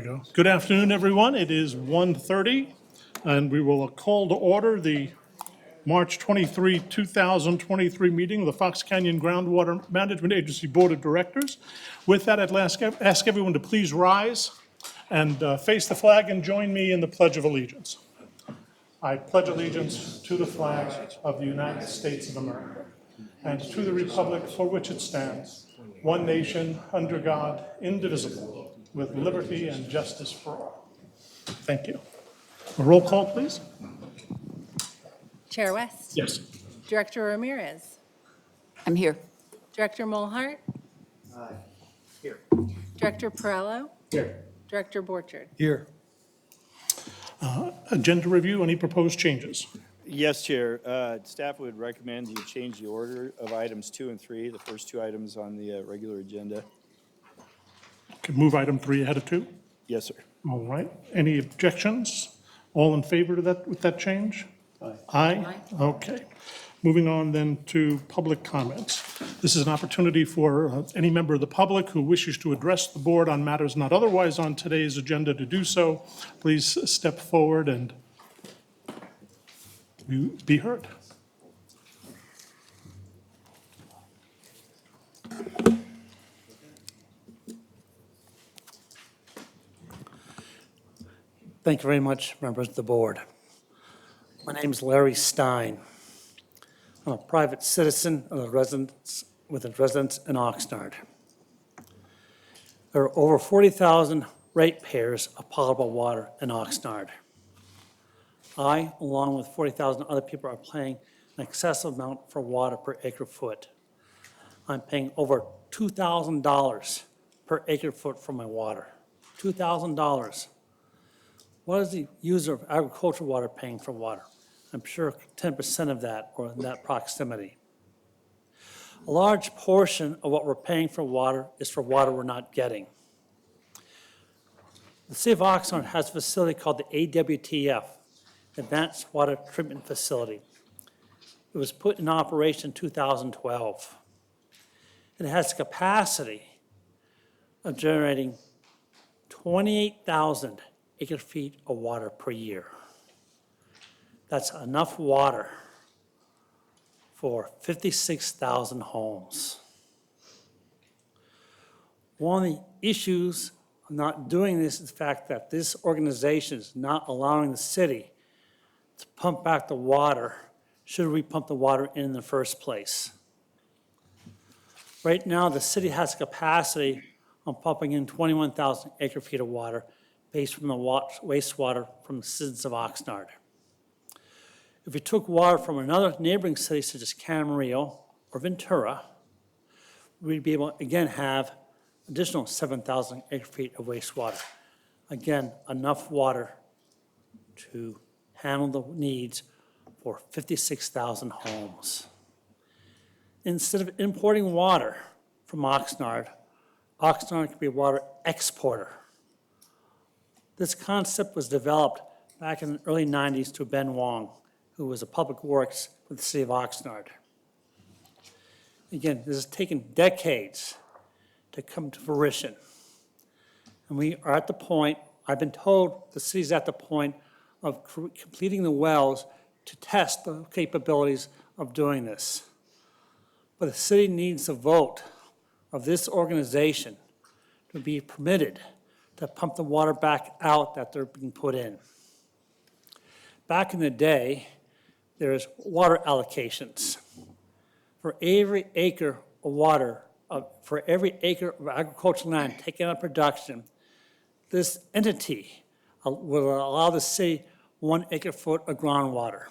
Good afternoon, everyone. It is 1:30, and we will call to order the March 23, 2023 meeting of the Fox Canyon Groundwater Management Agency Board of Directors. With that, I'd ask everyone to please rise and face the flag and join me in the Pledge of Allegiance. I pledge allegiance to the flag of the United States of America and to the republic for which it stands, one nation, under God, indivisible, with liberty and justice for all. Thank you. A roll call, please. Chair West. Yes. Director Ramirez. I'm here. Director Mulhart. Here. Director Perello. Here. Director Borchard. Here. Agenda review, any proposed changes? Yes, Chair. Staff would recommend you change the order of items 2 and 3, the first two items on the regular agenda. Can move item 3 ahead of 2? Yes, sir. All right. Any objections? All in favor of that, with that change? Aye. Aye? Okay. Moving on then to public comments. This is an opportunity for any member of the public who wishes to address the board on matters not otherwise on today's agenda to do so. Please step forward and be heard. Thank you very much, members of the board. My name is Larry Stein. I'm a private citizen of the residents with a residence in Oxnard. There are over 40,000 ratepayers of potable water in Oxnard. I, along with 40,000 other people, are paying an excessive amount for water per acre foot. I'm paying over $2,000 per acre foot for my water. $2,000. What is the user of agricultural water paying for water? I'm sure 10% of that or in that proximity. A large portion of what we're paying for water is for water we're not getting. The city of Oxnard has a facility called the Awtf, Advanced Water Treatment Facility. It was put in operation in 2012. It has a capacity of generating 28,000 acre feet of water per year. That's enough water for 56,000 homes. One of the issues of not doing this is the fact that this organization is not allowing the city to pump back the water should we pump the water in the first place. Right now, the city has capacity on pumping in 21,000 acre feet of water based from the wastewater from the citizens of Oxnard. If we took water from another neighboring city such as Camarillo or Ventura, we'd be able to again have additional 7,000 acre feet of wastewater. Again, enough water to handle the needs for 56,000 homes. Instead of importing water from Oxnard, Oxnard could be a water exporter. This concept was developed back in the early 90s to Ben Wong, who was a public works for the city of Oxnard. Again, this has taken decades to come to fruition. And we are at the point, I've been told the city's at the point of completing the wells to test the capabilities of doing this. But the city needs a vote of this organization to be permitted to pump the water back out that they're being put in. Back in the day, there's water allocations. For every acre of water, for every acre of agricultural land taken out of production, this entity will allow the city 1 acre foot of groundwater.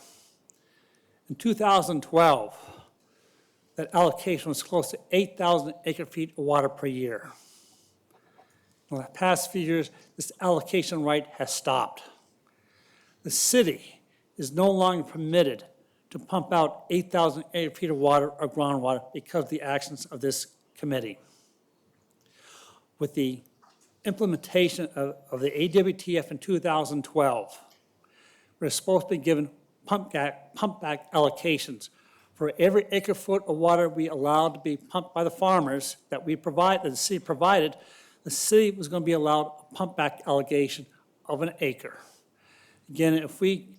In 2012, that allocation was close to 8,000 acre feet of water per year. In the past few years, this allocation right has stopped. The city is no longer permitted to pump out 8,000 acre feet of water or groundwater because of the actions of this committee. With the implementation of the AWTF in 2012, we're supposed to be given pump back allocations for every acre foot of water we allowed to be pumped by the farmers that we provide, that the city provided. the city was going to be allowed a pump back allocation of an acre. Again, if we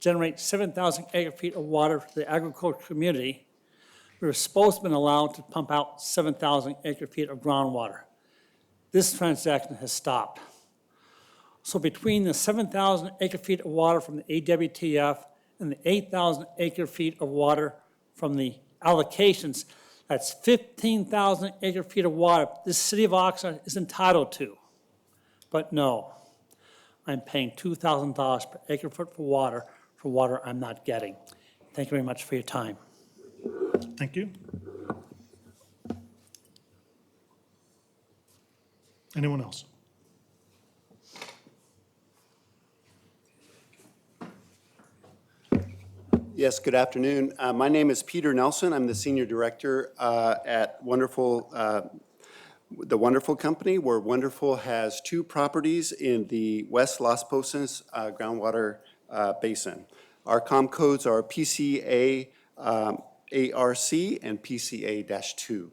generate 7,000 acre feet of water to the agricultural community, we were supposed to have been allowed to pump out 7,000 acre feet of groundwater. This transaction has stopped. So between the 7,000 acre feet of water from the AWTF and the 8,000 acre feet of water from the allocations, that's 15,000 acre feet of water this city of Oxnard is entitled to. But no, I'm paying $2,000 per acre foot for water I'm not getting. Thank you very much for your time. Thank you. Anyone else? Yes, good afternoon. My name is Peter Nelson. I'm the Senior Director at the Wonderful Company, where Wonderful has 2 properties in the West Las Posas groundwater basin. Our COM codes are PCA ARC and PCA-2.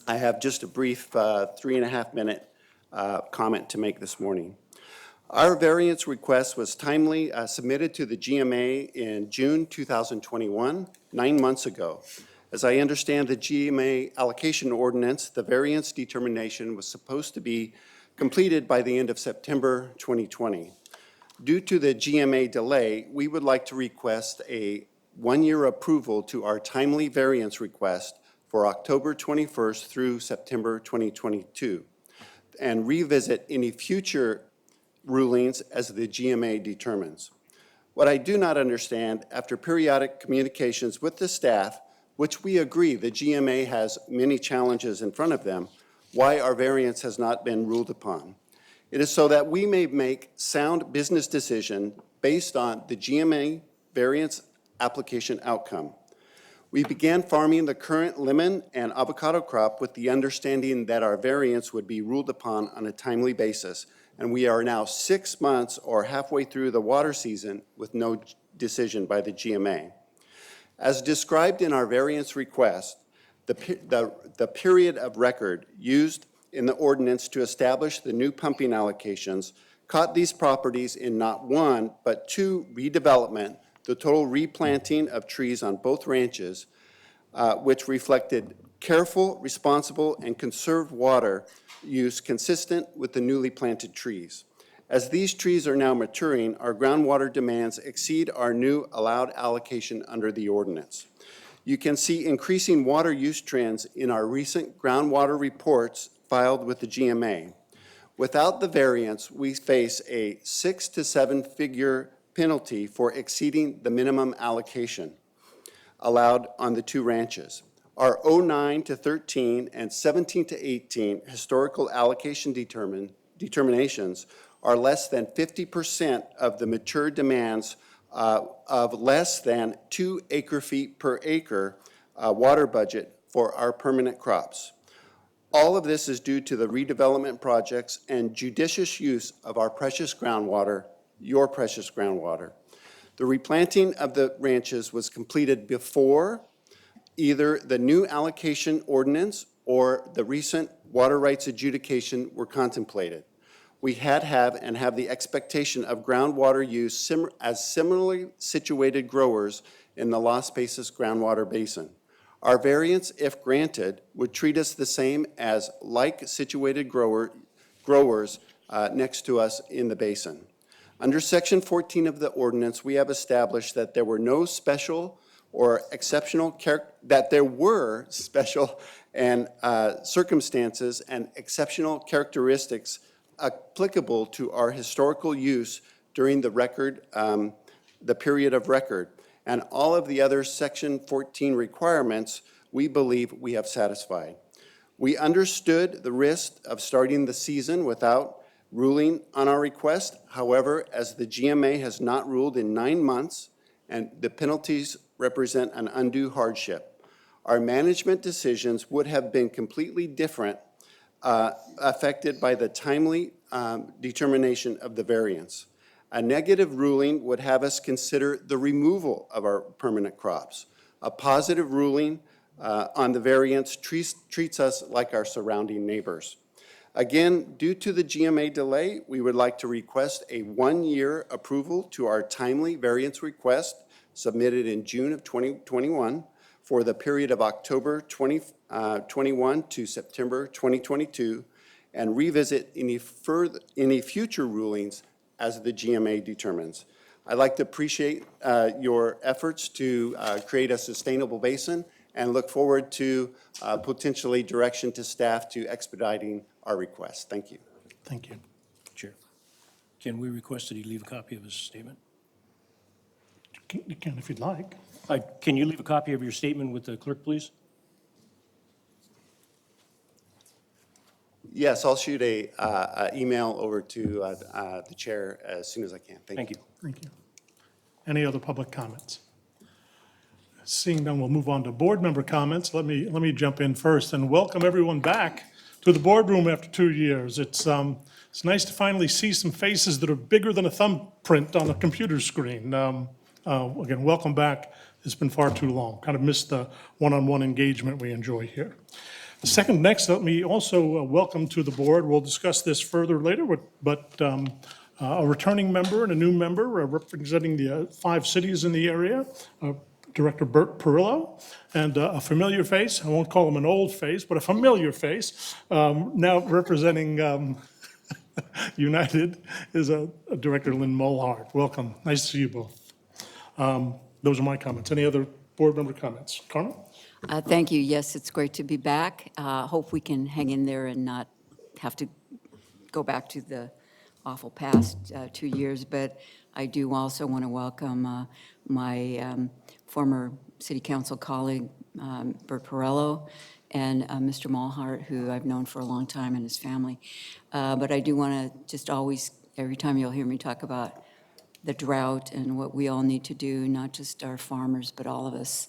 I have just a brief 3.5-minute comment to make this morning. Our variance request was timely submitted to the GMA in June 2021, 9 months ago. As I understand the GMA allocation ordinance, the variance determination was supposed to be completed by the end of September 2020. Due to the GMA delay, we would like to request a 1-year approval to our timely variance request for October 21st through September 2022 and revisit any future rulings as the GMA determines. What I do not understand, after periodic communications with the staff, which we agree the GMA has many challenges in front of them, why our variance has not been ruled upon. It is so that we may make sound business decision based on the GMA variance application outcome. We began farming the current lemon and avocado crop with the understanding that our variance would be ruled upon on a timely basis, and we are now 6 months or halfway through the water season with no decision by the GMA. As described in our variance request, the period of record used in the ordinance to establish the new pumping allocations caught these properties in not 1, but 2 redevelopment, the total replanting of trees on both ranches, which reflected careful, responsible, and conserved water use consistent with the newly planted trees. As these trees are now maturing, our groundwater demands exceed our new allowed allocation under the ordinance. You can see increasing water use trends in our recent groundwater reports filed with the GMA. Without the variance, we face a 6 to 7 figure penalty for exceeding the minimum allocation allowed on the 2 ranches. Our 09 to 13 and 17 to 18 historical allocation determinations are less than 50% of the mature demands of less than 2 acre-feet per acre water budget for our permanent crops. All of this is due to the redevelopment projects and judicious use of our precious groundwater, your precious groundwater. The replanting of the ranches was completed before either the new allocation ordinance or the recent water rights adjudication were contemplated. We have the expectation of groundwater use as similarly situated growers in the Las Pasas groundwater basin. Our variance, if granted, would treat us the same as like-situated growers next to us in the basin. Under Section 14 of the ordinance, we have established that there were no special or exceptional and circumstances and exceptional characteristics applicable to our historical use during the record, the period of record. And all of the other Section 14 requirements we believe we have satisfied. We understood the risk of starting the season without ruling on our request. However, as the GMA has not ruled in 9 months and the penalties represent an undue hardship, our management decisions would have been completely different, affected by the timely determination of the variance. A negative ruling would have us consider the removal of our permanent crops. A positive ruling on the variance treats us like our surrounding neighbors. Again, due to the GMA delay, we would like to request a one-year approval to our timely variance request submitted in June of 2021 for the period of October 2021 to September 2022, and revisit any future rulings as the GMA determines. I'd like to appreciate your efforts to create a sustainable basin and look forward to potentially direction to staff to expediting our request. Thank you. Thank you. Chair, can we request that he leave a copy of his statement? You can if you'd like. Can you leave a copy of your statement with the clerk, please? Yes, I'll shoot a email over to the chair as soon as I can. Thank you. Thank you. Any other public comments? Seeing none, we'll move on to board member comments. Let me jump in first and welcome everyone back to the boardroom after 2 years. It's nice to finally see some faces that are bigger than a thumbprint on a computer screen. Again, welcome back. It's been far too long. Kind of missed the one-on-one engagement we enjoy here. Next, let me also welcome to the board, we'll discuss this further later, but a returning member and a new member representing the 5 cities in the area, Director Bert Perillo, and a familiar face, I won't call him an old face, but a familiar face, now representing United is Director Lynn Mulhart. Welcome. Nice to see you both. Those are my comments. Any other board member comments? Carmen? Thank you. Yes, it's great to be back. Hope we can hang in there and not have to go back to the awful past 2 years. But I do also want to welcome my former city council colleague, Bert Perillo, and Mr. Mulhart, who I've known for a long time, and his family. But I do want to just always, every time you'll hear me talk about the drought and what we all need to do, not just our farmers, but all of us,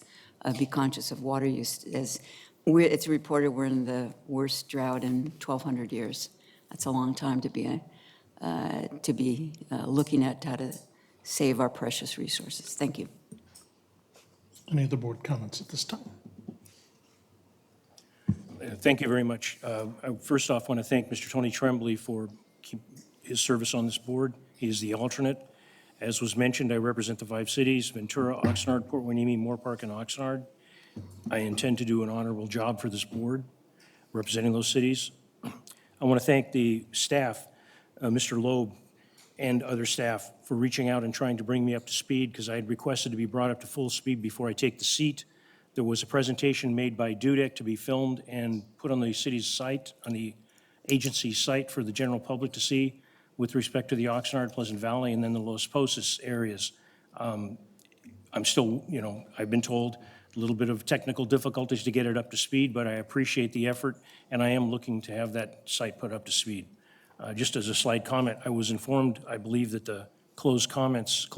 be conscious of water use. It's reported we're in the worst drought in 1,200 years. That's a long time to be looking at how to save our precious resources. Thank you. Any other board comments at this time? Thank you very much. I first off want to thank Mr. Tony Tremblay for his service on this board. He is the alternate. As was mentioned, I represent the 5 cities, Ventura, Oxnard, Port Hueneme, Moore Park, and Oxnard. I intend to do an honorable job for this board, representing those cities. I want to thank the staff, Mr. Loeb, and other staff for reaching out and trying to bring me up to speed, because I had requested to be brought up to full speed before I take the seat. There was a presentation made by Dudek to be filmed and put on the city's site, on the agency's site for the general public to see, with respect to the Oxnard, Pleasant Valley, and then the Los Posas areas. I'm still, I've been told a little bit of technical difficulties to get it up to speed, but I appreciate the effort, and I am looking to have that site put up to speed. Just as a slight comment, I was informed, I believe that the closed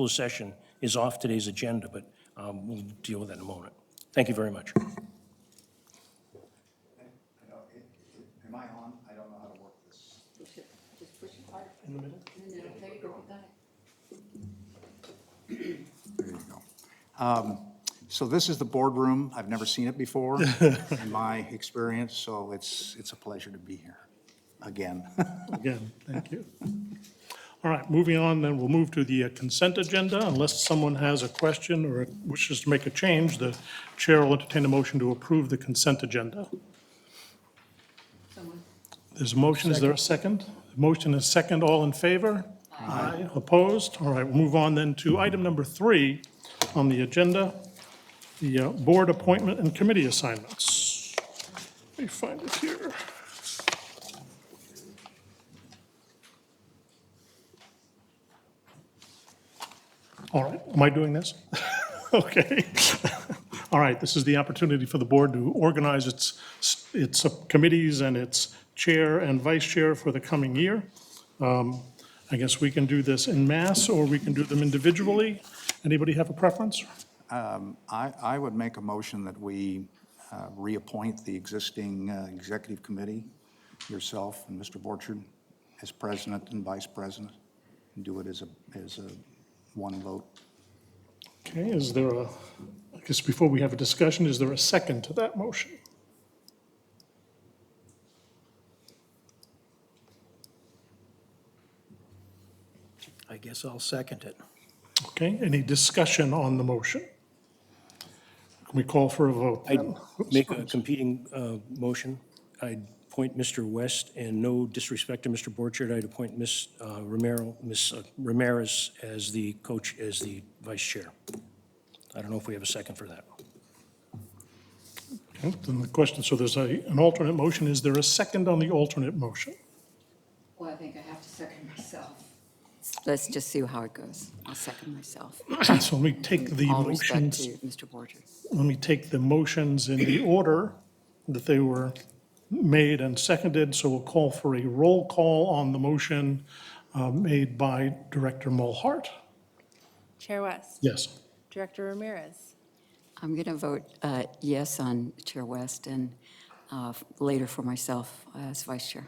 session is off today's agenda, but we'll deal with that in a moment. Thank you very much. Am I on? I don't know how to work this. Just push it hard. In the middle? There you go. There you go. So this is the boardroom. I've never seen it before in my experience, so it's a pleasure to be here again. Again, thank you. All right, moving on, then we'll move to the consent agenda. Unless someone has a question or wishes to make a change, the chair will entertain a motion to approve the consent agenda. There's a motion, is there a second? Motion is second, all in favor? Aye. Opposed? All right, we'll move on then to item number 3 on the agenda, the board appointment and committee assignments. Let me find it here. All right, am I doing this? Okay. All right, this is the opportunity for the board to organize its committees and its chair and vice chair for the coming year. I guess we can do this en masse, or we can do them individually. Anybody have a preference? I would make a motion that we reappoint the existing executive committee, yourself and Mr. Borchard, as president and vice president, and do it as a one vote. Okay, is there a I guess before we have a discussion, is there a second to that motion? I guess I'll second it. Okay, any discussion on the motion? Can we call for a vote I'd then? Oops, make a sorry. competing motion. I'd appoint Mr. West, and no disrespect to Mr. Borchard, I'd appoint Ms. Ramirez as the coach, as the vice chair. I don't know if we have a second for that. Okay, then the question, so there's an alternate motion. Is there a second on the alternate motion? Well, I think I have to second myself. Let's just see how it goes. I'll second myself. So let me take the All respect motions, to Mr. Borchard. let me take the motions in the order that they were made and seconded. So we'll call for a roll call on the motion made by Director Mulhart. Chair West. Yes. Director Ramirez. I'm going to vote yes on Chair West and later for myself as vice chair.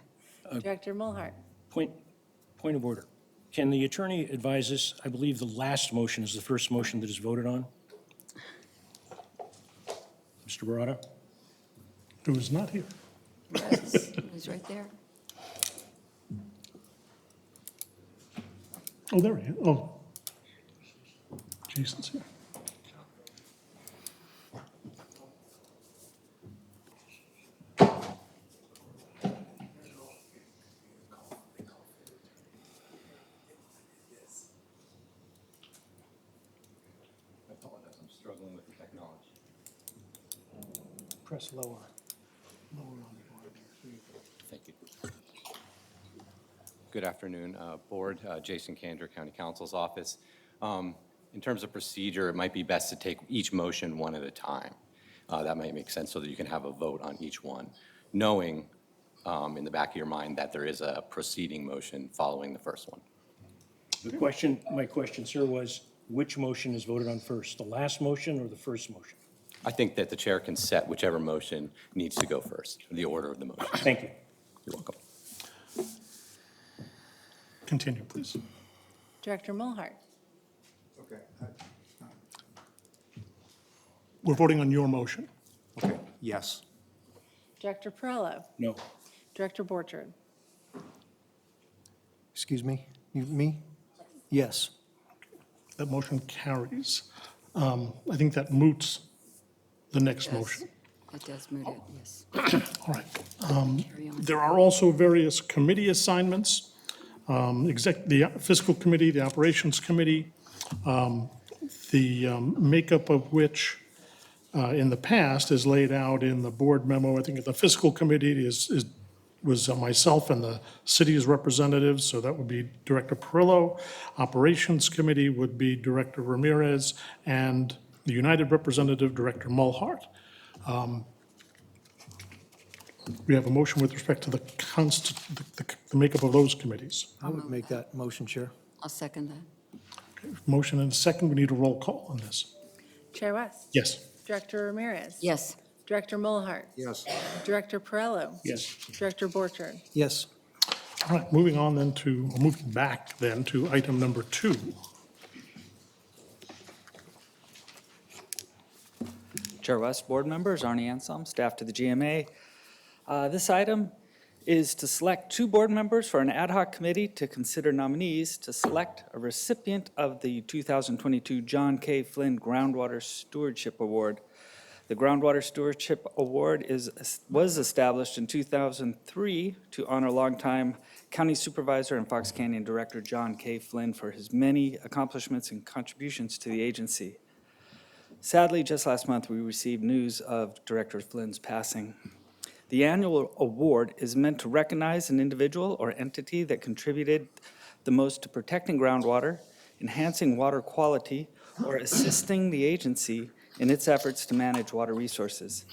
Director Mulhart. Point of order. Can the attorney advise us, I believe the last motion is the first motion that is voted on? Mr. Barata? Who is not here? Yes, it was right there. Oh, there he is. Oh. Jason's here. I'm struggling with the technology. Press lower. Thank you. Good afternoon, Board. Jason Kander, County Counsel's Office. In terms of procedure, it might be best to take each motion one at a time. That might make sense so that you can have a vote on each one, knowing in the back of your mind that there is a proceeding motion following the first one. My question, sir, was which motion is voted on first, the last motion or the first motion? I think that the chair can set whichever motion needs to go first, the order of the motion. Thank you. You're welcome. Continue, please. Director Mulhart. Okay. We're voting on your motion. Okay, yes. Director Perello. No. Director Borchard. Excuse me? Me? Yes. That motion carries. I think that moots the next motion. It does move it, yes. All right. Carry on. There are also various committee assignments, the fiscal committee, the operations committee, the makeup of which in the past is laid out in the board memo. I think the fiscal committee was myself and the city's representatives, so that would be Director Perillo. Operations committee would be Director Ramirez, and the United representative, Director Mulhart. We have a motion with respect to the makeup of those committees. I would make that motion, Chair. I'll second that. Motion and a second. We need a roll call on this. Chair West. Yes. Director Ramirez. Yes. Director Mulhart. Yes. Director Perello. Yes. Director Borchard. Yes. All right, moving back then to item number 2. Chair West, board members, Arnie Anselm, staff to the GMA. This item is to select 2 board members for an ad hoc committee to consider nominees to select a recipient of the 2022 John K. Flynn Groundwater Stewardship Award. The Groundwater Stewardship Award was established in 2003 to honor longtime County Supervisor and Fox Canyon Director John K. Flynn for his many accomplishments and contributions to the agency. Sadly, just last month, we received news of Director Flynn's passing. The annual award is meant to recognize an individual or entity that contributed the most to protecting groundwater, enhancing water quality, or assisting the agency in its efforts to manage water resources.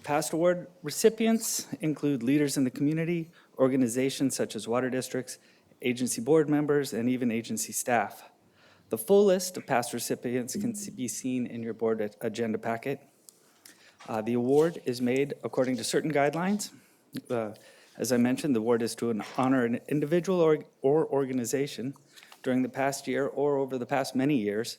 Past award recipients include leaders in the community, organizations such as water districts, agency board members, and even agency staff. The full list of past recipients can be seen in your board agenda packet. The award is made according to certain guidelines. As I mentioned, the award is to honor an individual or organization during the past year or over the past many years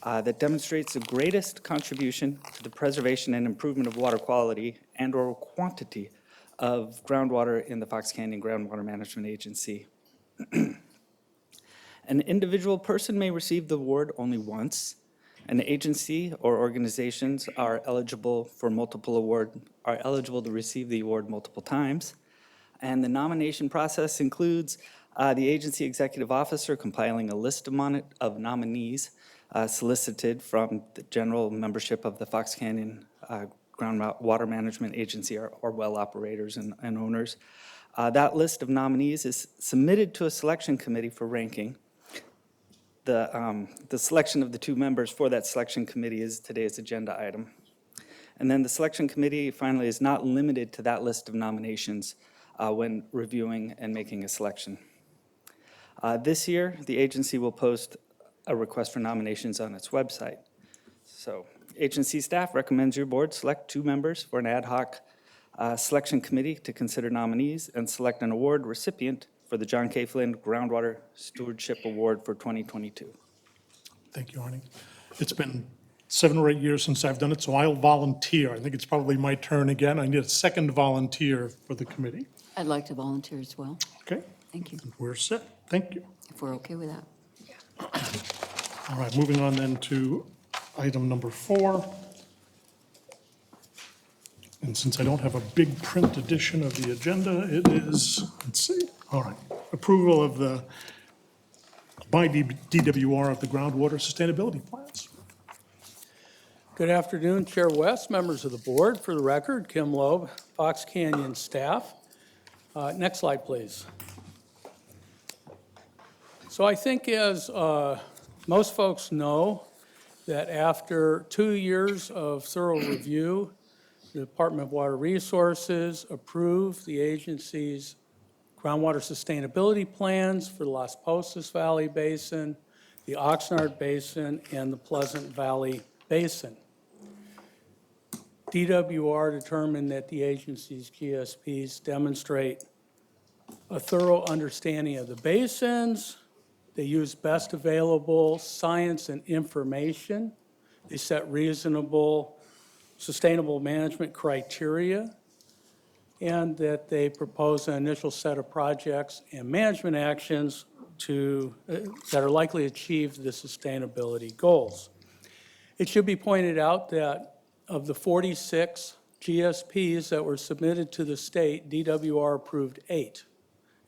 that demonstrates the greatest contribution to the preservation and improvement of water quality and/or quantity of groundwater in the Fox Canyon Groundwater Management Agency. An individual person may receive the award only once. An agency or organizations are eligible to receive the award multiple times. And the nomination process includes the agency executive officer compiling a list of nominees solicited from the general membership of the Fox Canyon Groundwater Management Agency or well operators and owners. That list of nominees is submitted to a selection committee for ranking. The selection of the two members for that selection committee is today's agenda item. And then the selection committee finally is not limited to that list of nominations when reviewing and making a selection. This year, the agency will post a request for nominations on its website. So agency staff recommends your board select 2 members for an ad hoc selection committee to consider nominees and select an award recipient for the John K. Flynn Groundwater Stewardship Award for 2022. Thank you, Arnie. It's been 7 or 8 years since I've done it, so I'll volunteer. I think it's probably my turn again. I need a second volunteer for the committee. I'd like to volunteer as well. Okay? Thank you, We're set. Thank you. if we're okay with that. All right, moving on then to item number 4. And since I don't have a big print edition of the agenda, it is, let's see, all right, approval of the, by DWR of the groundwater sustainability plans. Good afternoon, Chair West, members of the board. For the record, Kim Loeb, Fox Canyon staff. Next slide, please. So I think as most folks know, that after 2 years of thorough review, the Department of Water Resources approved the agency's groundwater sustainability plans for the Las Posas Valley Basin, the Oxnard Basin, and the Pleasant Valley Basin. DWR determined that the agency's GSPs demonstrate a thorough understanding of the basins. They use best available science and information. They set reasonable, sustainable management criteria, and that they propose an initial set of projects and management actions that are likely to achieve the sustainability goals. It should be pointed out that of the 46 GSPs that were submitted to the state, DWR approved 8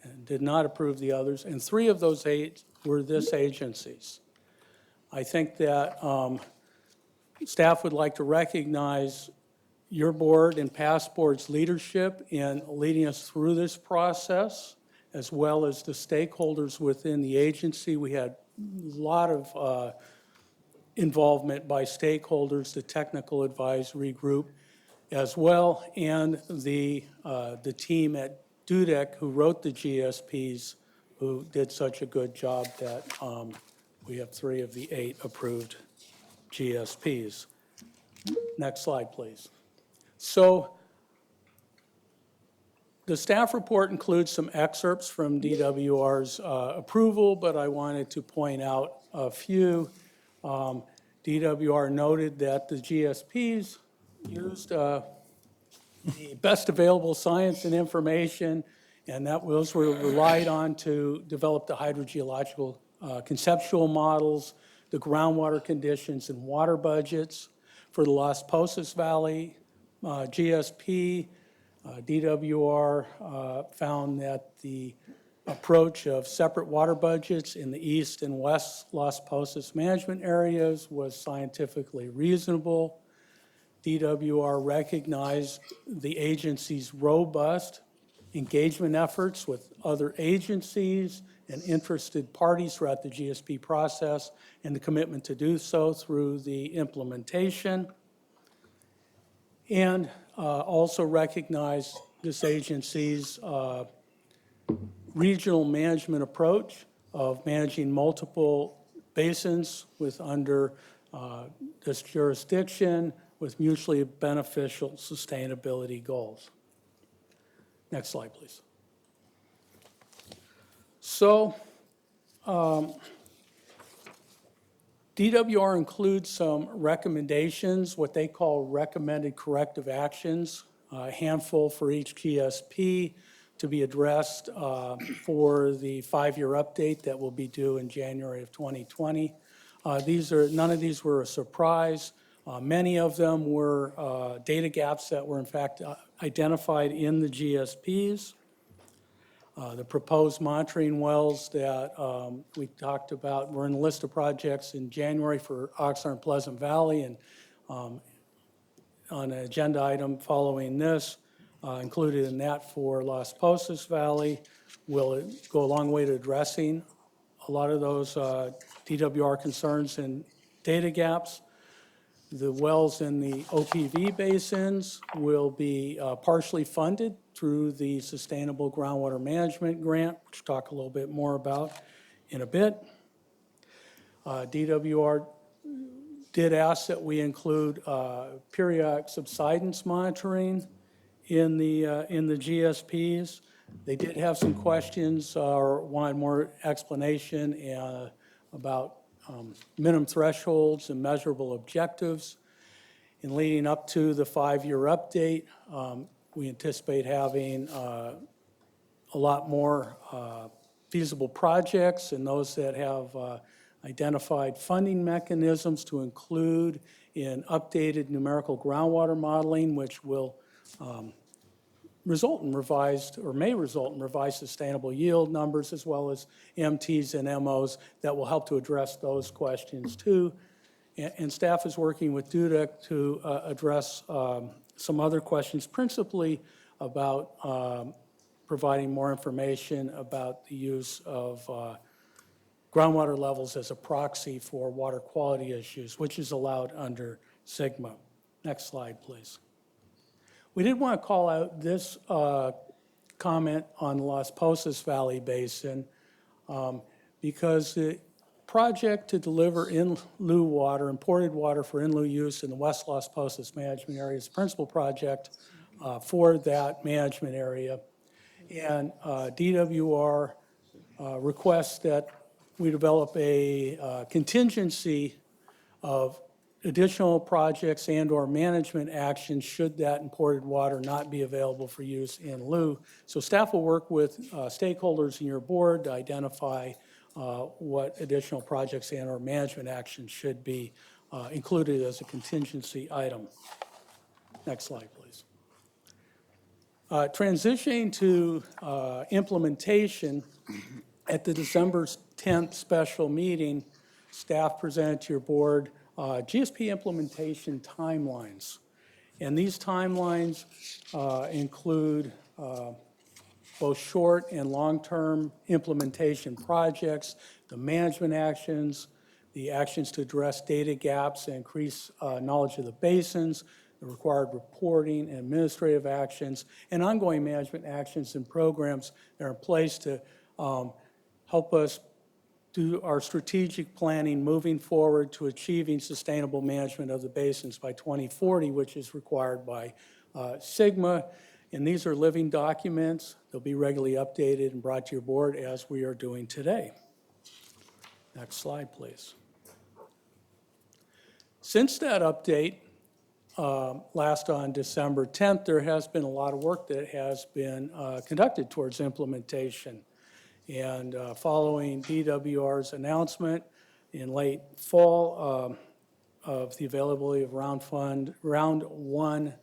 and did not approve the others, and 3 of those 8 were this agency's. I think that staff would like to recognize your board and past boards' leadership in leading us through this process, as well as the stakeholders within the agency. We had a lot of involvement by stakeholders, the technical advisory group as well, and the team at DUDEC who wrote the GSPs, who did such a good job that we have 3 of the 8 approved GSPs. Next slide, please. So the staff report includes some excerpts from DWR's approval, but I wanted to point out a few. DWR noted that the GSPs used the best available science and information, and that those were relied on to develop the hydrogeological conceptual models, the groundwater conditions and water budgets. For the Las Posas Valley GSP, DWR found that the approach of separate water budgets in the east and west Las Posas management areas was scientifically reasonable. DWR recognized the agency's robust engagement efforts with other agencies and interested parties throughout the GSP process, and the commitment to do so through the implementation. And also recognized this agency's regional management approach of managing multiple basins under this jurisdiction with mutually beneficial sustainability goals. Next slide, please. So DWR includes some recommendations, what they call recommended corrective actions, a handful for each GSP to be addressed for the 5-year update that will be due in January of 2020. None of these were a surprise. Many of them were data gaps that were in fact identified in the GSPs. The proposed monitoring wells that we talked about were in the list of projects in January for Oxnard and Pleasant Valley, and on an agenda item following this, included in that for Las Posas Valley, will go a long way to addressing a lot of those DWR concerns and data gaps. The wells in the OPV basins will be partially funded through the Sustainable Groundwater Management Grant, which we'll talk a little bit more about in a bit. DWR did ask that we include periodic subsidence monitoring in the GSPs. They did have some questions or wanted more explanation about minimum thresholds and measurable objectives. In leading up to the 5-year update, we anticipate having a lot more feasible projects and those that have identified funding mechanisms to include in updated numerical groundwater modeling, which will result in revised, or may result in revised sustainable yield numbers, as well as MTs and MOs that will help to address those questions too. And staff is working with DUDEC to address some other questions, principally about providing more information about the use of groundwater levels as a proxy for water quality issues, which is allowed under SGMA. Next slide, please. We did want to call out this comment on the Las Posas Valley Basin because the project to deliver in-lieu water, imported water for in-lieu use in the West Las Posas management area is the principal project for that management area. And DWR requests that we develop a contingency of additional projects and/or management actions should that imported water not be available for use in lieu. So staff will work with stakeholders in your board to identify what additional projects and/or management actions should be included as a contingency item. Next slide, please. Transitioning to implementation, at the December 10th special meeting, staff presented to your board Gsp Implementation Timelines. And these timelines include both short and long-term implementation projects, the management actions, the actions to address data gaps and increase knowledge of the basins, the required reporting and administrative actions, and ongoing management actions and programs that are in place to help us do our strategic planning moving forward to achieving sustainable management of the basins by 2040, which is required by SGMA. And these are living documents. They'll be regularly updated and brought to your board as we are doing today. Next slide, please. Since that update, last on December 10th, there has been a lot of work that has been conducted towards implementation. And following DWR's announcement in late fall of the availability of Round 1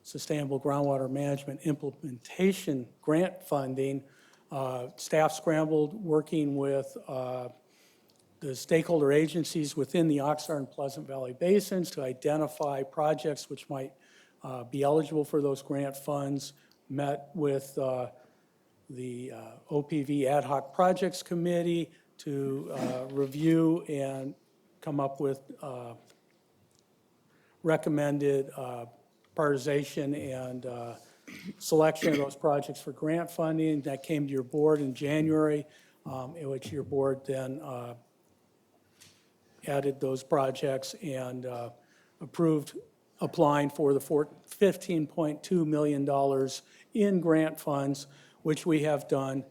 Sustainable Groundwater Management Implementation Grant funding, staff scrambled working with the stakeholder agencies within the Oxnard and Pleasant Valley Basins to identify projects which might be eligible for those grant funds, met with the OPV Ad Hoc Projects Committee to review and come up with recommended prioritization and selection of those projects for grant funding. That came to your board in January, in which your board then added those projects and approved applying for the $15.2 million in grant funds, which we have done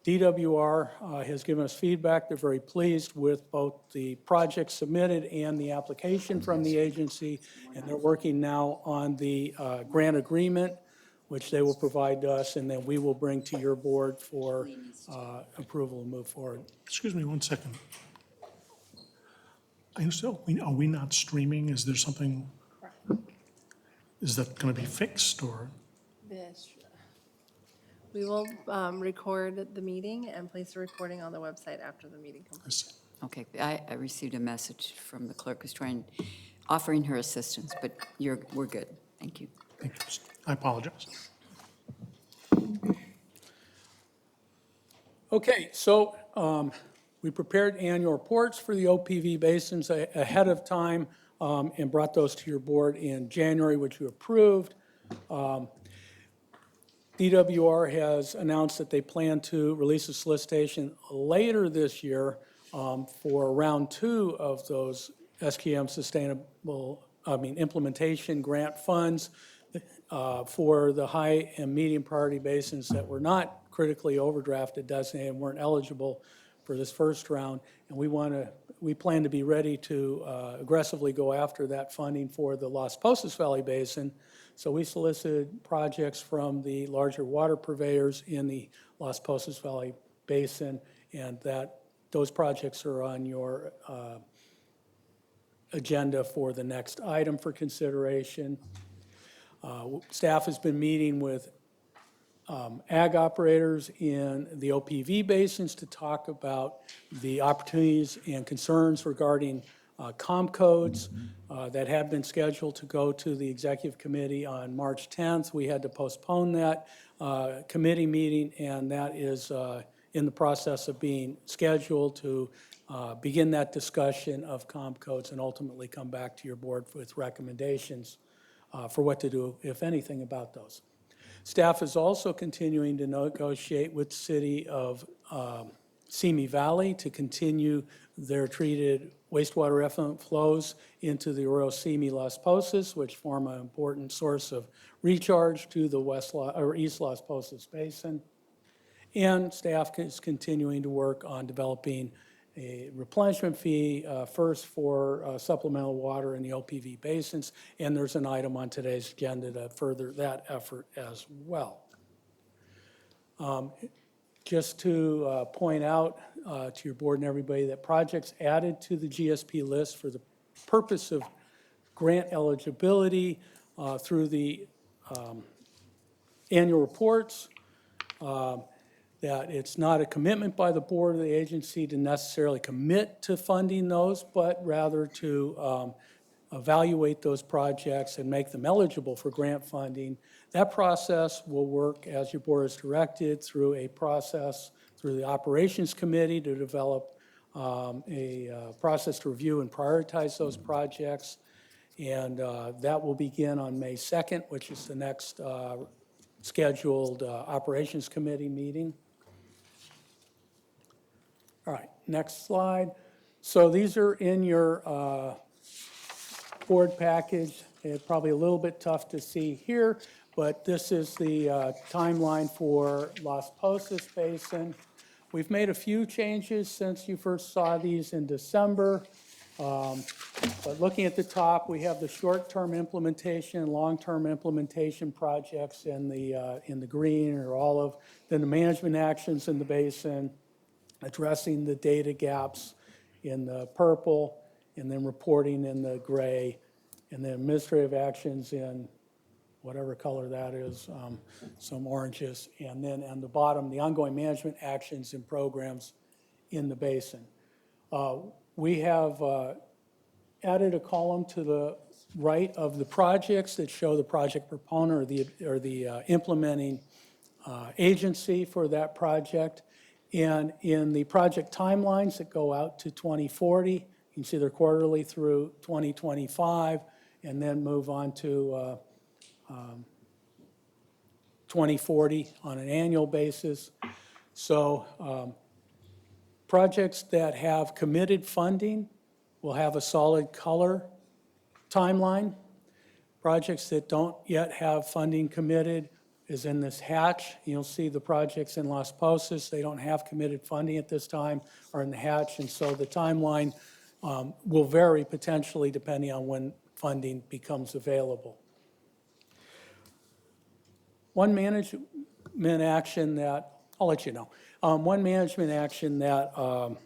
DWR has given us feedback. They're very pleased with both the project submitted and the application from the agency, and they're working now on the grant agreement, which they will provide to us, and then we will bring to your board for approval and move forward. Excuse me 1 second. Are we not streaming? Is there something, is that going to be fixed or? We will record the meeting and place the recording on the website after the meeting completes. Okay, I received a message from the clerk who's offering her assistance, but we're good. Thank you. Thank you. I apologize. Okay, so we prepared annual reports for the OPV basins ahead of time and brought those to your board in January, which you approved. DWR has announced that they plan to release a solicitation later this year for round 2 of those SKM implementation grant funds for the high and medium priority basins that were not critically overdrafted, designated, and weren't eligible for this first round. And we plan to be ready to aggressively go after that funding for the Los Posas Valley Basin. So we solicited projects from the larger water purveyors in the Los Posas Valley Basin, and those projects are on your agenda for the next item for consideration. Staff has been meeting with ag operators in the OPV basins to talk about the opportunities and concerns regarding COM codes that had been scheduled to go to the executive committee on March 10th. We had to postpone that committee meeting, and that is in the process of being scheduled to begin that discussion of COM codes and ultimately come back to your board with recommendations for what to do, if anything, about those. Staff is also continuing to negotiate with the city of Simi Valley to continue their treated wastewater effluent flows into the Arroyo Simi Las Posas, which form an important source of recharge to the East Las Posas Basin. And staff is continuing to work on developing a replenishment fee first for supplemental water in the OPV basins, and there's an item on today's agenda to further that effort as well. Just to point out to your board and everybody that projects added to the GSP list for the purpose of grant eligibility through the annual reports, that it's not a commitment by the board or the agency to necessarily commit to funding those, but rather to evaluate those projects and make them eligible for grant funding. That process will work as your board is directed through a process through the operations committee to develop a process to review and prioritize those projects. And that will begin on May 2nd, which is the next scheduled operations committee meeting. All right, next slide. So these are in your board package. It's probably a little bit tough to see here, but this is the timeline for Las Posas Basin. We've made a few changes since you first saw these in December. But looking at the top, we have the short-term implementation and long-term implementation projects in the green or olive, then the management actions in the basin, addressing the data gaps in the purple, and then reporting in the gray, and then administrative actions in whatever color that is, some oranges, and then on the bottom, the ongoing management actions and programs in the basin. We have added a column to the right of the projects that show the project proponent or the implementing agency for that project. And in the project timelines that go out to 2040, you can see they're quarterly through 2025, and then move on to 2040 on an annual basis. So projects that have committed funding will have a solid color timeline. Projects that don't yet have funding committed is in this hatch. You'll see the projects in Las Posas, they don't have committed funding at this time, are in the hatch, and so the timeline will vary potentially depending on when funding becomes available. One management action that, I'll let you know, one management action that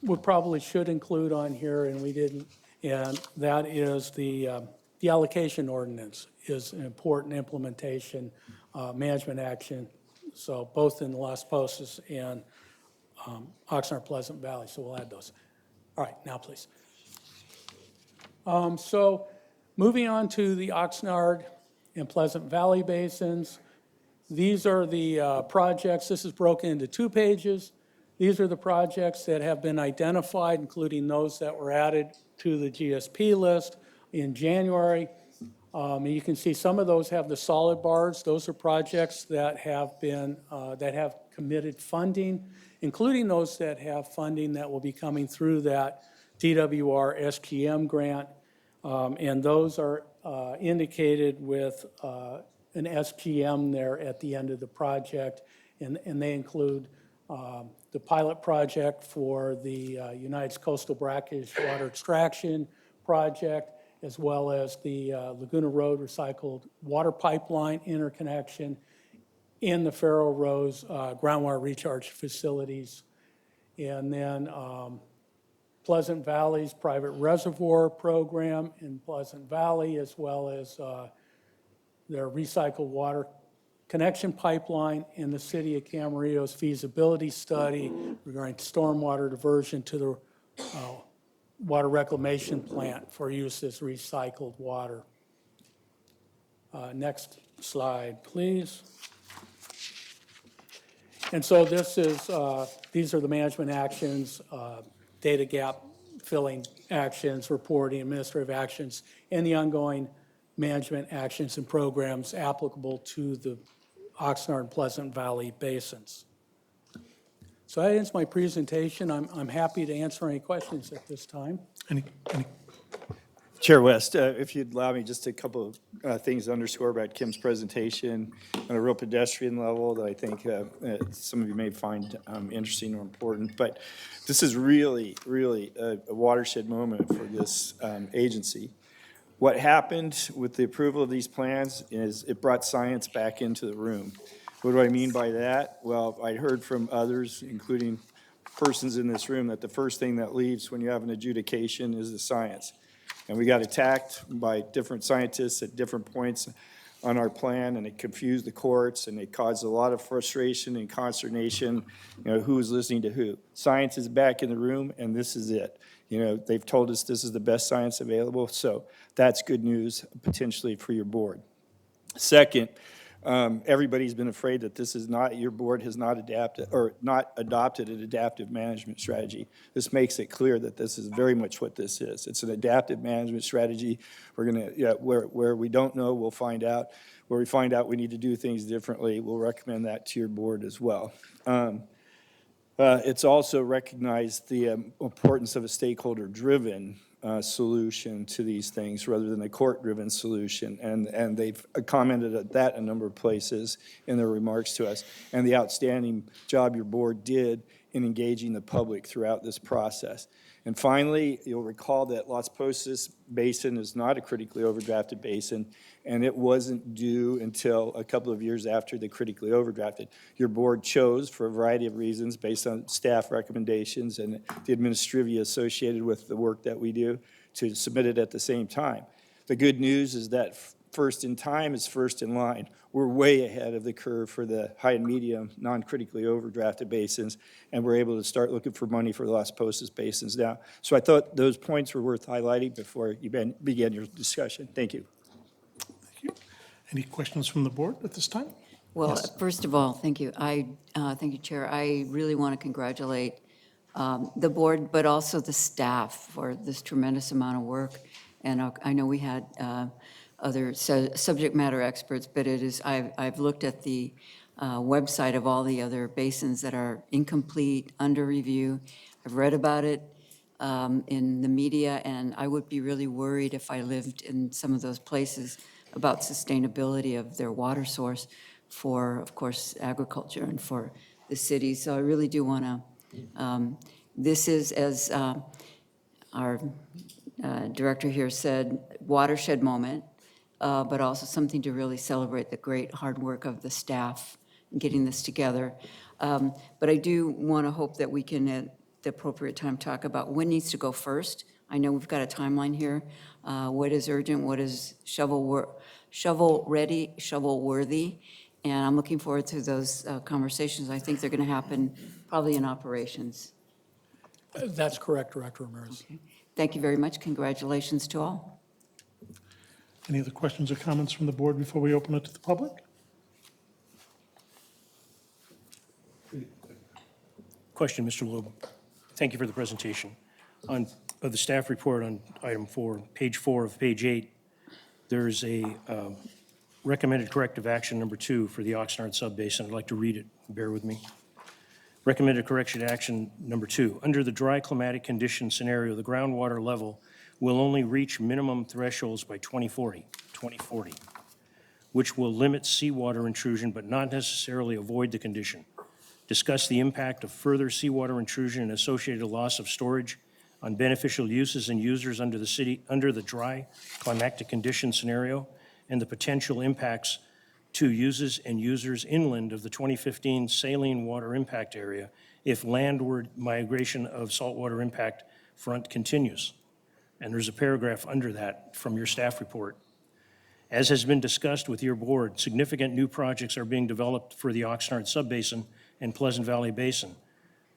we probably should include on here, and we didn't, and that is the allocation ordinance is an important implementation management action, so both in Las Posas and Oxnard Pleasant Valley, so we'll add those. All right, now please. So moving on to the Oxnard and Pleasant Valley basins, these are the projects. This is broken into 2 pages. These are the projects that have been identified, including those that were added to the GSP list in January. And you can see some of those have the solid bars. Those are projects that have been, that have committed funding, including those that have funding that will be coming through that DWR SGM grant. And those are indicated with an SGM there at the end of the project. And they include the pilot project for the United Coastal Brackish Water Extraction Project, as well as the Laguna Road Recycled Water Pipeline interconnection in the Faro Rose groundwater recharge facilities. And then Pleasant Valley's private reservoir program in Pleasant Valley, as well as their recycled water connection pipeline in the city of Camarillo's feasibility study regarding stormwater diversion to the water reclamation plant for use as recycled water. Next slide, please. And so this is, these are the management actions, data gap filling actions, reporting, administrative actions, and the ongoing management actions and programs applicable to the Oxnard and Pleasant Valley basins. So that ends my presentation. I'm happy to answer any questions at this time. Any Chair West, if you'd allow me, just a couple of things to underscore about Kim's presentation on a real pedestrian level that I think some of you may find interesting or important. But this is really, really a watershed moment for this agency. What happened with the approval of these plans is it brought science back into the room. What do I mean by that? Well, I heard from others, including persons in this room, that the first thing that leaves when you have an adjudication is the science. And we got attacked by different scientists at different points on our plan, and it confused the courts, and it caused a lot of frustration and consternation, who was listening to who. Science is back in the room, and this is it. They've told us this is the best science available, so that's good news potentially for your board. Second, everybody's been afraid that this is not, your board has not adapted or not adopted an adaptive management strategy. This makes it clear that this is very much what this is. It's an adaptive management strategy. We're going to, where we don't know, we'll find out. Where we find out we need to do things differently, we'll recommend that to your board as well. It's also recognized the importance of a stakeholder-driven solution to these things rather than a court-driven solution. And they've commented at that a number of places in their remarks to us. And the outstanding job your board did in engaging the public throughout this process. And finally, you'll recall that Las Posas Basin is not a critically overdrafted basin, and it wasn't due until a couple of years after the critically overdrafted. Your board chose, for a variety of reasons, based on staff recommendations and the administrivia associated with the work that we do, to submit it at the same time. The good news is that first in time is first in line. We're way ahead of the curve for the high and medium, non-critically overdrafted basins, and we're able to start looking for money for the Las Posas basins now. So I thought those points were worth highlighting before you begin your discussion. Thank you. Thank you. Any questions from the board at this time? Well, Yes. first of all, thank you. Thank you, Chair. I really want to congratulate the board, but also the staff for this tremendous amount of work. And I know we had other subject matter experts, but it is, I've looked at the website of all the other basins that are incomplete, under review. I've read about it in the media, and I would be really worried if I lived in some of those places about sustainability of their water source. for, of course, agriculture and for the city. So I really do want to, this is, as our director here said, watershed moment, but also something to really celebrate the great hard work of the staff in getting this together. But I do want to hope that we can, at the appropriate time, talk about what needs to go first. I know we've got a timeline here. What is urgent, what is shovel-ready, shovel-worthy, and I'm looking forward to those conversations. I think they're going to happen probably in operations. That's correct, Director Ramirez. Thank you very much. Congratulations to all. Any other questions or comments from the board before we open it to the public? Question, Mr. Loeb. Thank you for the presentation. On the staff report on item 4, page 4 of page 8, there's a recommended corrective action number 2 for the Oxnard subbasin. I'd like to read it. Bear with me. Recommended correction action number 2. Under the dry climatic condition scenario, the groundwater level will only reach minimum thresholds by 2040, which will limit seawater intrusion but not necessarily avoid the condition. Discuss the impact of further seawater intrusion and associated loss of storage on beneficial uses and users under the dry climatic condition scenario, and the potential impacts to uses and users inland of the 2015 saline water impact area if landward migration of saltwater impact front continues. And there's a paragraph under that from your staff report. As has been discussed with your board, significant new projects are being developed for the Oxnard Subbasin and Pleasant Valley Basin.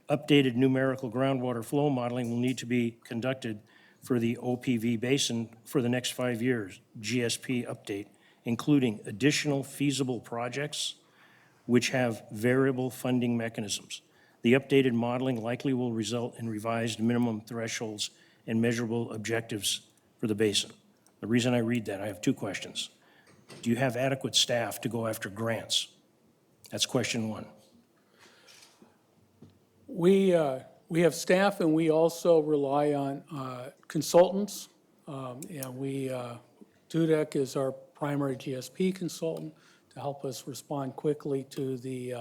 Updated numerical groundwater flow modeling will need to be conducted for the OPV Basin for the next 5 years, GSP update, including additional feasible projects which have variable funding mechanisms. The updated modeling likely will result in revised minimum thresholds and measurable objectives for the basin. The reason I read that, I have 2 questions. Do you have adequate staff to go after grants? That's question 1. We have staff, and we also rely on consultants. And Dudek is our primary GSP consultant to help us respond quickly to the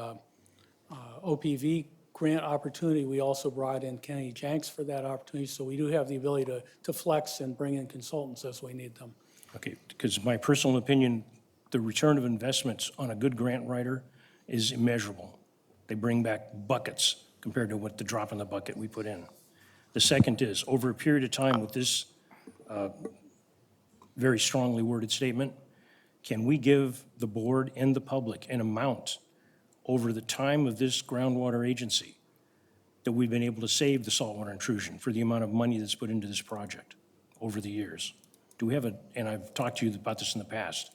OPV grant opportunity. We also brought in Kenny Jenks for that opportunity, so we do have the ability to flex and bring in consultants as we need them. Okay, because my personal opinion, the return of investments on a good grant writer is immeasurable. They bring back buckets compared to what the drop in the bucket we put in. The second is, over a period of time with this very strongly worded statement, can we give the board and the public an amount over the time of this groundwater agency that we've been able to save the saltwater intrusion for the amount of money that's put into this project over the years? Do we have and I've talked to you about this in the past,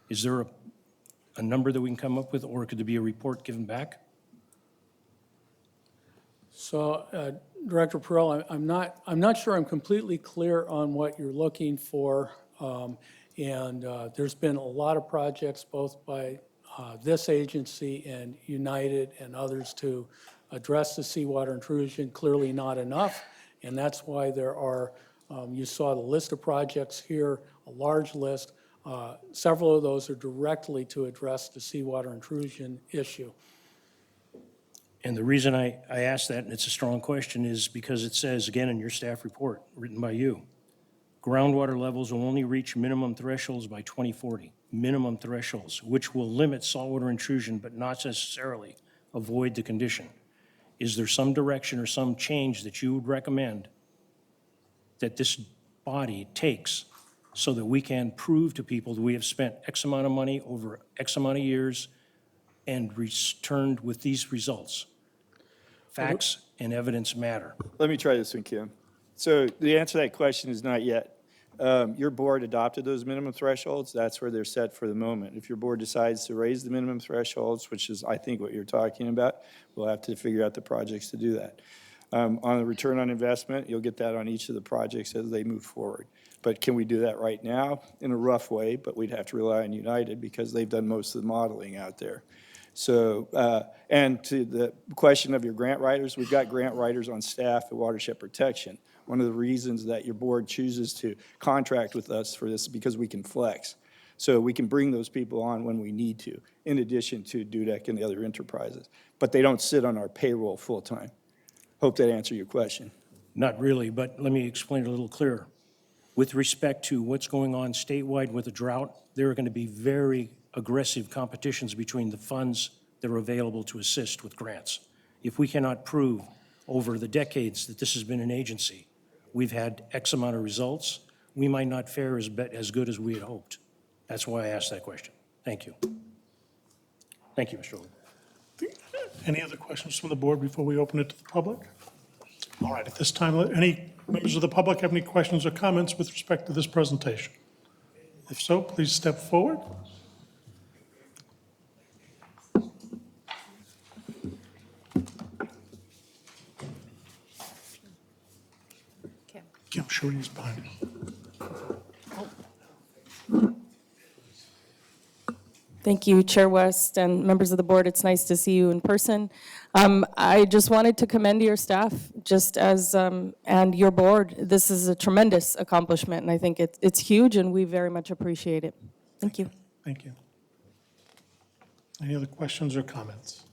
is there a number that we can come up with, or could there be a report given back? So, Director Perrell, I'm not sure I'm completely clear on what you're looking for. There's been a lot of projects, both by this agency and United and others, to address the seawater intrusion. Clearly not enough, and that's why there are, you saw the list of projects here, a large list. Several of those are directly to address the seawater intrusion issue. And the reason I ask that, and it's a strong question, is because it says, again, in your staff report, written by you, groundwater levels will only reach minimum thresholds by 2040, minimum thresholds, which will limit saltwater intrusion but not necessarily avoid the condition. Is there some direction or some change that you would recommend that this body takes so that we can prove to people that we have spent X amount of money over X amount of years and returned with these results? Facts and evidence matter. Let me try this one, Kim. So the answer to that question is not yet. Your board adopted those minimum thresholds. That's where they're set for the moment. If your board decides to raise the minimum thresholds, which is, I think, what you're talking about, we'll have to figure out the projects to do that. On the return on investment, you'll get that on each of the projects as they move forward. But can we do that right now? In a rough way, but we'd have to rely on United because they've done most of the modeling out there. So, and to the question of your grant writers, we've got grant writers on staff at Watershed Protection. One of the reasons that your board chooses to contract with us for this is because we can flex. So we can bring those people on when we need to, in addition to Dudek and the other enterprises. But they don't sit on our payroll full-time. Hope that answered your question. Not really, but let me explain it a little clearer. With respect to what's going on statewide with the drought, there are going to be very aggressive competitions between the funds that are available to assist with grants. If we cannot prove over the decades that this has been an agency, we've had X amount of results, we might not fare as good as we had hoped. That's why I asked that question. Thank you. Thank you, Mr. Owen. Any other questions from the board before we open it to the public? All right, at this time, any members of the public have any questions or comments with respect to this presentation? If so, please step forward. Kim Shorty's behind me. Thank you, Chair West and members of the board. It's nice to see you in person. I just wanted to commend your staff, just as, and your board. This is a tremendous accomplishment, and I think it's huge, and we very much appreciate it. Thank you. Thank you. Any other questions or comments?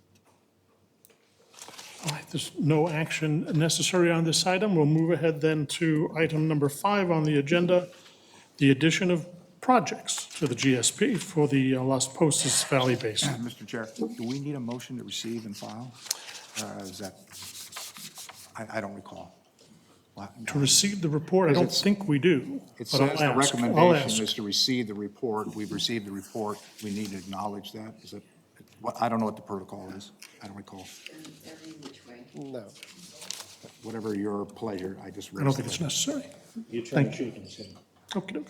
All right, there's no action necessary on this item. We'll move ahead then to item number 5 on the agenda, the addition of projects to the GSP for the Las Posas Valley Basin. Mr. Chair, do we need a motion to receive and file? Is that, I don't recall. To receive the report, I don't think we do. It but I'll says the ask. I'll recommendation ask. is to receive the report. We've received the report. We need to acknowledge that. Is it, I don't know what the protocol is. I don't recall. No. Whatever your pleasure, I just. I don't think it's necessary. Thank you. Okay.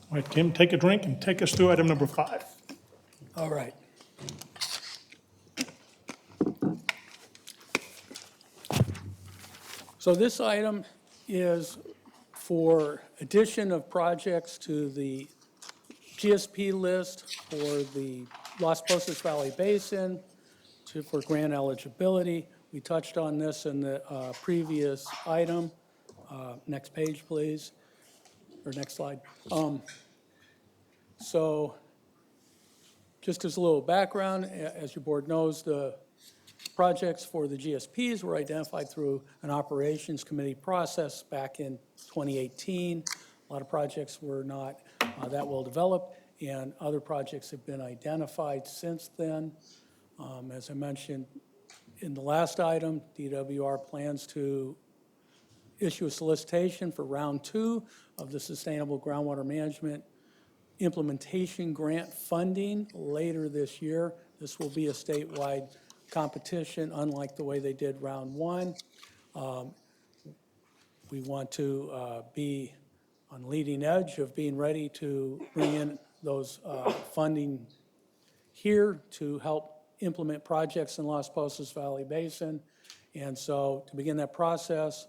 All right, Kim, take a drink and take us through item number 5. All right. So this item is for addition of projects to the GSP list for the Las Posas Valley Basin for grant eligibility. We touched on this in the previous item. Next page, please, or next slide. So just as a little background, as your board knows, the projects for the GSPs were identified through an operations committee process back in 2018. A lot of projects were not that well developed, and other projects have been identified since then. As I mentioned in the last item, DWR plans to issue a solicitation for round 2 of the Sustainable Groundwater Management Implementation Grant funding later this year. This will be a statewide competition, unlike the way they did round 1. We want to be on the leading edge of being ready to bring in those funding here to help implement projects in Las Posas Valley Basin. And so to begin that process,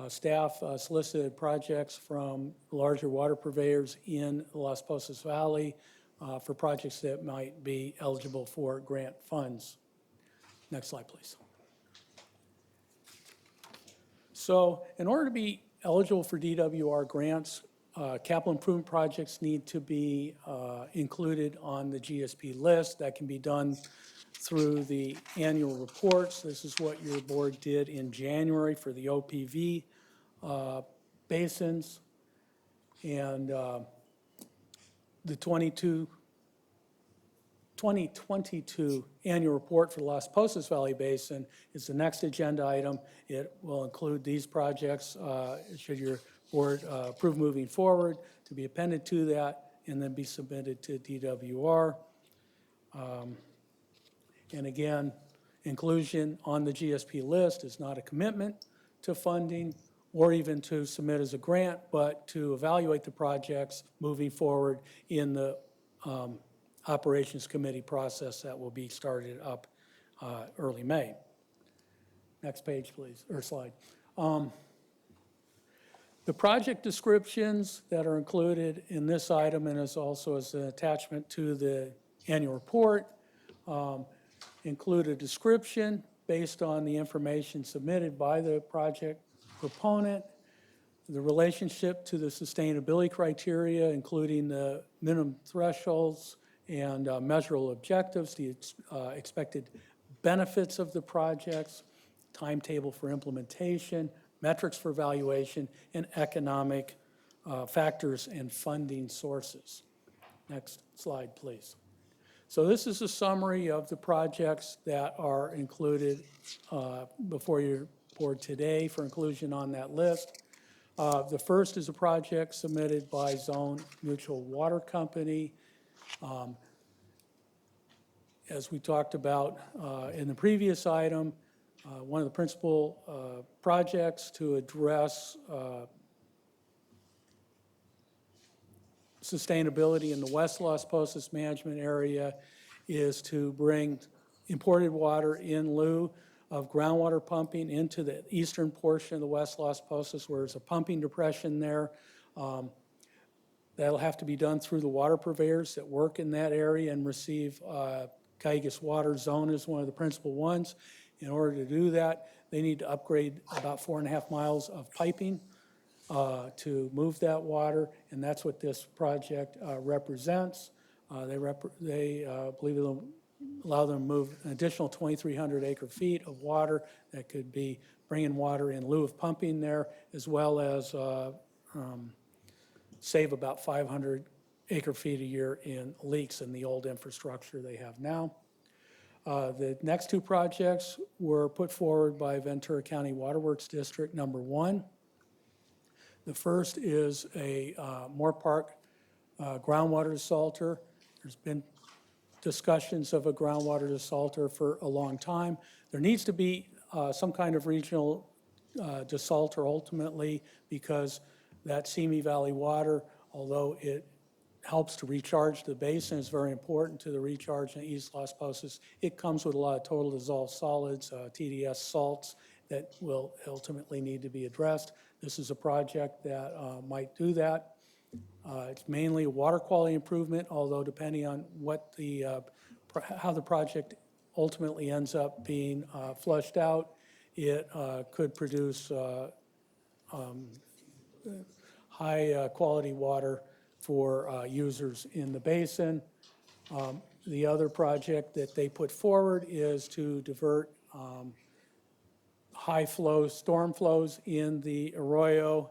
staff solicited projects from larger water purveyors in the Las Posas Valley for projects that might be eligible for grant funds. Next slide, please. So in order to be eligible for DWR grants, capital improvement projects need to be included on the GSP list. That can be done through the annual reports. This is what your board did in January for the OPV basins. And the 2022 annual report for the Las Posas Valley Basin is the next agenda item. It will include these projects, should your board approve moving forward, to be appended to that and then be submitted to DWR. And again, inclusion on the GSP list is not a commitment to funding or even to submit as a grant, but to evaluate the projects moving forward in the Operations Committee process that will be started up early May. Next page, please, or slide. The project descriptions that are included in this item and is also as an attachment to the annual report include a description based on the information submitted by the project proponent, The relationship to the sustainability criteria, including the minimum thresholds and measurable objectives, the expected benefits of the projects, timetable for implementation, metrics for evaluation, and economic factors and funding sources. Next slide, please. So this is a summary of the projects that are included before your board today for inclusion on that list. The first is a project submitted by Zone Mutual Water Company. As we talked about in the previous item, one of the principal projects to address sustainability in the West Las Posas management area is to bring imported water in lieu of groundwater pumping into the eastern portion of the West Las Posas, where there's a pumping depression there. That'll have to be done through the water purveyors that work in that area and receive Cayugas Water Zone is one of the principal ones. In order to do that, they need to upgrade about 4.5 miles of piping to move that water, and that's what this project represents. They believe it'll allow them to move an additional 2,300 acre feet of water that could be bringing water in lieu of pumping there, as well as save about 500 acre feet a year in leaks in the old infrastructure they have now. The next two projects were put forward by Ventura County Waterworks District Number 1. The first is a Moore Park groundwater desalter. There's been discussions of a groundwater desalter for a long time. There needs to be some kind of regional desalter ultimately, because that Simi Valley water, although it helps to recharge the basin, is very important to the recharge in East Las Posas. It comes with a lot of total dissolved solids, TDS salts, that will ultimately need to be addressed. This is a project that might do that. It's mainly a water quality improvement, although depending on what how the project ultimately ends up being flushed out, it could produce high quality water for users in the basin. The other project that they put forward is to divert high flow storm flows in the arroyo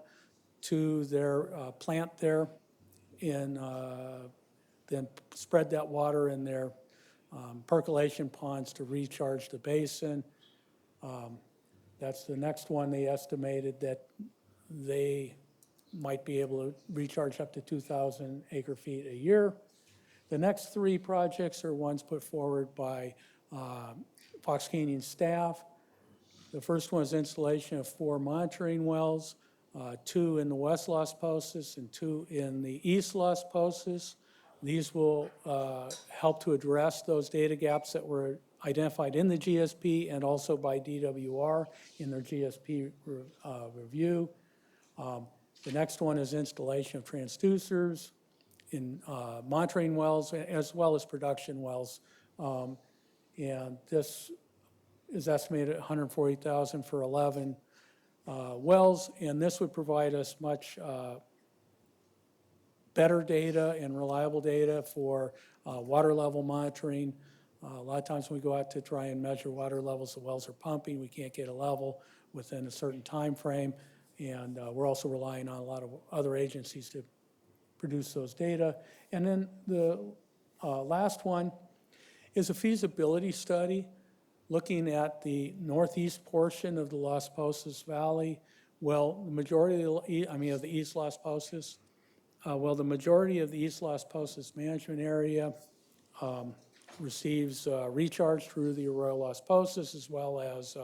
to their plant there, and then spread that water in their percolation ponds to recharge the basin. That's the next one. They estimated that they might be able to recharge up to 2,000 acre feet a year. The next three projects are ones put forward by Fox Canyon staff. The first one is installation of 4 monitoring wells, 2 in the West Las Posas and 2 in the East Las Posas. These will help to address those data gaps that were identified in the GSP and also by DWR in their GSP review. The next one is installation of transducers in monitoring wells as well as production wells. And this is estimated at $140,000 for 11 wells, and this would provide us much better data and reliable data for water level monitoring. A lot of times when we go out to try and measure water levels, the wells are pumping, we can't get a level within a certain time frame, and we're also relying on a lot of other agencies to produce those data. And then the last one is a feasibility study looking at the northeast portion of the Las Posas Valley. Well, the majority of the East Las Posas. The majority of the East Las Posas management area receives recharge through the Arroyo Las Posas, as well as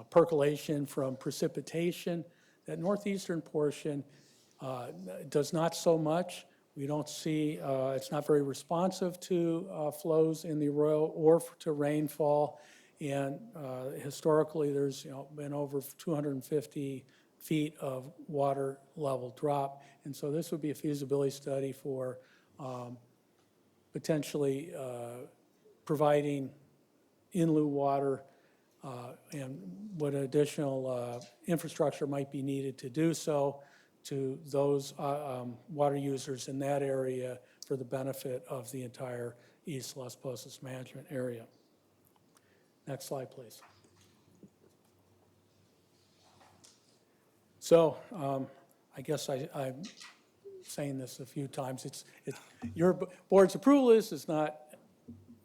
percolation from precipitation. That northeastern portion does not so much. We don't see, it's not very responsive to flows in the Arroyo or to rainfall. And historically, there's been over 250 feet of water level drop. And so this would be a feasibility study for potentially providing in lieu water and what additional infrastructure might be needed to do so to those water users in that area for the benefit of the entire East Las Posas management area. Next slide, please. So I guess I'm saying this a few times. Your board's approval is not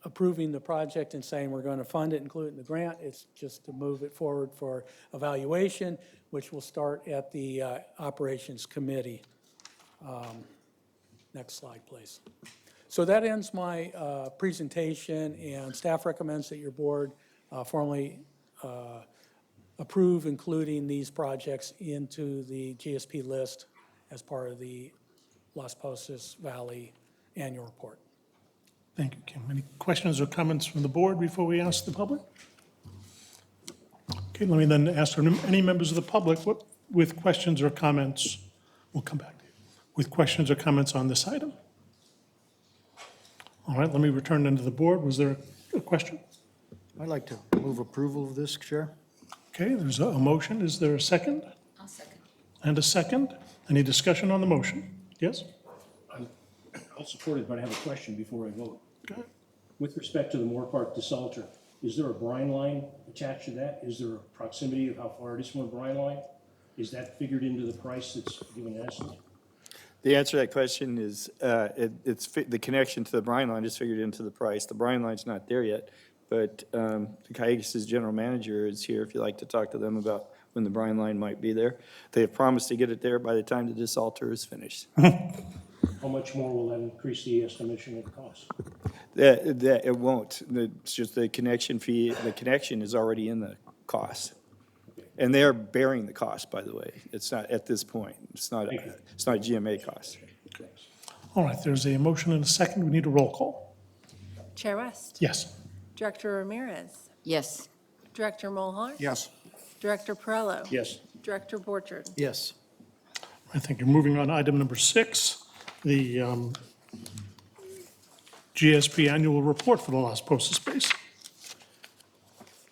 approving the project and saying we're going to fund it, include it in the grant. It's just to move it forward for evaluation, which will start at the Operations Committee. Next slide, please. So that ends my presentation, and staff recommends that your board formally approve including these projects into the GSP list as part of the Las Posas Valley Annual Report. Thank you, Kim. Any questions or comments from the board before we ask the public? Okay, let me then ask any members of the public with questions or comments. We'll come back to you. With questions or comments on this item? All right, let me return then to the board. Was there a question? I'd like to move approval of this, Chair. Okay, there's a motion. Is there a second? I'll second. And a second? Any discussion on the motion? Yes? I'll support it, but I have a question before I vote. Go ahead. With respect to the Moore Park desalter, is there a brine line attached to that? Is there a proximity of how far it is from a brine line? Is that figured into the price that's given as? The answer to that question is, the connection to the brine line is figured into the price. The brine line's not there yet, but the Cayugas' general manager is here if you'd like to talk to them about when the brine line might be there. They have promised to get it there by the time the desalter is finished. How much more will that increase the estimation of the cost? It won't. It's just the connection fee, the connection is already in the cost. And they are bearing the cost, by the way. It's not at this point. It's not GMA cost. All right, there's a motion and a second. We need a roll call. Chair West. Yes. Director Ramirez. Yes. Director Mulhern. Yes. Director Perello. Yes. Director Borchard. Yes. I think you're moving on to item number 6, the GSP annual report for the Las Posas Basin.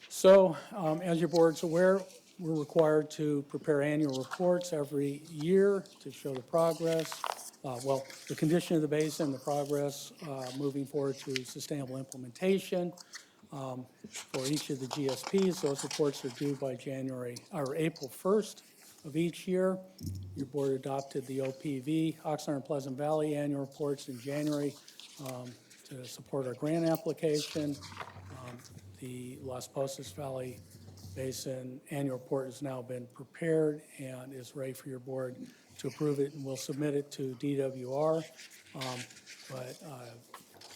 So, as your board's aware, we're required to prepare annual reports every year to show the progress, the condition of the basin, the progress moving forward to sustainable implementation for each of the GSPs. Those reports are due by April 1st of each year. Your board adopted the OPV, Oxnard and Pleasant Valley annual reports in January to support our grant application. The Las Posas Valley Basin annual report has now been prepared and is ready for your board to approve it, and we'll submit it to DWR.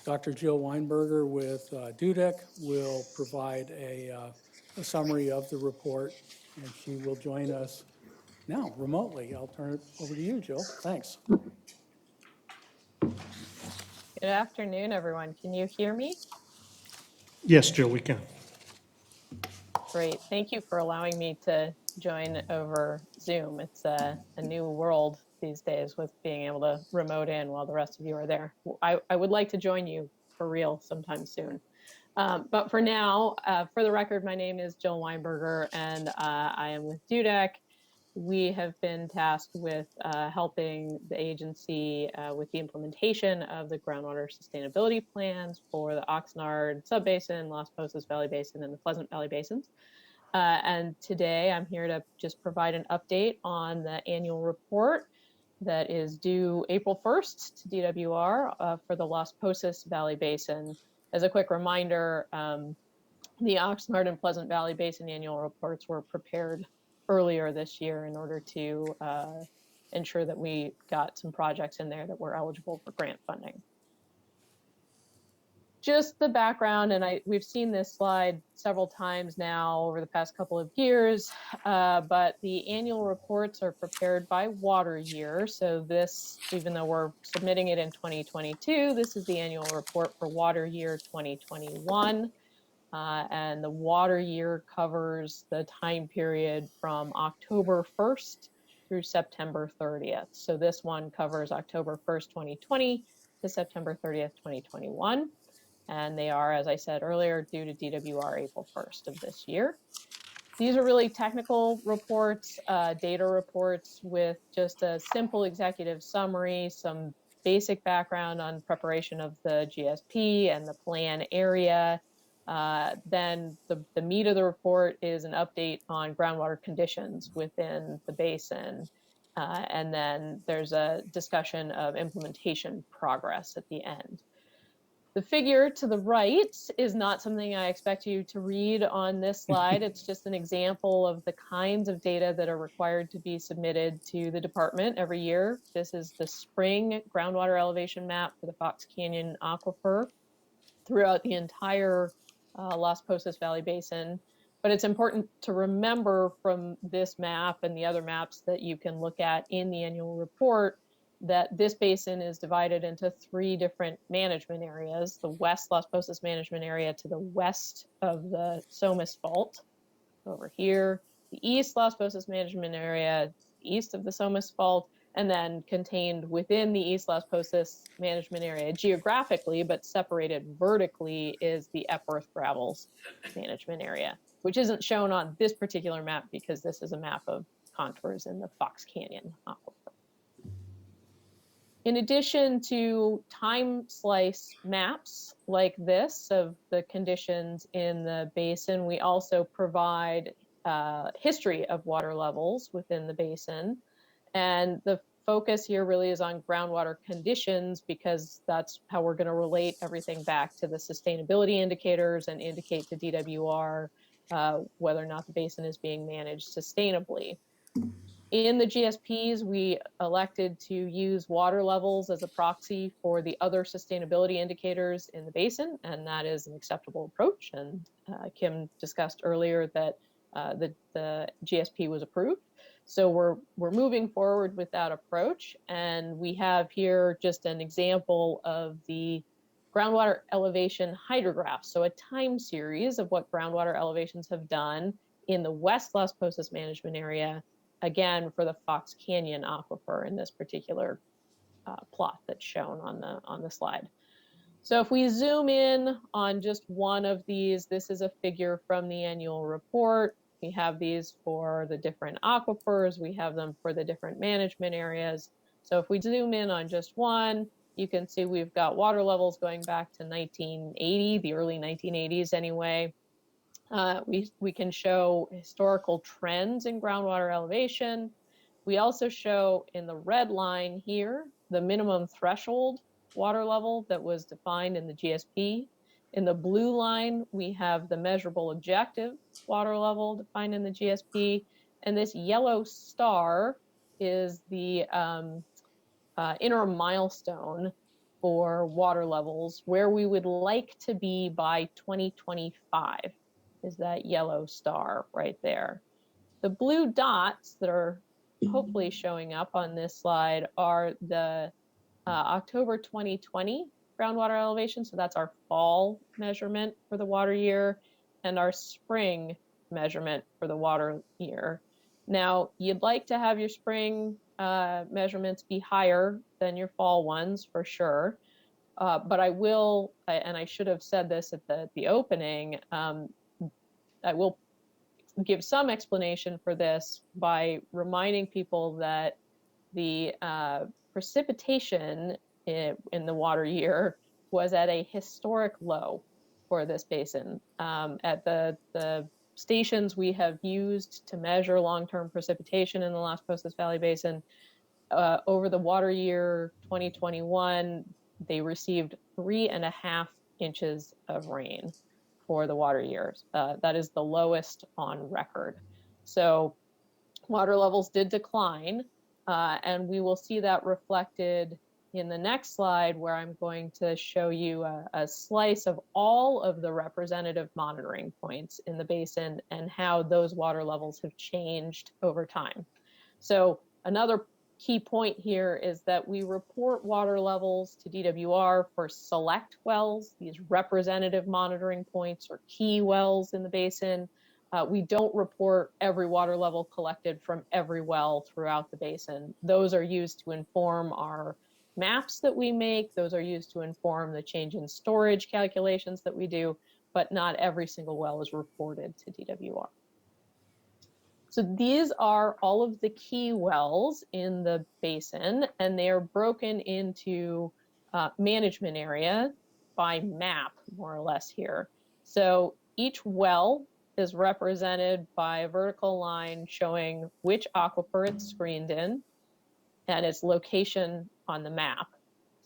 Dr. Jill Weinberger with DUDEC will provide a summary of the report, and she will join us now remotely. I'll turn it over to you, Jill. Thanks. Good afternoon, everyone. Can you hear me? Yes, Jill, we can. Great. Thank you for allowing me to join over Zoom. It's a new world these days with being able to remote in while the rest of you are there. I would like to join you for real sometime soon. But for now, for the record, my name is Jill Weinberger, and I am with DUDEC. We have been tasked with helping the agency with the implementation of the groundwater sustainability plans for the Oxnard Subbasin, Las Posas Valley Basin, and the Pleasant Valley Basins. And today I'm here to just provide an update on the annual report that is due April 1st to DWR for the Las Posas Valley Basin. As a quick reminder, the Oxnard and Pleasant Valley Basin annual reports were prepared earlier this year in order to ensure that we got some projects in there that were eligible for grant funding. Just the background, and we've seen this slide several times now over the past couple of years, but the annual reports are prepared by water year. So this, even though we're submitting it in 2022, this is the annual report for water year 2021. And the water year covers the time period from October 1st through September 30th. So this one covers October 1st, 2020 to September 30th, 2021. And they are, as I said earlier, due to DWR April 1st of this year. These are really technical reports, data reports with just a simple executive summary, some basic background on preparation of the GSP and the plan area. Then the meat of the report is an update on groundwater conditions within the basin. And then there's a discussion of implementation progress at the end. The figure to the right is not something I expect you to read on this slide. It's just an example of the kinds of data that are required to be submitted to the department every year. This is the spring groundwater elevation map for the Fox Canyon Aquifer throughout the entire Las Posas Valley Basin. But it's important to remember from this map and the other maps that you can look at in the annual report that this basin is divided into 3 different management areas. The West Las Posas management area to the west of the Somis Fault over here, the East Las Posas management area east of the Somis Fault, and then contained within the East Las Posas management area geographically, but separated vertically, is the Epworth Gravels management area, which isn't shown on this particular map because this is a map of contours in the Fox Canyon Aquifer. In addition to time slice maps like this of the conditions in the basin, we also provide history of water levels within the basin. And the focus here really is on groundwater conditions because that's how we're going to relate everything back to the sustainability indicators and indicate to DWR whether or not the basin is being managed sustainably. In the GSPs, we elected to use water levels as a proxy for the other sustainability indicators in the basin, and that is an acceptable approach. And Kim discussed earlier that the GSP was approved. So we're moving forward with that approach. And we have here just an example of the groundwater elevation hydrograph. So a time series of what groundwater elevations have done in the West Las Posas management area, again, for the Fox Canyon Aquifer in this particular plot that's shown on the slide. So if we zoom in on just one of these, this is a figure from the annual report. We have these for the different aquifers. We have them for the different management areas. So if we zoom in on just one, you can see we've got water levels going back to 1980, the early 1980s anyway. We can show historical trends in groundwater elevation. We also show in the red line here the minimum threshold water level that was defined in the GSP. In the blue line, we have the measurable objective water level defined in the GSP. And this yellow star is the interim milestone for water levels where we would like to be by 2025. Is that yellow star right there. The blue dots that are hopefully showing up on this slide are the October 2020 groundwater elevation. So that's our fall measurement for the water year and our spring measurement for the water year. Now, you'd like to have your spring measurements be higher than your fall ones for sure. But I will, and I should have said this at the opening, I will give some explanation for this by reminding people that the precipitation in the water year was at a historic low for this basin. At the stations we have used to measure long-term precipitation in the Las Posas Valley Basin, over the water year 2021, they received 3.5 inches of rain for the water years. That is the lowest on record. So water levels did decline, and we will see that reflected in the next slide, where I'm going to show you a slice of all of the representative monitoring points in the basin and how those water levels have changed over time. So another key point here is that we report water levels to DWR for select wells, these representative monitoring points or key wells in the basin. We don't report every water level collected from every well throughout the basin. Those are used to inform our maps that we make. Those are used to inform the change in storage calculations that we do, but not every single well is reported to DWR. So these are all of the key wells in the basin, and they are broken into management area by map, more or less here. So each well is represented by a vertical line showing which aquifer it's screened in and its location on the map.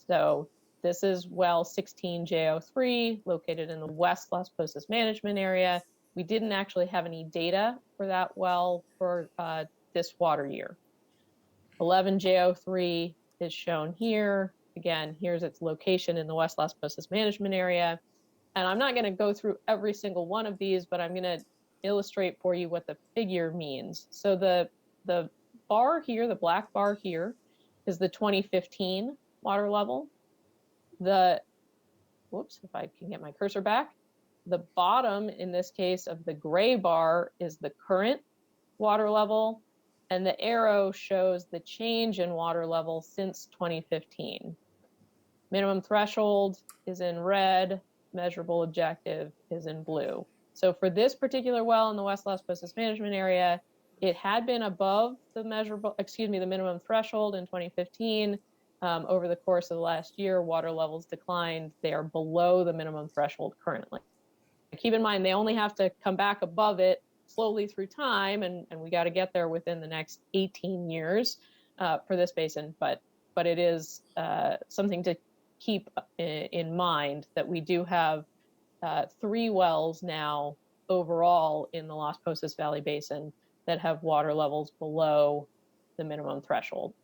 So this is well 16J03, located in the West Las Posas management area. We didn't actually have any data for that well for this water year. 11J03 is shown here. Again, here's its location in the West Las Posas management area. And I'm not going to go through every single one of these, but I'm going to illustrate for you what the figure means. So the bar here, the black bar here, is the 2015 water level. Whoops, if I can get my cursor back, the bottom, in this case, of the gray bar is the current water level, and the arrow shows the change in water level since 2015. Minimum threshold is in red, measurable objective is in blue. So for this particular well in the West Las Posas management area, it had been above the the minimum threshold in 2015. Over the course of the last year, water levels declined. They are below the minimum threshold currently. Keep in mind, they only have to come back above it slowly through time, and we got to get there within the next 18 years for this basin. But it is something to keep in mind that we do have 3 wells now overall in the Las Posas Valley Basin that have water levels below the minimum threshold.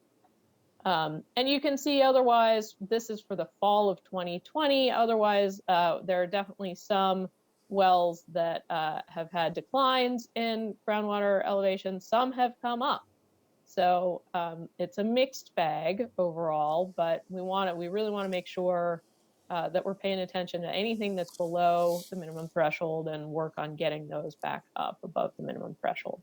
And you can see otherwise, this is for the fall of 2020. Otherwise, there are definitely some wells that have had declines in groundwater elevation. Some have come up. So it's a mixed bag overall, but we really want to make sure that we're paying attention to anything that's below the minimum threshold and work on getting those back up above the minimum threshold.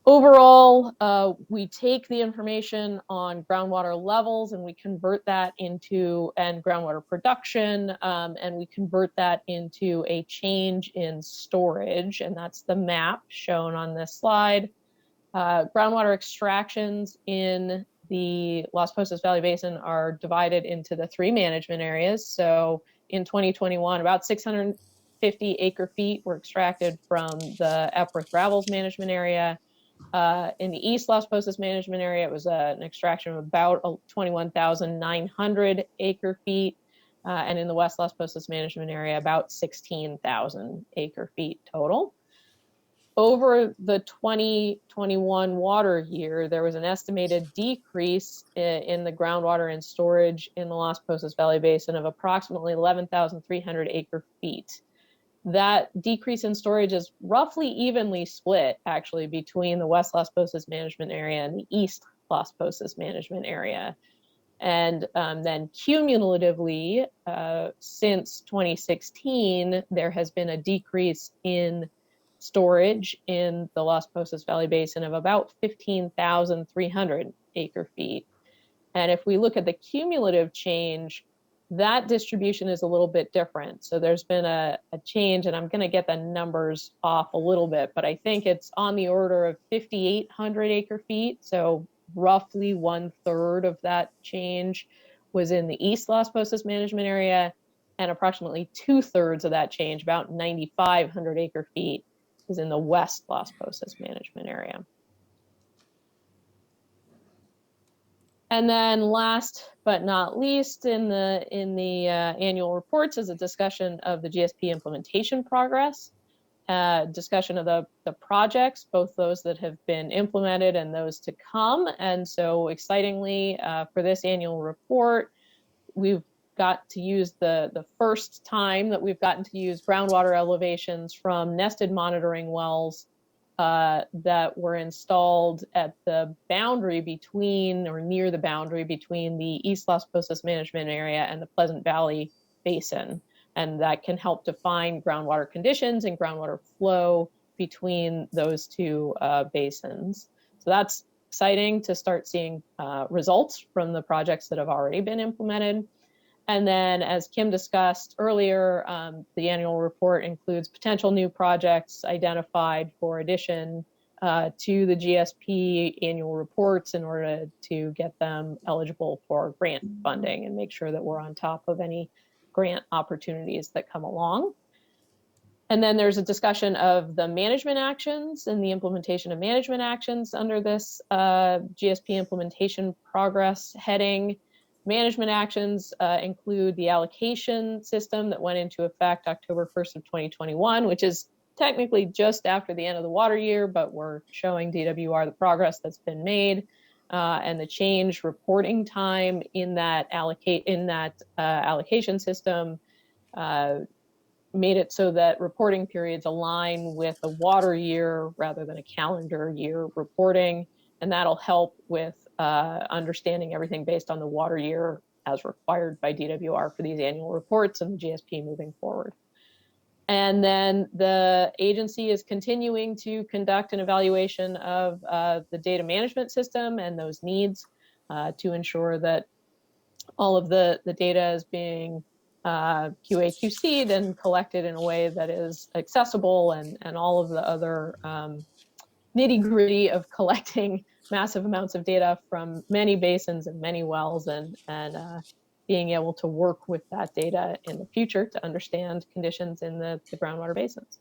Overall, we take the information on groundwater levels and we convert that into, and groundwater production, and we convert that into a change in storage, and that's the map shown on this slide. Groundwater extractions in the Las Posas Valley Basin are divided into the 3 management areas. So in 2021, about 650 acre feet were extracted from the Epworth Gravels management area. In the East Las Posas management area, it was an extraction of about 21,900 acre feet. And in the West Las Posas management area, about 16,000 acre feet total. Over the 2021 water year, there was an estimated decrease in the groundwater and storage in the Las Posas Valley Basin of approximately 11,300 acre feet. That decrease in storage is roughly evenly split, actually, between the West Las Posas management area and the East Las Posas management area. And then cumulatively, since 2016, there has been a decrease in storage in the Las Posas Valley Basin of about 15,300 acre feet. And if we look at the cumulative change, that distribution is a little bit different. So there's been a change, and I'm going to get the numbers off a little bit, but I think it's on the order of 5,800 acre feet. So roughly 1/3 of that change was in the East Las Posas management area, and approximately 2/3 of that change, about 9,500 acre feet, is in the West Las Posas management area. And then last but not least in the annual reports is a discussion of the GSP implementation progress, discussion of the projects, both those that have been implemented and those to come. And so excitingly, for this annual report, we've got to use the first time that we've gotten to use groundwater elevations from nested monitoring wells that were installed at the boundary between, or near the boundary between, the East Las Posas management area and the Pleasant Valley Basin. And that can help define groundwater conditions and groundwater flow between those 2 basins. So that's exciting to start seeing results from the projects that have already been implemented. And then, as Kim discussed earlier, the annual report includes potential new projects identified for addition to the GSP annual reports in order to get them eligible for grant funding and make sure that we're on top of any grant opportunities that come along. And then there's a discussion of the management actions and the implementation of management actions under this GSP Implementation Progress heading. Management actions include the allocation system that went into effect October 1st of 2021, which is technically just after the end of the water year, but we're showing DWR the progress that's been made and the change reporting time in that allocation system made it so that reporting periods align with a water year rather than a calendar year reporting. And that'll help with understanding everything based on the water year as required by DWR for these annual reports and the GSP moving forward. And then the agency is continuing to conduct an evaluation of the data management system and those needs to ensure that all of the data is being QA/QC'd and collected in a way that is accessible, and all of the other nitty-gritty of collecting massive amounts of data from many basins and many wells, and being able to work with that data in the future to understand conditions in the groundwater basins.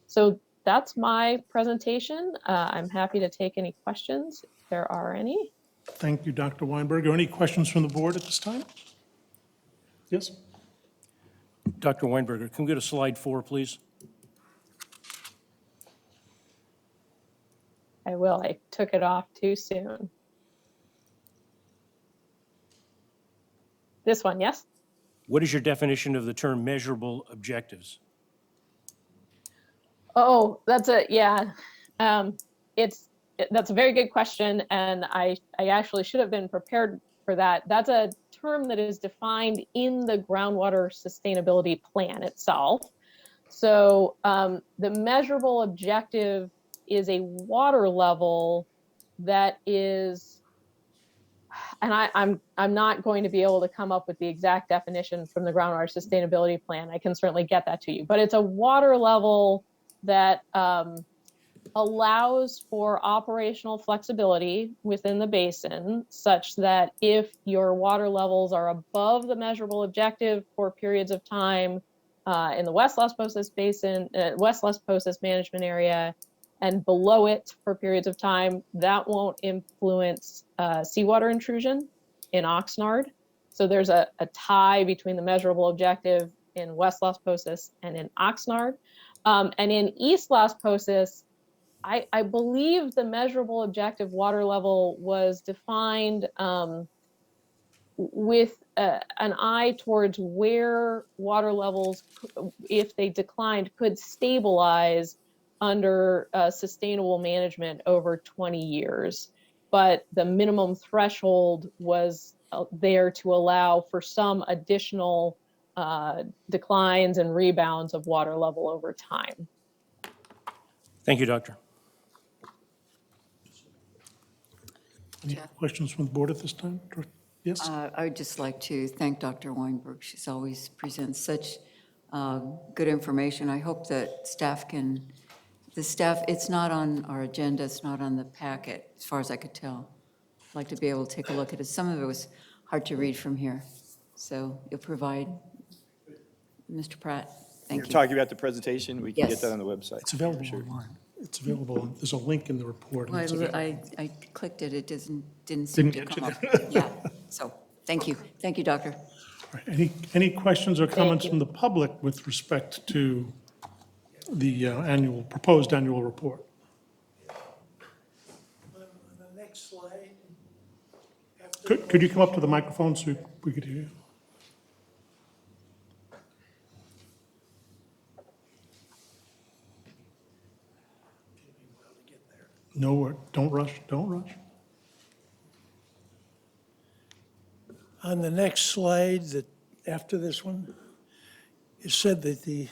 So that's my presentation. I'm happy to take any questions if there are any. Thank you, Dr. Weinberger. Any questions from the board at this time? Yes? Dr. Weinberger, can we go to slide 4, please? I will. I took it off too soon. This one, yes? What is your definition of the term measurable objectives? Oh, that's a, yeah. That's a very good question, and I actually should have been prepared for that. That's a term that is defined in the groundwater sustainability plan itself. So the measurable objective is a water level that is, and I'm not going to be able to come up with the exact definition from the groundwater sustainability plan. I can certainly get that to you, but it's a water level that allows for operational flexibility within the basin, such that if your water levels are above the measurable objective for periods of time in the West Las Posas Basin, West Las Posas management area, and below it for periods of time, that won't influence seawater intrusion in Oxnard. So there's a tie between the measurable objective in West Las Posas and in Oxnard. And in East Las Posas, I believe the measurable objective water level was defined with an eye towards where water levels, if they declined, could stabilize under sustainable management over 20 years. But the minimum threshold was there to allow for some additional declines and rebounds of water level over time. Thank you, Doctor. Any questions from the board at this time? Yes? I would just like to thank Dr. Weinberg. She's always presents such good information. I hope that staff can, it's not on our agenda, it's not on the packet, as far as I could tell. I'd like to be able to take a look at it. Some of it was hard to read from here. So you'll provide, Mr. Pratt, thank You're you. talking about the presentation? We can Yes. get that on the website. It's available online. It's available. There's a link in the report. and it's available. I clicked it, it didn't seem to Didn't come get up. Yeah, so, thank you. Thank you, Doctor. All right. Any questions or comments you. from the public with respect to the proposed annual report? The next slide. Could you come up to the microphone so we could hear you? No, don't rush, don't rush. On the next slide, that after this one, it said that the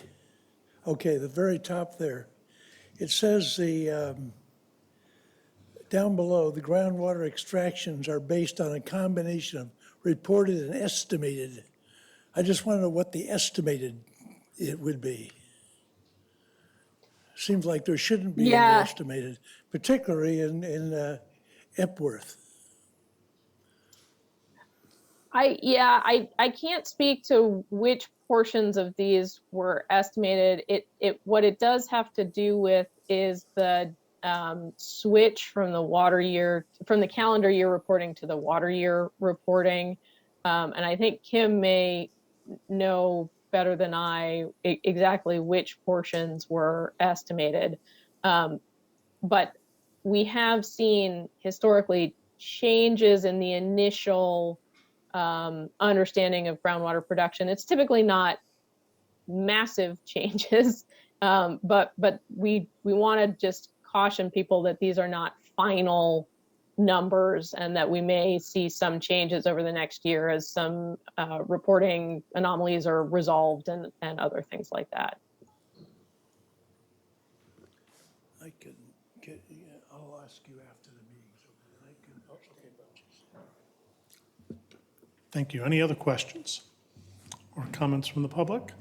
very top there, it says the down below, the groundwater extractions are based on a combination of reported and estimated. I just want to know what the estimated it would be. Seems like there shouldn't be any Yeah. estimated, particularly in Epworth. I can't speak to which portions of these were estimated. What it does have to do with is the switch from the calendar year reporting to the water year reporting. And I think Kim may know better than I exactly which portions were estimated. But we have seen historically changes in the initial understanding of groundwater production. It's typically not massive changes, but we want to just caution people that these are not final numbers and that we may see some changes over the next year as some reporting anomalies are resolved and other things like that. I can get, I'll ask you after the meeting. Thank you. Any other questions or comments from the public?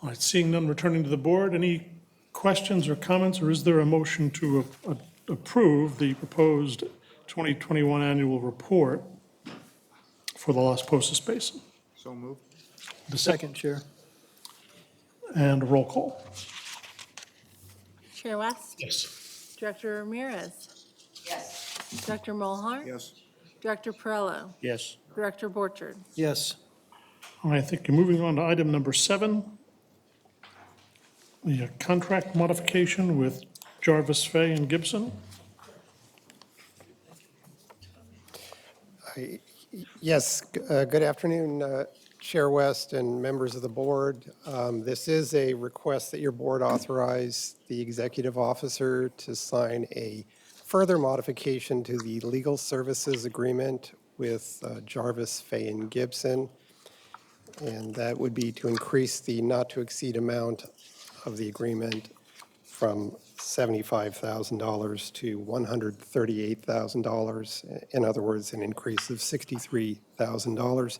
All right, seeing none, returning to the board, any questions or comments, or is there a motion to approve the proposed 2021 annual report for the Las Posas Basin? So moved. The Second, Chair. And a roll call. Chair West? Yes. Director Ramirez? Yes. Director Mulhart? Yes. Director Perello? Yes. Director Borchard? Yes. All right, thank you. Moving on to item number 7, the contract modification with Jarvis, Fay, and Gibson. Yes, good afternoon, Chair West and members of the board. This is a request that your board authorize the executive officer to sign a further modification to the legal services agreement with Jarvis, Fay, and Gibson. And that would be to increase the not-to-exceed amount of the agreement from $75,000 to $138,000. In other words, an increase of $63,000.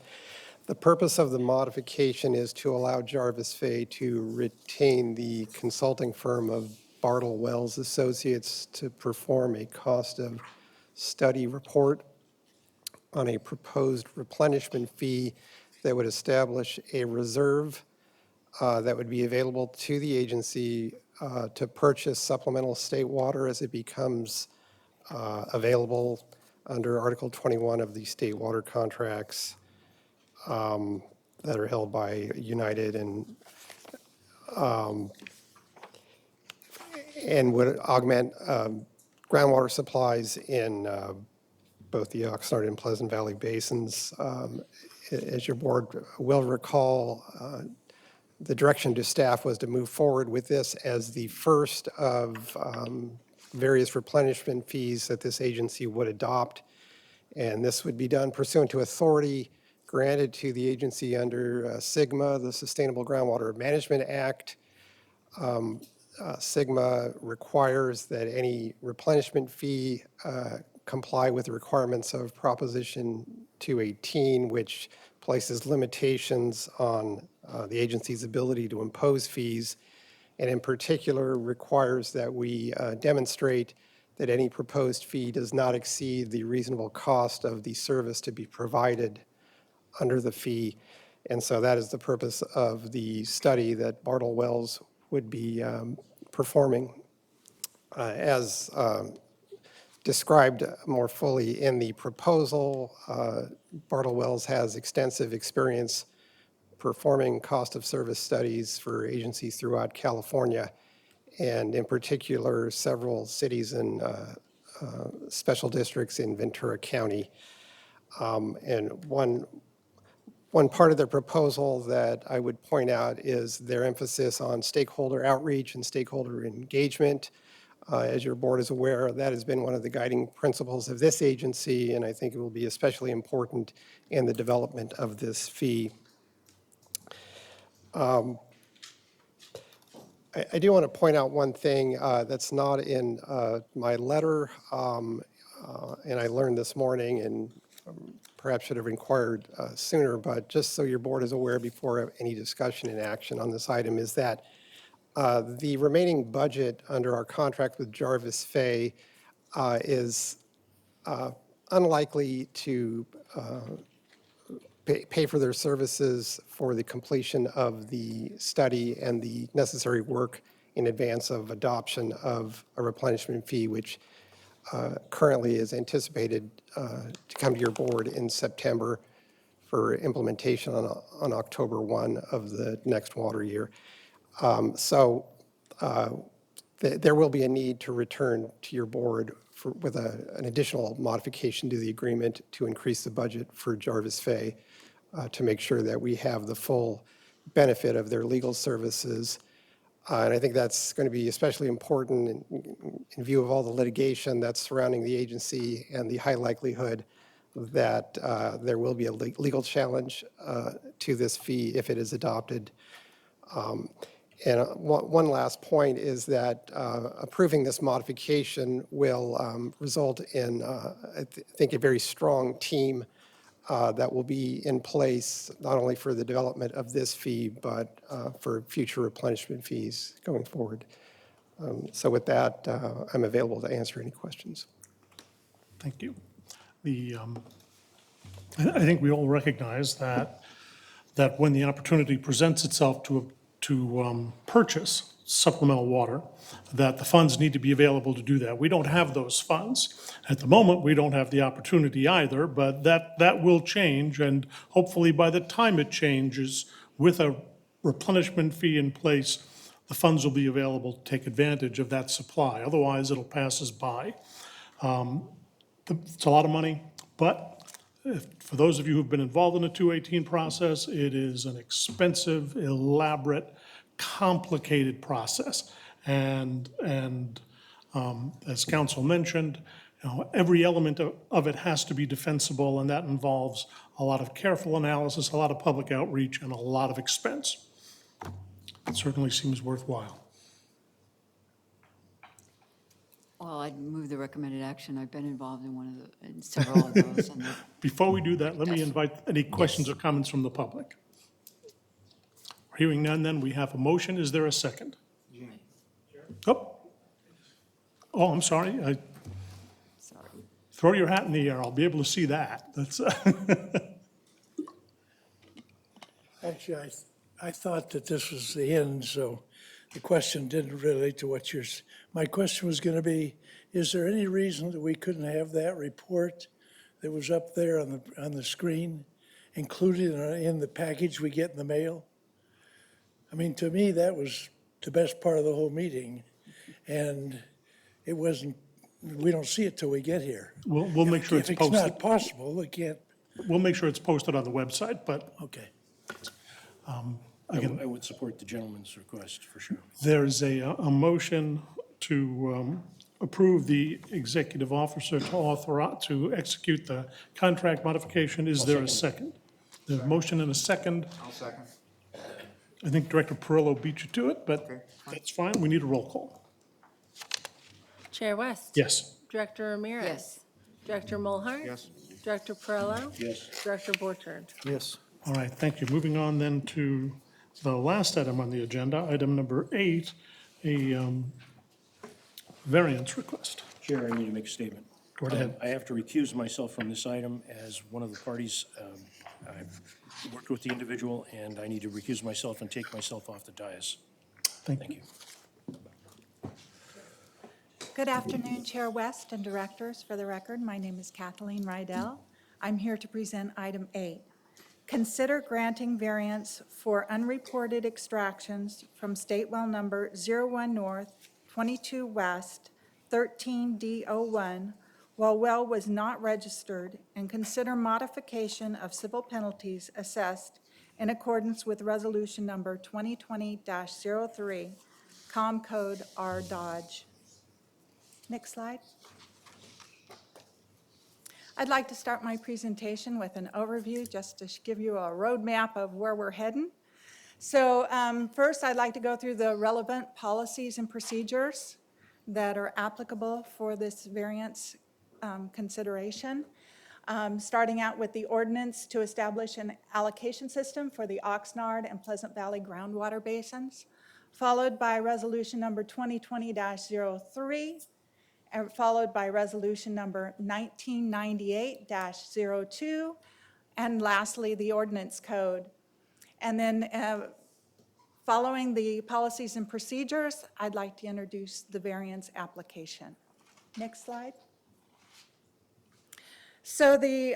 The purpose of the modification is to allow Jarvis Fay to retain the consulting firm of Bartle Wells Associates to perform a cost of study report on a proposed replenishment fee that would establish a reserve that would be available to the agency to purchase supplemental state water as it becomes available under Article 21 of the state water contracts that are held by United and would augment groundwater supplies in both the Oxnard and Pleasant Valley basins. As your board will recall, the direction to staff was to move forward with this as the first of various replenishment fees that this agency would adopt. And this would be done pursuant to authority granted to the agency under SGMA, the Sustainable Groundwater Management Act. SGMA requires that any replenishment fee comply with the requirements of Proposition 218, which places limitations on the agency's ability to impose fees, and in particular requires that we demonstrate that any proposed fee does not exceed the reasonable cost of the service to be provided under the fee. And so that is the purpose of the study that Bartle Wells would be performing. As described more fully in the proposal, Bartle Wells has extensive experience performing cost of service studies for agencies throughout California, and in particular, several cities and special districts in Ventura County. And one part of their proposal that I would point out is their emphasis on stakeholder outreach and stakeholder engagement. As your board is aware, that has been one of the guiding principles of this agency, and I think it will be especially important in the development of this fee. I do want to point out one thing that's not in my letter, and I learned this morning, and perhaps should have inquired sooner, but just so your board is aware before any discussion and action on this item, is that the remaining budget under our contract with Jarvis Fay is unlikely to pay for their services for the completion of the study and the necessary work in advance of adoption of a replenishment fee, which currently is anticipated to come to your board in September for implementation on October 1 of the next water year. So there will be a need to return to your board with an additional modification to the agreement to increase the budget for Jarvis Fay to make sure that we have the full benefit of their legal services. And I think that's going to be especially important in view of all the litigation that's surrounding the agency and the high likelihood that there will be a legal challenge to this fee if it is adopted. And one last point is that approving this modification will result in, I think, a very strong team that will be in place not only for the development of this fee, but for future replenishment fees going forward. So with that, I'm available to answer any questions. Thank you. I think we all recognize that when the opportunity presents itself to purchase supplemental water, that the funds need to be available to do that. We don't have those funds. At the moment, we don't have the opportunity either, but that will change, and hopefully by the time it changes, with a replenishment fee in place, the funds will be available to take advantage of that supply. Otherwise, it'll pass us by. It's a lot of money, but for those of you who've been involved in the 218 process, it is an expensive, elaborate, complicated process. And as council mentioned, every element of it has to be defensible, and that involves a lot of careful analysis, a lot of public outreach, and a lot of expense. It certainly seems worthwhile. Well, I'd move the recommended action. I've been involved in several of those. And Before we do that, let me invite any questions or comments from the public. Hearing none, then we have a motion. Is there a second? Oh, I'm sorry. Sorry. Throw your hat in the air. I'll be able to see that. That's. Actually, I thought that this was the end, so the question didn't relate to what my question was going to be, is there any reason that we couldn't have that report that was up there on the screen included in the package we get in the mail? I mean, to me, that was the best part of the whole meeting, and it wasn't, we don't see it till we get here. We'll make sure it's If posted. it's not possible, it can't. We'll make sure it's posted on the website, but Okay. again, I would support the gentleman's request for sure. there's a motion to approve the executive officer to authorize, to execute the contract modification. Is there a second? There's a motion and a second. I'll second. I think Director Perillo beat you to it, but that's fine. We need a roll call. Chair West? Yes. Director Ramirez? Yes. Director Mulhart? Yes. Director Perillo? Yes. Director Borchard? Yes. All right, thank you. Moving on then to the last item on the agenda, item number 8, a variance request. Chair, I need to make a statement. Go right ahead. I have to recuse myself from this item as one of the parties. I've worked with the individual, and I need to recuse myself and take myself off the dais. Thank you. Good afternoon, Chair West and directors. For the record, my name is Kathleen Rydell. I'm here to present item 8. Consider granting variance for unreported extractions from State Well Number 01 North, 22 West, 13D01, while well was not registered, and consider modification of civil penalties assessed in accordance with Resolution Number 2020-03, Com Code R Dodge. Next slide. I'd like to start my presentation with an overview just to give you a roadmap of where we're heading. So first, I'd like to go through the relevant policies and procedures that are applicable for this variance consideration. Starting out with the ordinance to establish an allocation system for the Oxnard and Pleasant Valley groundwater basins, followed by resolution number 2020-03, and followed by resolution number 1998-02, and lastly, the ordinance code. And then following the policies and procedures, I'd like to introduce the variance application. Next slide. So the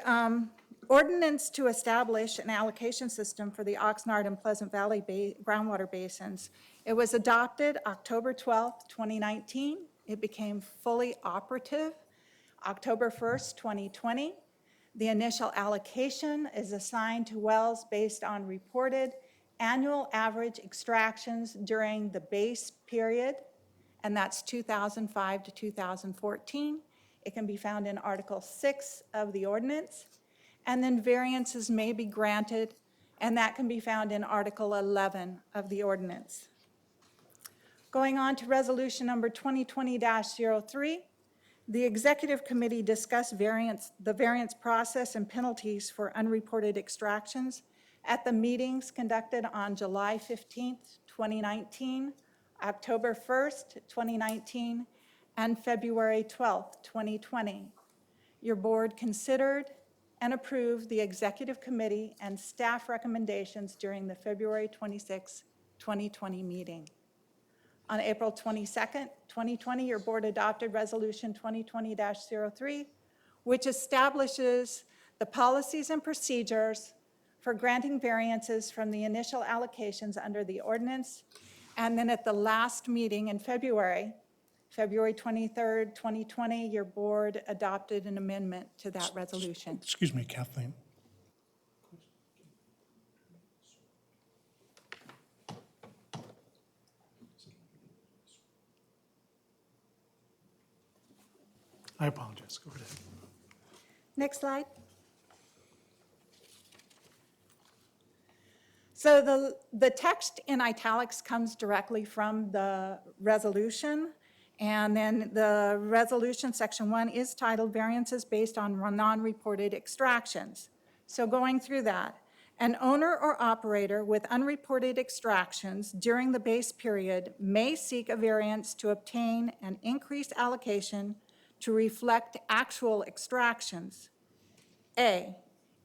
ordinance to establish an allocation system for the Oxnard and Pleasant Valley groundwater basins, it was adopted October 12th, 2019. It became fully operative October 1st, 2020. The initial allocation is assigned to wells based on reported annual average extractions during the base period, and that's 2005 to 2014. It can be found in Article 6 of the ordinance. And then variances may be granted, and that can be found in Article 11 of the ordinance. Going on to resolution number 2020-03, the Executive Committee discussed the variance process and penalties for unreported extractions at the meetings conducted on July 15th, 2019, October 1st, 2019, and February 12th, 2020. Your board considered and approved the Executive Committee and staff recommendations during the February 26, 2020 meeting. On April 22nd, 2020, your board adopted Resolution 2020-03, which establishes the policies and procedures for granting variances from the initial allocations under the ordinance. And then at the last meeting in February 23rd, 2020, your board adopted an amendment to that resolution. Excuse me, Kathleen. I apologize. Go ahead. Next slide. So the text in italics comes directly from the resolution. And then the resolution, section 1, is titled Variances Based on Non-Reported Extractions. So going through that, an owner or operator with unreported extractions during the base period may seek a variance to obtain an increased allocation to reflect actual extractions. A,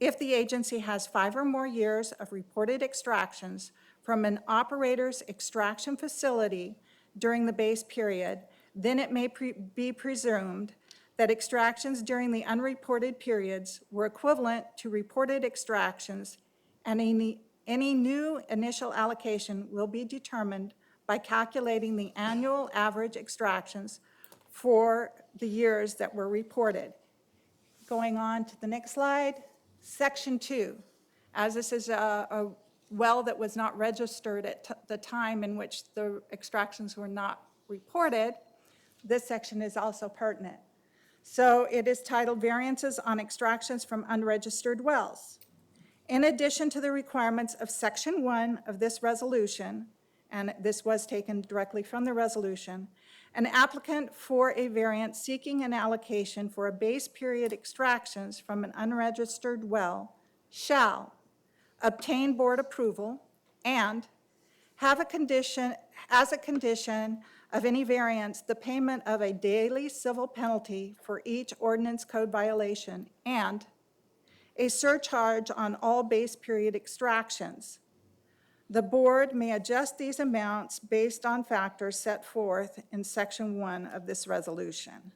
if the agency has 5 or more years of reported extractions from an operator's extraction facility during the base period, then it may be presumed that extractions during the unreported periods were equivalent to reported extractions, and any new initial allocation will be determined by calculating the annual average extractions for the years that were reported. Going on to the next slide, section 2. As this is a well that was not registered at the time in which the extractions were not reported, this section is also pertinent. So it is titled Variances on Extractions from Unregistered Wells. In addition to the requirements of section 1 of this resolution, and this was taken directly from the resolution, an applicant for a variance seeking an allocation for a base period extractions from an unregistered well shall obtain board approval and have a condition, as a condition of any variance, the payment of a daily civil penalty for each ordinance code violation and a surcharge on all base period extractions. The board may adjust these amounts based on factors set forth in section 1 of this resolution.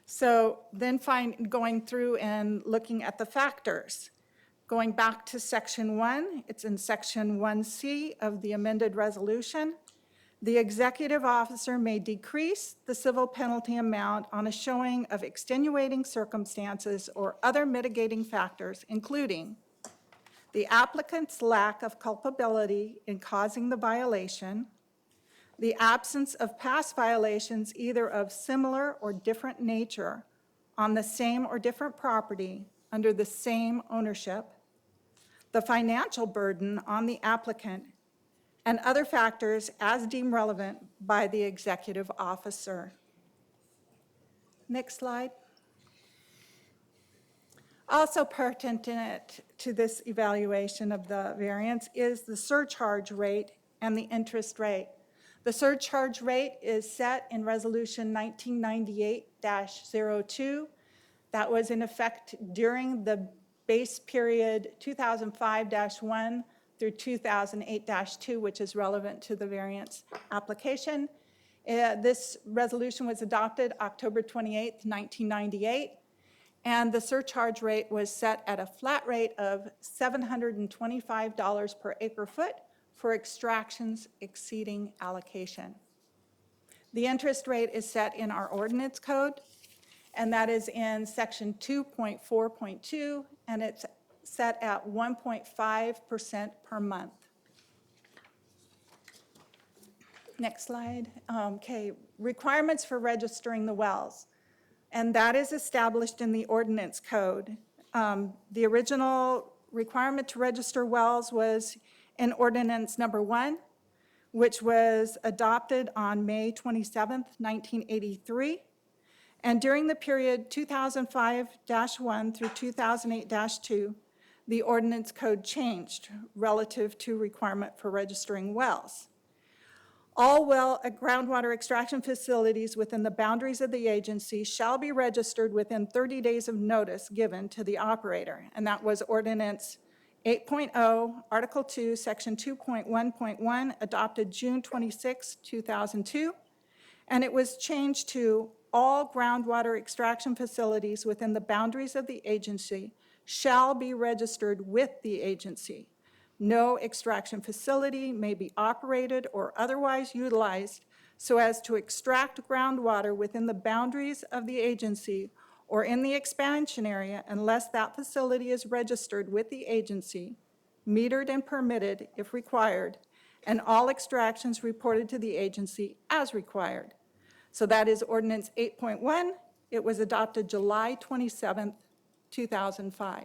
So then going through and looking at the factors. Going back to section 1, it's in section 1C of the amended resolution. The executive officer may decrease the civil penalty amount on a showing of extenuating circumstances or other mitigating factors, including the applicant's lack of culpability in causing the violation, the absence of past violations either of similar or different nature on the same or different property under the same ownership, the financial burden on the applicant, and other factors as deemed relevant by the executive officer. Next slide. Also pertinent to this evaluation of the variance is the surcharge rate and the interest rate. The surcharge rate is set in Resolution 1998-02. That was in effect during the base period 2005-1 through 2008-2, which is relevant to the variance application. This resolution was adopted October 28, 1998. And the surcharge rate was set at a flat rate of $725 per acre foot for extractions exceeding allocation. The interest rate is set in our ordinance code, and that is in section 2.4.2, and it's set at 1.5% per month. Next slide. Okay, requirements for registering the wells. And that is established in the ordinance code. The original requirement to register wells was in ordinance number 1, which was adopted on May 27th, 1983. And during the period 2005-1 through 2008-2, the ordinance code changed relative to requirement for registering wells. All groundwater extraction facilities within the boundaries of the agency shall be registered within 30 days of notice given to the operator. And that was Ordinance 8.0, Article 2, Section 2.1.1, adopted June 26, 2002. And it was changed to all groundwater extraction facilities within the boundaries of the agency shall be registered with the agency. No extraction facility may be operated or otherwise utilized so as to extract groundwater within the boundaries of the agency or in the expansion area unless that facility is registered with the agency, metered and permitted if required, and all extractions reported to the agency as required. So that is Ordinance 8.1. It was adopted July 27th, 2005.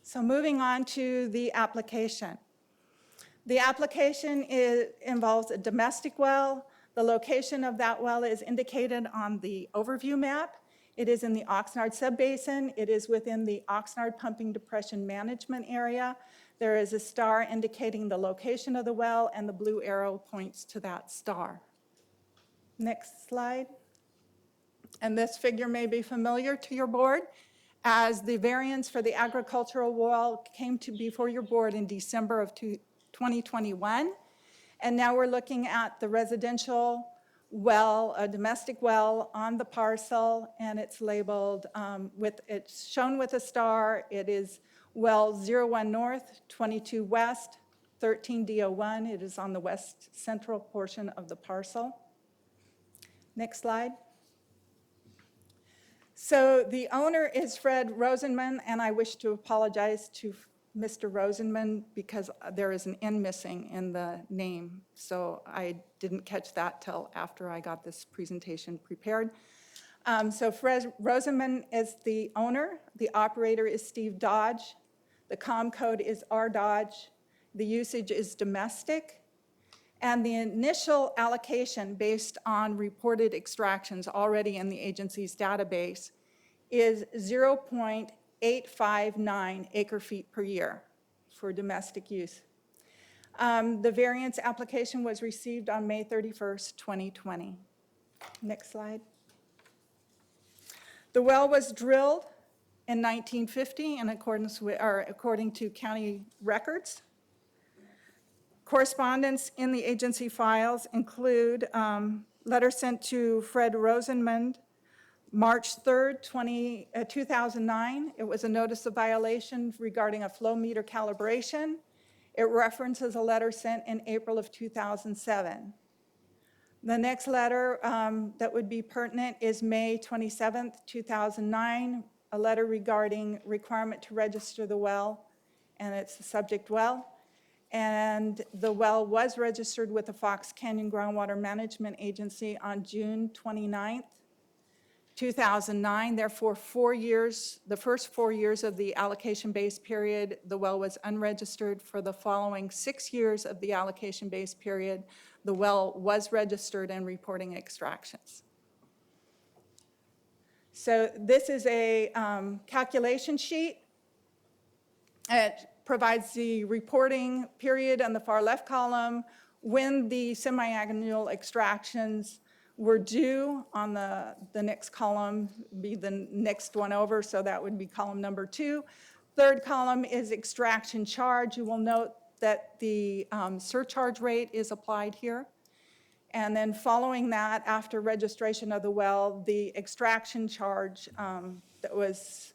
So moving on to the application. The application involves a domestic well. The location of that well is indicated on the overview map. It is in the Oxnard Subbasin. It is within the Oxnard Pumping Depression Management Area. There is a star indicating the location of the well, and the blue arrow points to that star. Next slide. And this figure may be familiar to your board, as the variance for the agricultural well came to before your board in December of 2021. And now we're looking at the residential well, a domestic well on the parcel, and it's labeled it's shown with a star. It is well 01 North, 22 West, 13 D01. It is on the west central portion of the parcel. Next slide. So the owner is Fred Rosenman, and I wish to apologize to Mr. Rosenman because there is an N missing in the name. So I didn't catch that till after I got this presentation prepared. So Fred Rosenman is the owner. The operator is Steve Dodge. The COM code is R Dodge. The usage is domestic. And the initial allocation based on reported extractions already in the agency's database is 0.859 acre feet per year for domestic use. The variance application was received on May 31st, 2020. Next slide. The well was drilled in 1950 in accordance with, or according to county records. Correspondence in the agency files include letters sent to Fred Rosenman, March 3rd, 2009. It was a notice of violation regarding a flow meter calibration. It references a letter sent in April of 2007. The next letter that would be pertinent is May 27th, 2009, a letter regarding requirement to register the well, and it's the subject well. And the well was registered with the Fox Canyon Groundwater Management Agency on June 29th. 2009. Therefore, 4 years, the first 4 years of the allocation-based period, the well was unregistered. For the following 6 years of the allocation-based period, the well was registered and reporting extractions. So this is a calculation sheet. It provides the reporting period on the far left column, when the semi-annual extractions were due on the next column, be the next one over, so that would be column number 2. Third column is extraction charge. You will note that the surcharge rate is applied here. And then following that, after registration of the well, the extraction charge that was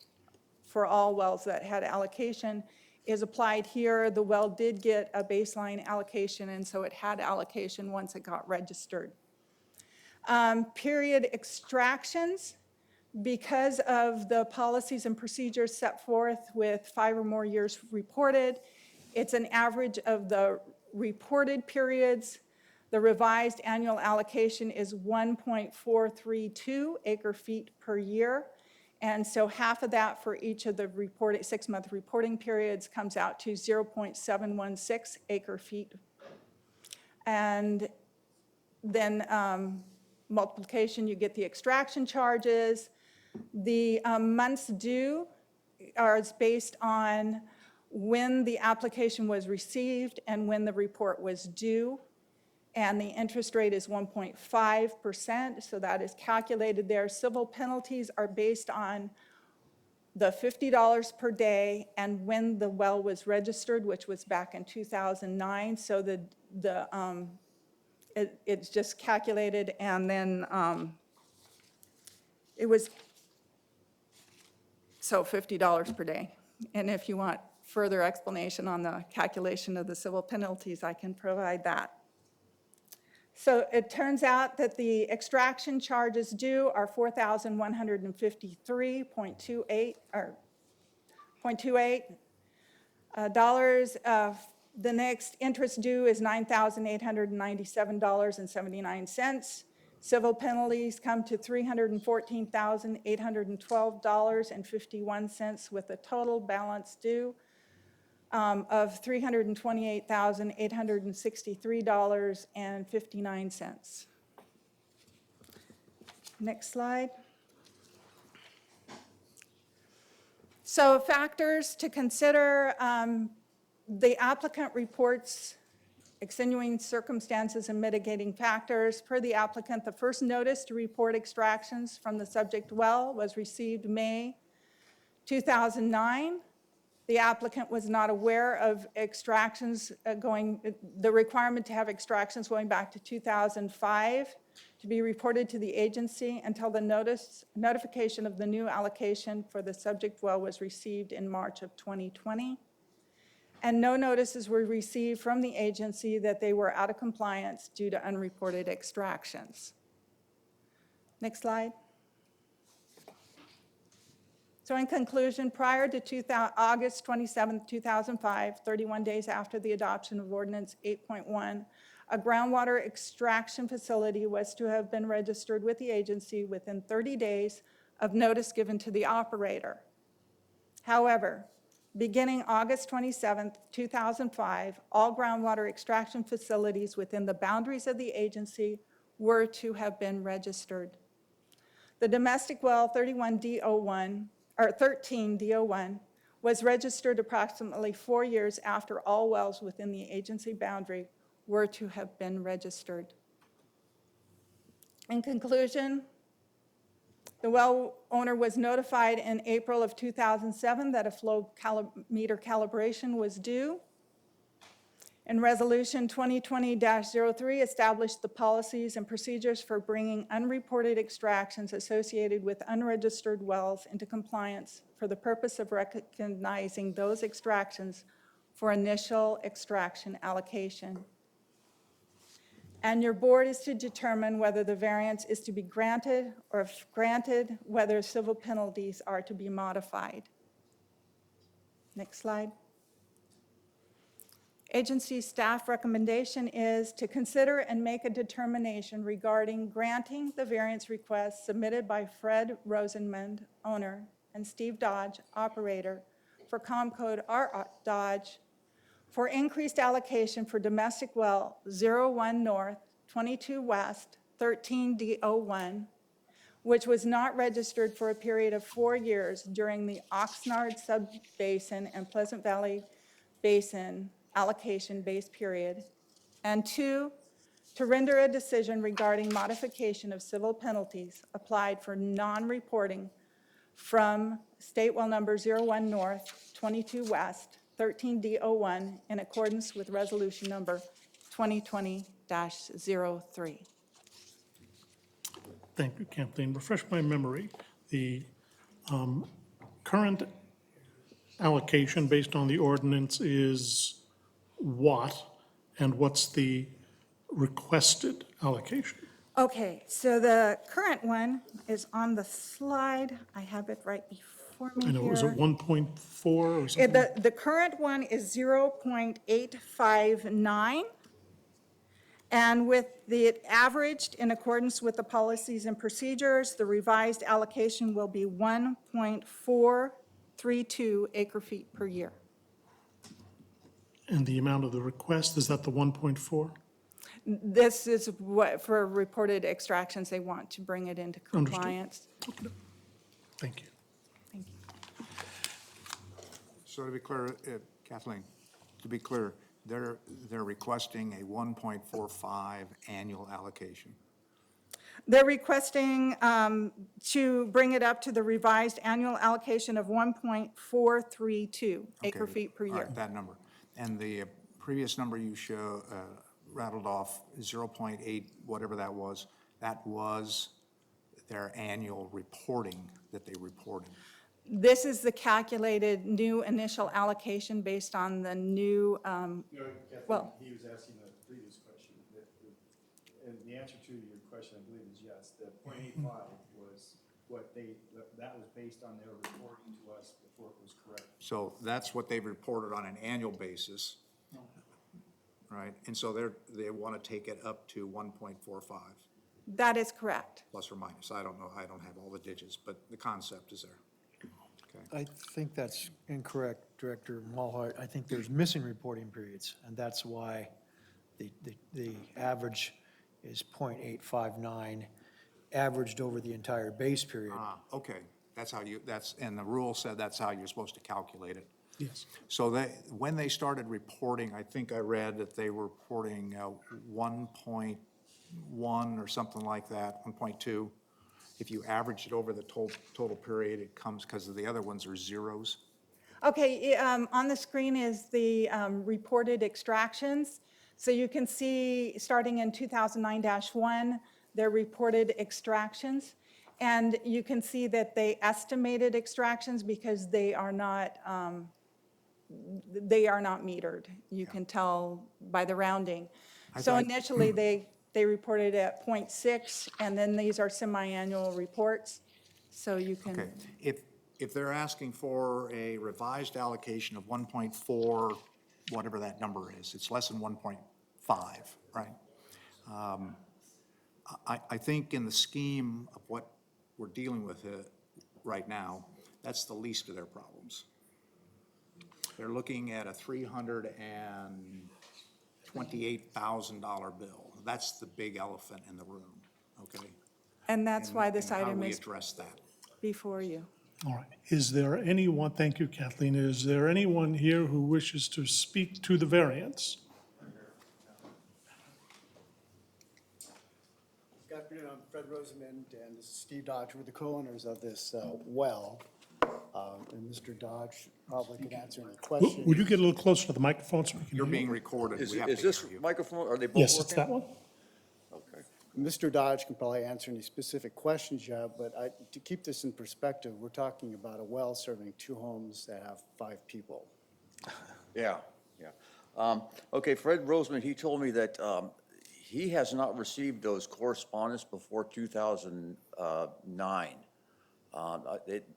for all wells that had allocation is applied here. The well did get a baseline allocation, and so it had allocation once it got registered. Period extractions, because of the policies and procedures set forth with 5 or more years reported, it's an average of the reported periods. The revised annual allocation is 1.432 acre-feet per year. And so half of that for each of the 6-month reporting periods comes out to 0.716 acre-feet. And then multiplication, you get the extraction charges. The months due are based on when the application was received and when the report was due. And the interest rate is 1.5%, so that is calculated there. Civil penalties are based on the $50 per day and when the well was registered, which was back in 2009. So it's just calculated, and then it was, so $50 per day. And if you want further explanation on the calculation of the civil penalties, I can provide that. So it turns out that the extraction charges due are $4,153.28 or $0.28 dollars. The next interest due is $9,897.79. Civil penalties come to $314,812.51 with a total balance due of $328,863.59. Next slide. So factors to consider, the applicant reports extenuating circumstances and mitigating factors. Per the applicant, the first notice to report extractions from the subject well was received May 2009. The applicant was not aware of extractions the requirement to have extractions going back to 2005 to be reported to the agency until the notification of the new allocation for the subject well was received in March of 2020. And no notices were received from the agency that they were out of compliance due to unreported extractions. Next slide. So in conclusion, prior to August 27, 2005, 31 days after the adoption of Ordinance 8.1, a groundwater extraction facility was to have been registered with the agency within 30 days of notice given to the operator. However, beginning August 27, 2005, all groundwater extraction facilities within the boundaries of the agency were to have been registered. The domestic well 13D01 was registered approximately 4 years after all wells within the agency boundary were to have been registered. In conclusion, the well owner was notified in April of 2007 that a flow meter calibration was due. And Resolution 2020-03 established the policies and procedures for bringing unreported extractions associated with unregistered wells into compliance for the purpose of recognizing those extractions for initial extraction allocation. And your board is to determine whether the variance is to be granted, or if granted, whether civil penalties are to be modified. Next slide. Agency staff recommendation is to consider and make a determination regarding granting the variance request submitted by Fred Rosenmund, owner, and Steve Dodge, operator, for ComCode R. Dodge for increased allocation for domestic well 01 North, 22 West, 13 D01, which was not registered for a period of 4 years during the Oxnard Subbasin and Pleasant Valley Basin allocation base period. And 2, to render a decision regarding modification of civil penalties applied for non-reporting from State Well Number 01 North, 22 West, 13 D01 in accordance with Resolution Number 2020-03. Thank you, Kathleen. Refresh my memory. The current allocation based on the ordinance is what, and what's the requested allocation? Okay, so the current one is on the slide. I have it right before me I know, was it here. 1.4 or something? The current one is 0.859. And with the averaged in accordance with the policies and procedures, the revised allocation will be 1.432 acre feet per year. And the amount of the request, is that the 1.4? This is what, for reported extractions, they want to bring it into Understood. compliance. Thank you. Thank you. So to be clear, Kathleen, to be clear, they're requesting a 1.45 annual allocation. They're requesting to bring it up to the revised annual allocation of 1.432 acre Okay, feet per all year. right, that number. And the previous number you rattled off, 0.8, whatever that was their annual reporting that they reported. This is the calculated new initial allocation based on the new, well, He was asking the previous question, and the answer to your question, I believe, is yes. The 0.85 was what that was based on their reporting to us before it was correct. So that's what they've reported on an annual basis, right? And so they want to take it up to 1.45, that is correct. plus or minus. I don't know, I don't have all the digits, but the concept is there. I think that's incorrect, Director Mulhart. I think there's missing reporting periods, and that's why the average is 0.859, averaged over the entire base period. Okay, and the rule said that's how you're supposed to calculate it. Yes. So when they started reporting, I think I read that they were reporting 1.1 or something like that, 1.2. If you average it over the total period, it comes, because the other ones are zeros. Okay, on the screen is the reported extractions. So you can see, starting in 2009-1, their reported extractions. And you can see that they estimated extractions because they are not metered. You can tell by the rounding. So initially, they reported at 0.6, and then these are semi-annual reports. So you can. Okay, if they're asking for a revised allocation of 1.4, whatever that number is, it's less than 1.5, right? I think in the scheme of what we're dealing with right now, that's the least of their problems. They're looking at a $328,000 bill. That's the big elephant in the room, okay? And that's why this And item how we is address that. before you. All right. Is there anyone, thank you, Kathleen, is there anyone here who wishes to speak to the variance? Good afternoon, I'm Fred Rosamond, and this is Steve Dodge. We're the co-owners of this well. And Mr. Dodge probably could answer any questions. Would you get a little closer to the microphone so we can hear You're you? being recorded. Is We have to this hear you. microphone, are they both working? Yes, it's that one. Okay. Mr. Dodge can probably answer any specific questions you have, but to keep this in perspective, we're talking about a well serving 2 homes that have 5 people. Yeah, yeah. Okay, Fred Roseman, he told me that he has not received those correspondence before 2009.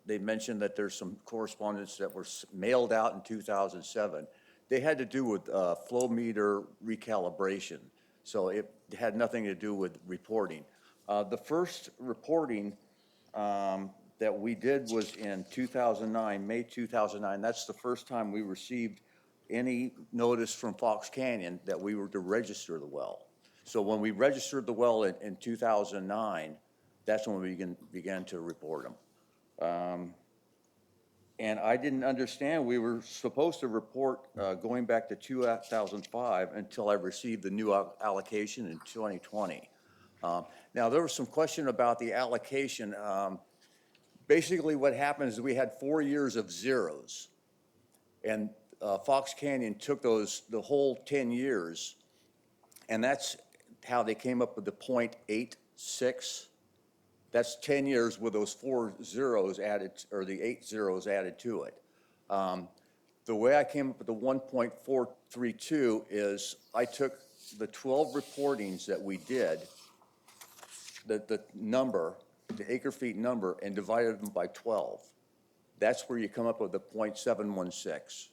They mentioned that there's some correspondence that were mailed out in 2007. they had to do with flow meter recalibration, so it had nothing to do with reporting. The first reporting that we did was in 2009, May 2009. That's the first time we received any notice from Fox Canyon that we were to register the well. So when we registered the well in 2009, that's when we began to report them. And I didn't understand, we were supposed to report going back to 2005 until I received the new allocation in 2020. Now, there was some question about the allocation. Basically, what happened is we had 4 years of zeros. And Fox Canyon took the whole 10 years, and that's how they came up with the .86. That's 10 years with those 4 zeros added, or the 8 zeros added to it. The way I came up with the 1.432 is I took the 12 reportings that we did, the number, the acre feet number, and divided them by 12. That's where you come up with the .716.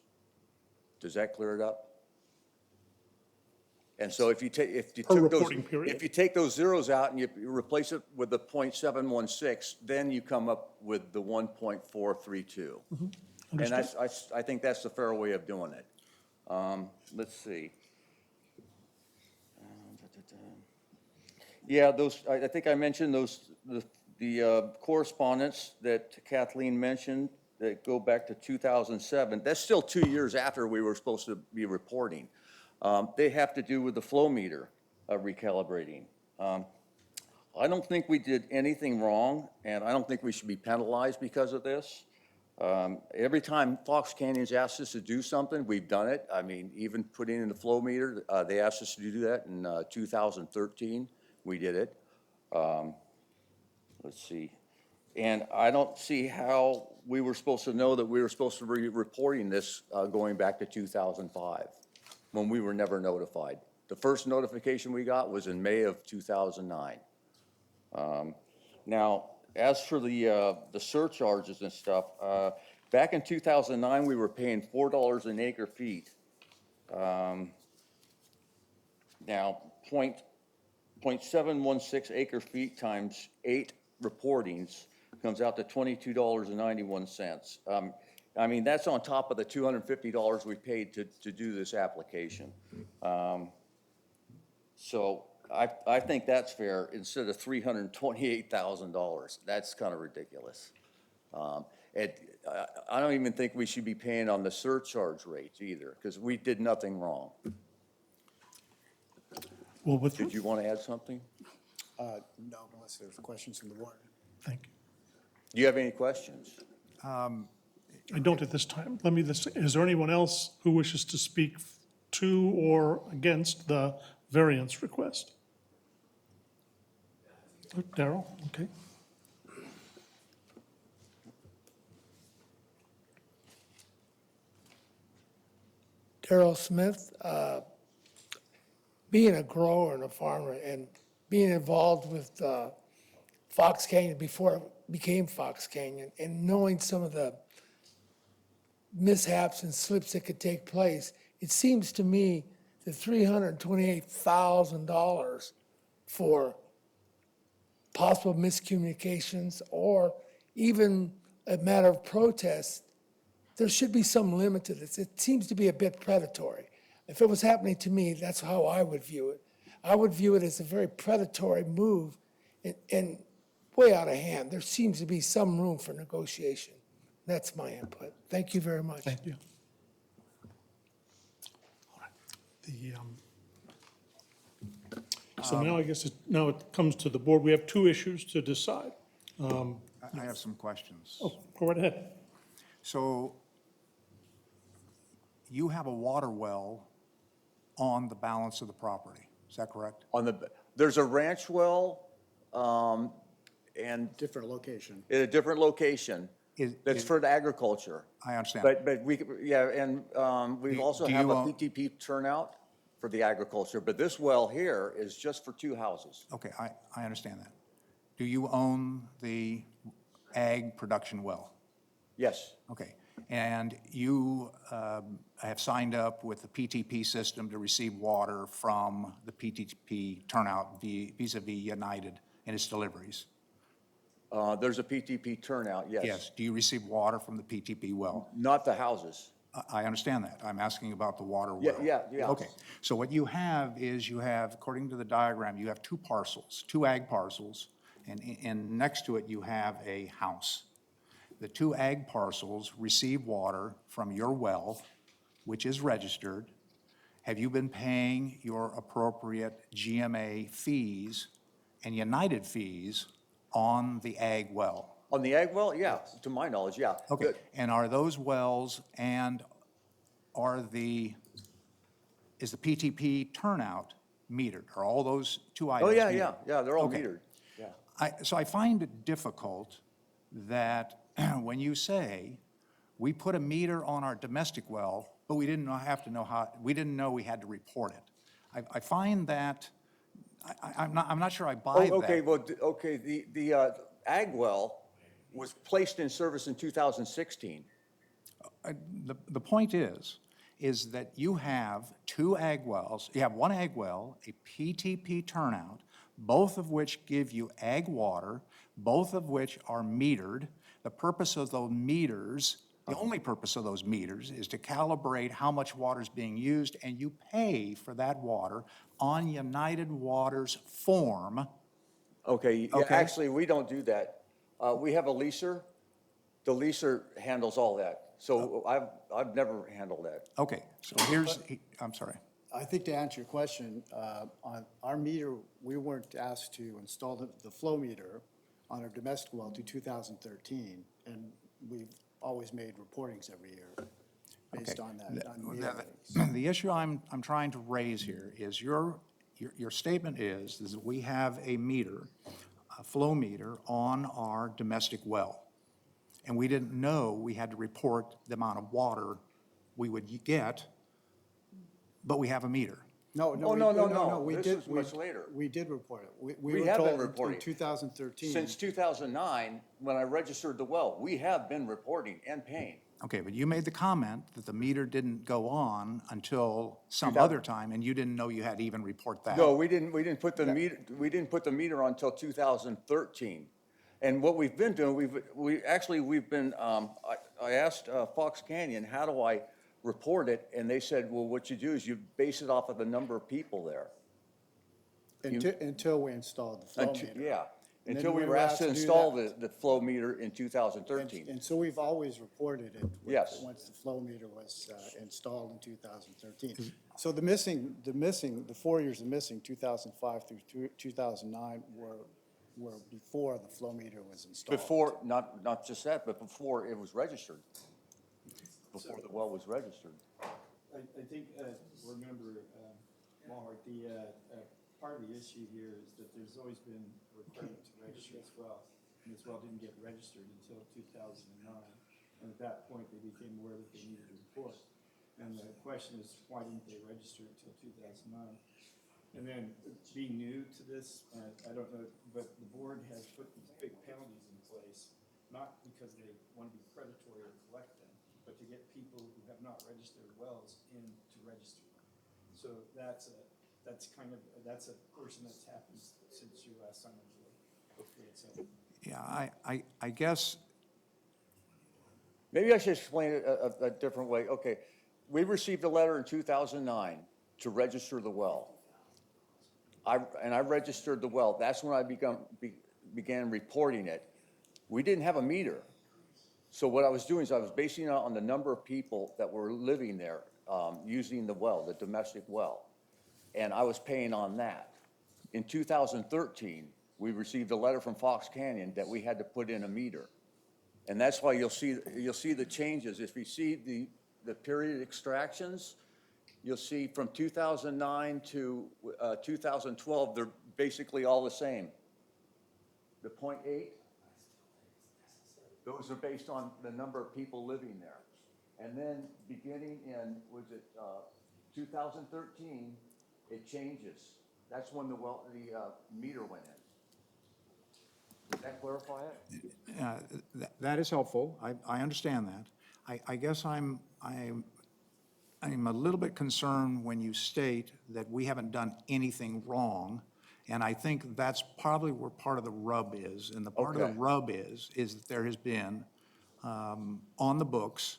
Does that clear it up? And so if you take those zeros out and you replace it with the .716, then you come up with the 1.432. And I think that's the fair way of doing it. Let's see. Yeah, I think I mentioned the correspondence that Kathleen mentioned that go back to 2007. That's still 2 years after we were supposed to be reporting. They have to do with the flow meter recalibrating. I don't think we did anything wrong, and I don't think we should be penalized because of this. Every time Fox Canyon's asked us to do something, we've done it. I mean, even putting in the flow meter, they asked us to do that in 2013. We did it. Let's see. And I don't see how we were supposed to know that we were supposed to be reporting this going back to 2005, when we were never notified. The first notification we got was in May of 2009. Now, as for the surcharges and stuff, back in 2009, we were paying $4 an acre feet. Now, 0.716 acre feet times 8 reportings comes out to $22.91. I mean, that's on top of the $250 we paid to do this application. So I think that's fair instead of $328,000. That's kind of ridiculous. I don't even think we should be paying on the surcharge rates either, because we did nothing wrong. Well, Did you want to add something? No, unless there's questions from the board. Thank you. Do you have any questions? I don't at this time. Is there anyone else who wishes to speak to or against the variance request? Darrell, okay. Darrell Smith, being a grower and a farmer and being involved with Fox Canyon before it became Fox Canyon and knowing some of the mishaps and slips that could take place, it seems to me that $328,000 for possible miscommunications or even a matter of protest, there should be some limit to this. It seems to be a bit predatory. If it was happening to me, that's how I would view it. I would view it as a very predatory move and way out of hand. There seems to be some room for negotiation. That's my input. Thank you very much. Thank you. All right. So now I guess it comes to the board. We have 2 issues to decide. I have some questions. Oh, go right ahead. So you have a water well on the balance of the property, is that correct? There's a ranch well and Different location. in a different location that's for the agriculture. I understand. But we, yeah, and we also do have you a own- PTP turnout for the agriculture, but this well here is just for 2 houses. Okay, I understand that. Do you own the ag production well? Yes. Okay. And you have signed up with the PTP system to receive water from the PTP turnout vis-à-vis United and its deliveries. There's a PTP turnout, yes. Yes. Do you receive water from the PTP well? Not the houses. I understand that. I'm asking about the water Yeah, well. yeah. Okay. So what you have is according to the diagram, you have two parcels, two ag parcels, and next to it you have a house. The two ag parcels receive water from your well, which is registered. Have you been paying your appropriate GMA fees and United fees on the ag well? On the ag well, yeah, to my knowledge, yeah. Okay, Good. and are those wells and is the PTP turnout metered? Are all those two items Oh, yeah, metered? yeah, they're all Okay. metered, yeah. So I find it difficult that when you say, we put a meter on our domestic well, but we didn't we didn't know we had to report it. I find that, I'm not sure I buy that. Okay, well, the ag well was placed in service in 2016. The point is that you have two ag wells, you have one ag well, a PTP turnout, both of which give you ag water, both of which are metered. The purpose of those meters, the only purpose of those meters is to calibrate how much water is being used, and you pay for that water on United Water's form. Okay, yeah, Okay. actually, we don't do that. We have a leaser. The leaser handles all that. So I've never handled that. Okay, so I'm sorry. I think to answer your question, on our meter, we weren't asked to install the flow meter on our domestic well to 2013, and we've always made reportings every year based on that. on meter readings. The issue I'm trying to raise here is your statement is that we have a meter, a flow meter on our domestic well. And we didn't know we had to report the amount of water we would get, but we have a meter. No. We This did. was much later. We did report it. We were have been told reporting. in 2013. Since 2009, when I registered the well, we have been reporting and paying. Okay, but you made the comment that the meter didn't go on until some other time, and you didn't know you had to even report that. No, we didn't put the meter on until 2013. And what we've been doing, we've been, I asked Fox Canyon, how do I report it? And they said, well, what you do is you base it off of the number of people there. Until we installed the flow meter. Yeah, And until then we were asked to do install that. the flow meter in 2013. And so we've always reported it. Yes. Once the flow meter was installed in 2013. So the 4 years of missing, 2005 through 2009, were before the flow meter was installed. Before, not just that, but before it was registered. Before the well was registered. I think, board member Mulhart, part of the issue here is that there's always been a requirement to register this well. And this well didn't get registered until 2009. And at that point, they became aware that they needed to report. And the question is, why didn't they register until 2009? And then being new to this, I don't know, but the board has put these big penalties in place, not because they want to be predatory or collect them, but to get people who have not registered wells in to register them. So that's a portion that's happened since your last time on board. Hopefully it's Yeah, I guess, Maybe I should explain it a different way. Okay, we received a letter in 2009 to register the well. I registered the well. That's when I began reporting it. We didn't have a meter. So what I was doing is I was basing it on the number of people that were living there, using the well, the domestic well. And I was paying on that. In 2013, we received a letter from Fox Canyon that we had to put in a meter. And that's why you'll see the changes. If you see the period extractions, you'll see from 2009 to 2012, they're basically all the same. The 0.8, those are based on the number of people living there. And then beginning in, 2013, it changes. That's when the meter went in. Does that clarify it? that is helpful. I understand that. I guess I'm a little bit concerned when you state that we haven't done anything wrong, and I think that's probably where part of the rub is. And the part of Okay. the rub is that there has been on the books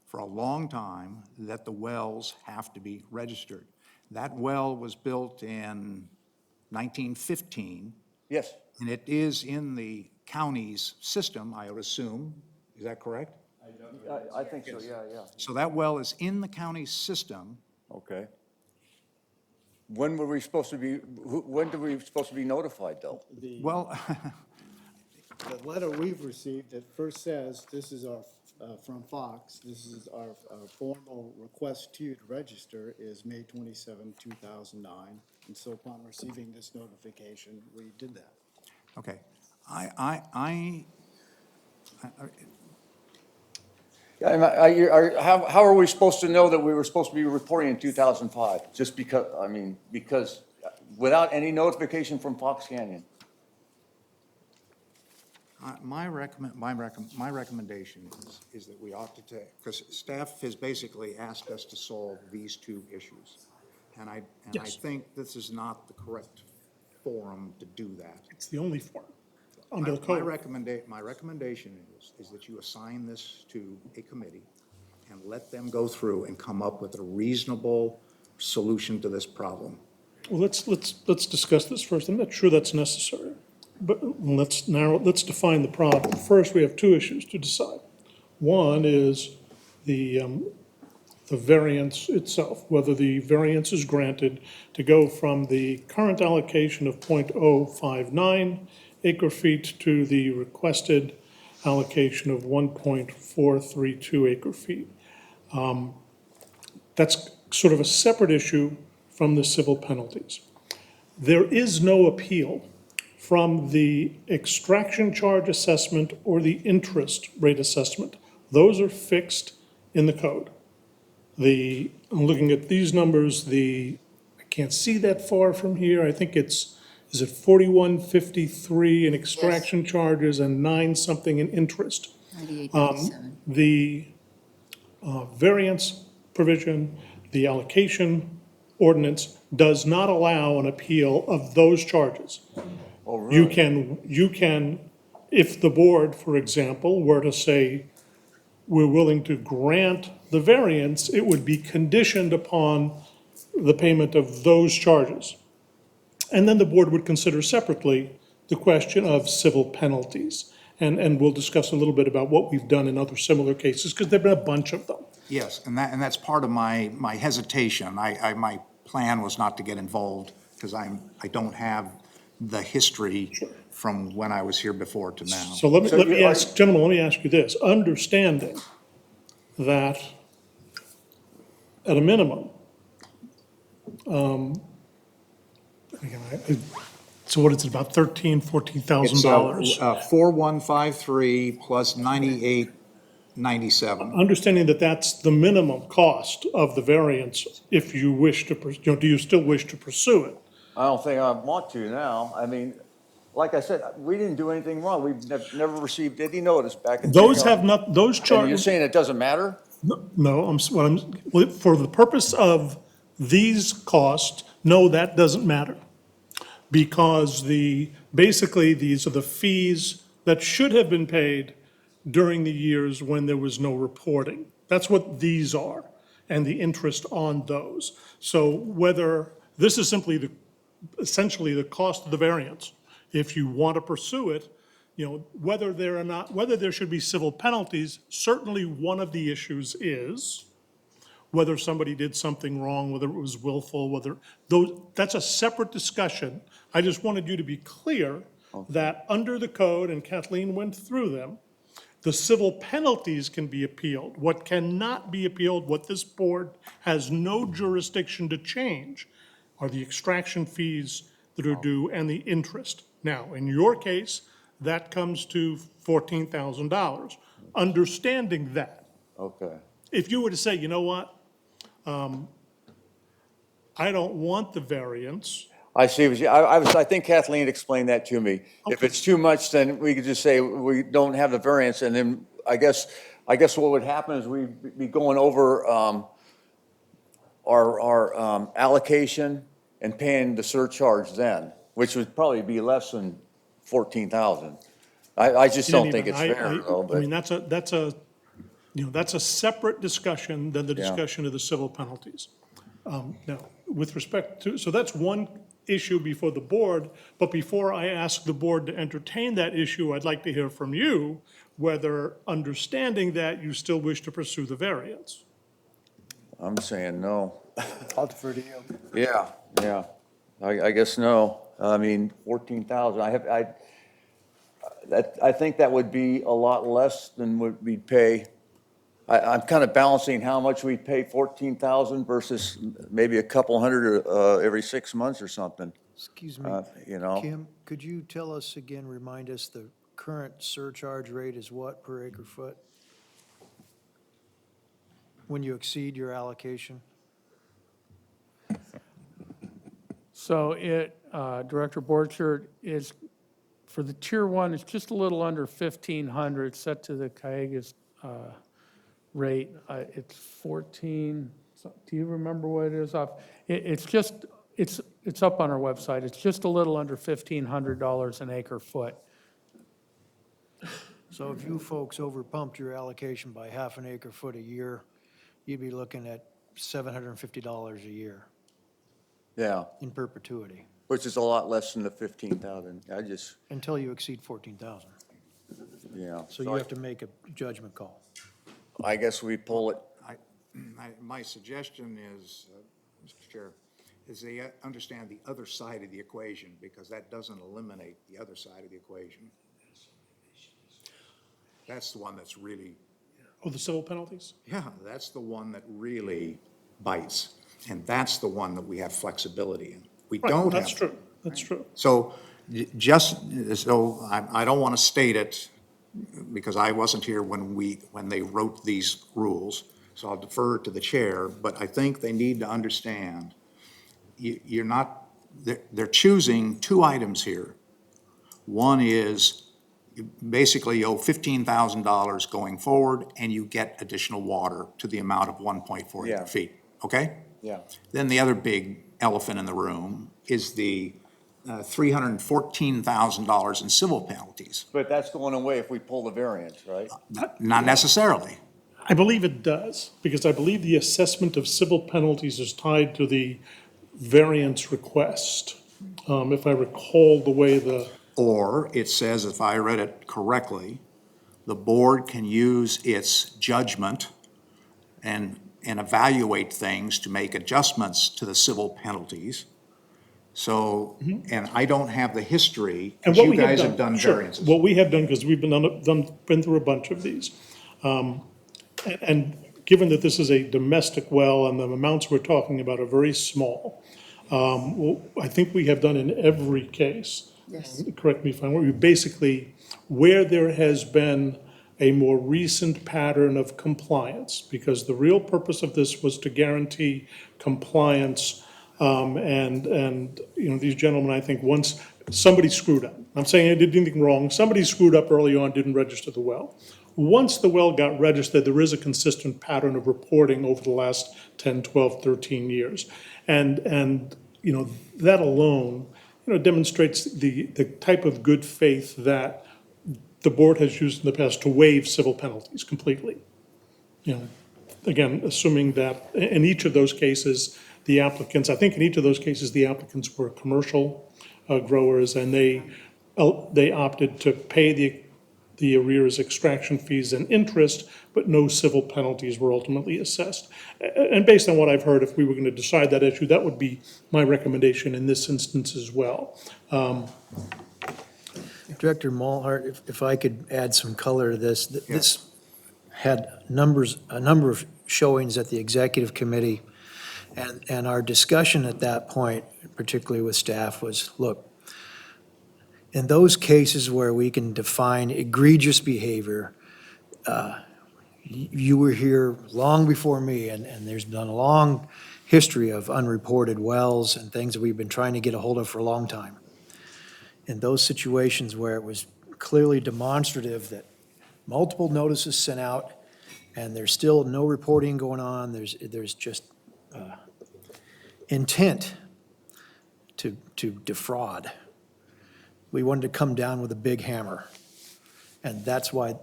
for a long time that the wells have to be registered. That well was built in 1915. Yes. And it is in the county's system, I would assume. Is that correct? I think so, yeah. So that well is in the county's system. Okay. When were we supposed to be, when were we supposed to be notified, though? Well, The letter we've received that first says, this is our, from Fox, this is our formal request to you to register is May 27, 2009. And so upon receiving this notification, we did that. okay. How are we supposed to know that we were supposed to be reporting in 2005? Just because, because without any notification from Fox Canyon? My recommendation is that we ought to take, because staff has basically asked us to solve these two issues. And I think this is not the correct forum to do that. It's the only forum under the code. My recommendation is that you assign this to a committee and let them go through and come up with a reasonable solution to this problem. Well, let's discuss this first. I'm not sure that's necessary, but let's define the problem. First, we have two issues to decide. One is the variance itself, whether the variance is granted to go from the current allocation of .059 acre feet to the requested allocation of 1.432 acre feet. That's sort of a separate issue from the civil penalties. There is no appeal from the extraction charge assessment or the interest rate assessment. Those are fixed in the code. I'm looking at these numbers, I can't see that far from here. I think is it 4153 in extraction charges and 9 something in interest. 98.97. The variance provision, the allocation ordinance does not allow an appeal of those charges. Oh, really? You can, if the board, for example, were to say, we're willing to grant the variance, it would be conditioned upon the payment of those charges. And then the board would consider separately the question of civil penalties. And we'll discuss a little bit about what we've done in other similar cases, because there've been a bunch of them. Yes, and that's part of my hesitation. My plan was not to get involved because I don't have the history from when I was here before to now. So let me ask you this. Understanding that at a minimum, so what is it, about $13,000, $14,000? It's 4153 plus 9897. Understanding that that's the minimum cost of the variance, if you wish to, do you still wish to pursue it? I don't think I want to now. I mean, like I said, we didn't do anything wrong. We've never received any notice back in. Those charges. And you're saying it doesn't matter? No, for the purpose of these costs, no, that doesn't matter. Because basically, these are the fees that should have been paid during the years when there was no reporting. That's what these are, and the interest on those. So this is simply essentially the cost of the variance. If you want to pursue it, whether there should be civil penalties, certainly one of the issues is whether somebody did something wrong, whether it was willful, that's a separate discussion. I just wanted you to be clear that under the code, and Kathleen went through them, the civil penalties can be appealed. What cannot be appealed, what this board has no jurisdiction to change, are the extraction fees that are due and the interest. Now, in your case, that comes to $14,000. Understanding that. Okay. If you were to say, you know what, I don't want the variance. I see. I think Kathleen explained that to me. If it's too much, then we could just say we don't have the variance, and then I guess I guess what would happen is we'd be going over our allocation and paying the surcharge then, which would probably be less than 14,000. I just don't think it's fair, though, I mean, but, that's a, that's a separate discussion than the Yeah. discussion of the civil penalties. Now, with respect to, so that's one issue before the board, but before I ask the board to entertain that issue, I'd like to hear from you whether, understanding that, you still wish to pursue the variance. I'm saying no. I'll defer to you. Yeah. I guess no. I mean, 14,000, I think that would be a lot less than what we'd pay. I'm kind of balancing how much we pay 14,000 versus maybe a couple hundred every 6 months or something. Excuse me, You know, Kim, could you tell us again, remind us, the current surcharge rate is what per acre foot? When you exceed your allocation? So Director Borchert, is, for the Tier 1, it's just a little under 1,500 set to the Cayugas rate. It's 14, do you remember what it is off? It's just, it's up on our website. It's just a little under $1,500 an acre foot. So if you folks overpumped your allocation by half an acre foot a year, you'd be looking at $750 a year yeah, in perpetuity, which is a lot less than the 15,000. until you exceed 14,000. Yeah. So you have to make a judgment call. I guess we pull it. My suggestion is, Mr. Chair, is they understand the other side of the equation, because that doesn't eliminate the other side of the equation. That's the one that's really, Oh, the civil penalties? yeah, that's the one that really bites. And that's the one that we have flexibility in. We Right, don't have. that's true, that's true. So just, so I don't want to state it, because I wasn't here when they wrote these rules, so I'll defer to the chair, but I think they need to understand, you're not, they're choosing two items here. One is, you basically owe $15,000 going forward, and you get additional water to the amount of 1.4 Yeah. acre feet, okay? Yeah. Then the other big elephant in the room is the $314,000 in civil penalties. But that's going away if we pull the variance, right? Not necessarily. I believe it does, because I believe the assessment of civil penalties is tied to the variance request. If I recall the way the, Or it says, if I read it correctly, the board can use its judgment and evaluate things to make adjustments to the civil penalties. So, and I don't have the history, and because what you we have guys done. have done Sure. variances. What we have done, because we've been through a bunch of these. And given that this is a domestic well and the amounts we're talking about are very small, I think we have done in every case. Yes. Correct me if I'm wrong, we basically, where there has been a more recent pattern of compliance, because the real purpose of this was to guarantee compliance, and these gentlemen, I think, once somebody screwed up, I'm saying I did anything wrong, somebody screwed up early on, didn't register the well. Once the well got registered, there is a consistent pattern of reporting over the last 10, 12, 13 years. And that alone, demonstrates the type of good faith that the board has used in the past to waive civil penalties completely. Again, assuming that in each of those cases, the applicants, I think in each of those cases, the applicants were commercial growers, and they opted to pay the arrears, extraction fees, and interest, but no civil penalties were ultimately assessed. And based on what I've heard, if we were going to decide that issue, that would be my recommendation in this instance as well. Director Malhart, if I could add some color to this, this had a number of showings at the executive committee, and our discussion at that point, particularly with staff, was, look, in those cases where we can define egregious behavior, you were here long before me, and there's been a long history of unreported wells and things that we've been trying to get a hold of for a long time. In those situations where it was clearly demonstrative that multiple notices sent out, And there's still no reporting going on. There's just intent to defraud. We wanted to come down with a big hammer. And that's why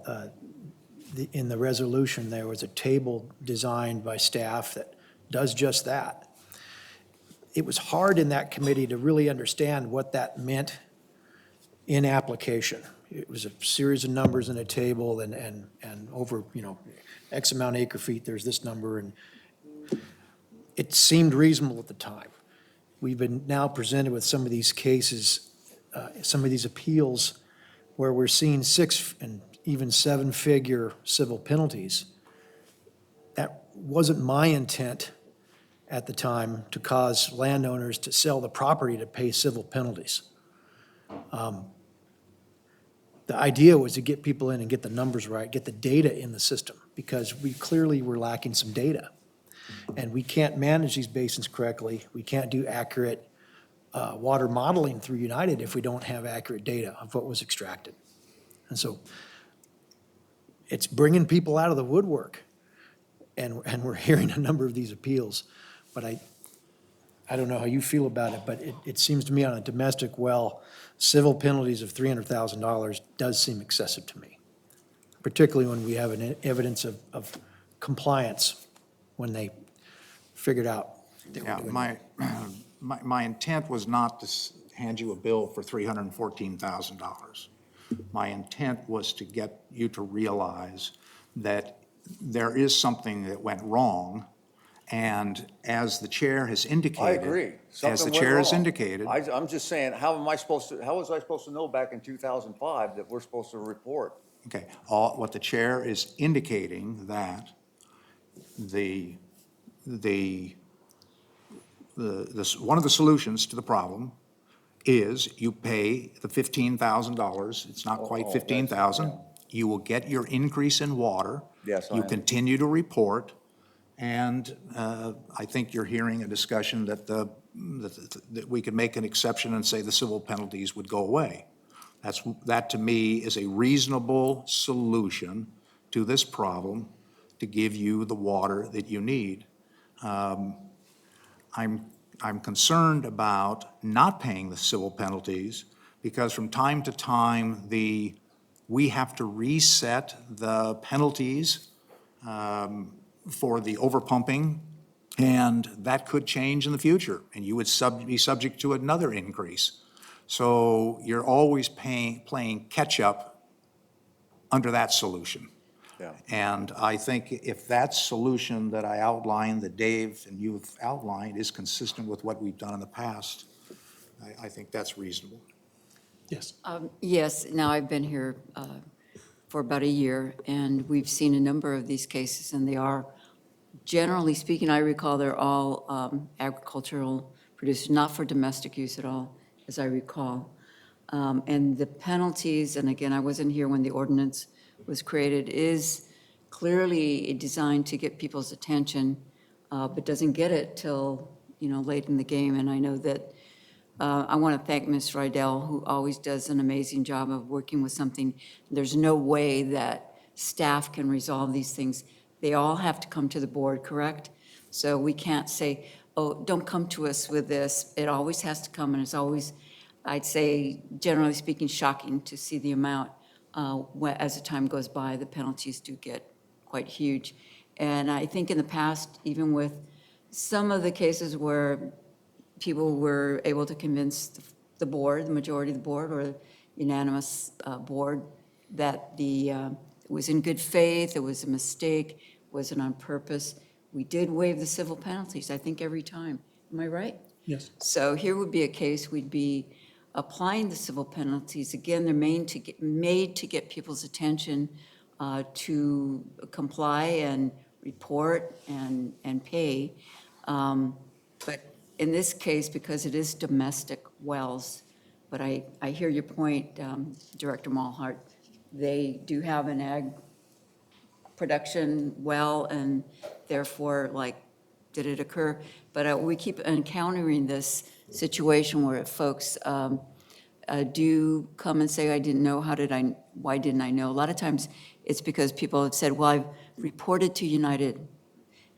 in the resolution, there was a table designed by staff that does just that. It was hard in that committee to really understand what that meant in application. It was a series of numbers in a table and over, X amount of acre feet, there's this number, and it seemed reasonable at the time. We've been now presented with some of these cases, some of these appeals where we're seeing 6 and even 7-figure civil penalties. That wasn't my intent at the time, to cause landowners to sell the property to pay civil penalties. The idea was to get people in and get the numbers right, get the data in the system, because we clearly were lacking some data. And we can't manage these basins correctly. We can't do accurate water modeling through United if we don't have accurate data of what was extracted. And so it's bringing people out of the woodwork. And we're hearing a number of these appeals. But I don't know how you feel about it, but it seems to me on a domestic well, civil penalties of $300,000 does seem excessive to me, particularly when we have an evidence of compliance when they figured out. Yeah, my intent was not to hand you a bill for $314,000. My intent was to get you to realize that there is something that went wrong, and as the chair has indicated. I agree. As the chair has indicated. I'm just saying, how was I supposed to know back in 2005 that we're supposed to report? Okay, what the chair is indicating that one of the solutions to the problem is you pay the $15,000. It's not quite $15,000. You will get your increase in water. Yes, I You am. continue to report, and I think you're hearing a discussion that that we could make an exception and say the civil penalties would go away. That to me is a reasonable solution to this problem to give you the water that you need. I'm concerned about not paying the civil penalties because from time to time we have to reset the penalties for the overpumping, and that could change in the future, and you would be subject to another increase. So you're always playing catch-up under that solution. Yeah. And I think if that solution that I outlined, that Dave and you've outlined, is consistent with what we've done in the past, I think that's reasonable. Yes. Yes, now I've been here for about a year, and we've seen a number of these cases, and they are, generally speaking, I recall they're all agricultural producers, not for domestic use at all, as I recall. And the penalties, and again, I wasn't here when the ordinance was created, is clearly designed to get people's attention, but doesn't get it till, late in the game. And I know that I want to thank Ms. Rydell, who always does an amazing job of working with something. There's no way that staff can resolve these things. They all have to come to the board, correct? So we can't say, oh, don't come to us with this. It always has to come, and it's always, I'd say, generally speaking, shocking to see the amount. As the time goes by, the penalties do get quite huge. And I think in the past, even with some of the cases where people were able to convince the board, the majority of the board, or unanimous board, that it was in good faith, it was a mistake, wasn't on purpose, we did waive the civil penalties, I think, every time. Am I right? Yes. So here would be a case we'd be applying the civil penalties. Again, they're made to get people's attention to comply and report and pay. But in this case, because it is domestic wells, but I hear your point, Director Malhart, they do have an ag production well, and therefore, did it occur? But we keep encountering this situation where folks do come and say, I didn't know, why didn't I know? A lot of times, it's because people have said, well, I've reported to United,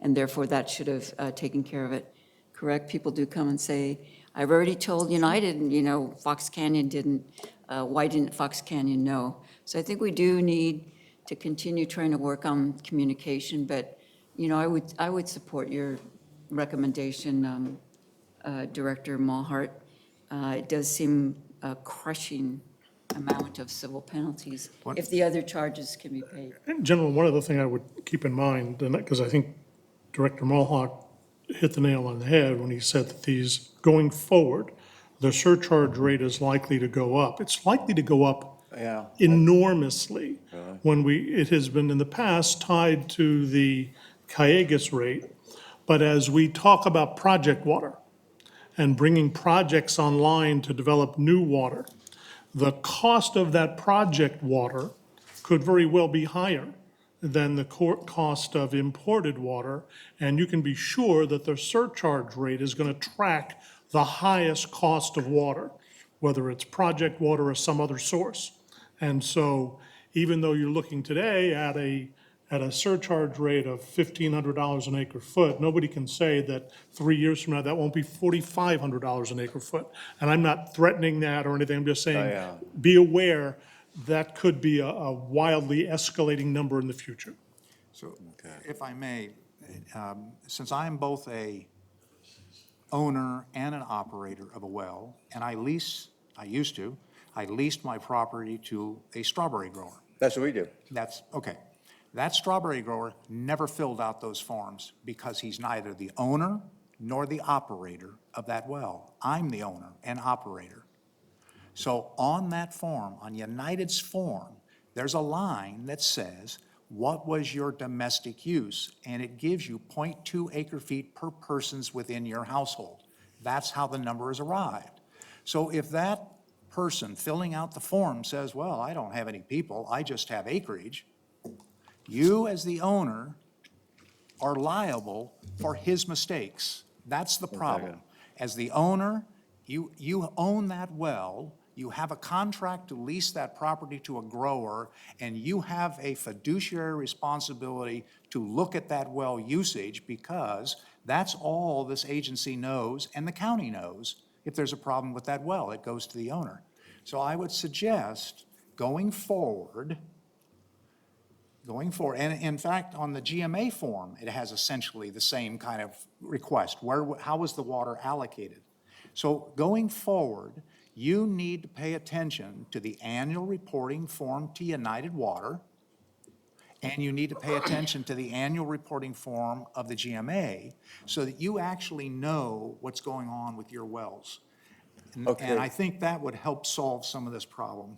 and therefore that should have taken care of it. Correct? People do come and say, I've already told United, and, Fox Canyon didn't, why didn't Fox Canyon know? So I think we do need to continue trying to work on communication, but, I would support your recommendation, Director Mulhart. It does seem a crushing amount of civil penalties if the other charges can be paid. Gentlemen, one other thing I would keep in mind, and because I think Director Mohawk hit the nail on the head when he said that these, going forward, the surcharge rate is likely to go up. It's likely to go up enormously when it has been in the past tied to the Cayugas rate. But as we talk about project water and bringing projects online to develop new water, the cost of that project water could very well be higher than the cost of imported water, and you can be sure that the surcharge rate is going to track the highest cost of water, whether it's project water or some other source. And so even though you're looking today at a surcharge rate of $1,500 an acre foot, nobody can say that 3 years from now, that won't be $4,500 an acre foot. And I'm not threatening that or anything, I'm just saying, be aware that could be a wildly escalating number in the future. So, if I may, since I'm both a owner and an operator of a well, and I leased my property to a strawberry grower. That's what we do. That's, okay. That strawberry grower never filled out those forms because he's neither the owner nor the operator of that well. I'm the owner and operator. So on that form, on United's form, there's a line that says, what was your domestic use? And it gives you 0.2 acre feet per persons within your household. That's how the number is arrived. So if that person filling out the form says, well, I don't have any people, I just have acreage, you as the owner are liable for his mistakes. That's the problem. As the owner, you own that well, you have a contract to lease that property to a grower, and you have a fiduciary responsibility to look at that well usage because that's all this agency knows and the county knows. If there's a problem with that well, it goes to the owner. So I would suggest going forward, and in fact, on the GMA form, it has essentially the same kind of request. How was the water allocated? So going forward, you need to pay attention to the annual reporting form to United Water, and you need to pay attention to the annual reporting form of the GMA so that you actually know what's going on with your wells. And I think that would help solve some of this problem.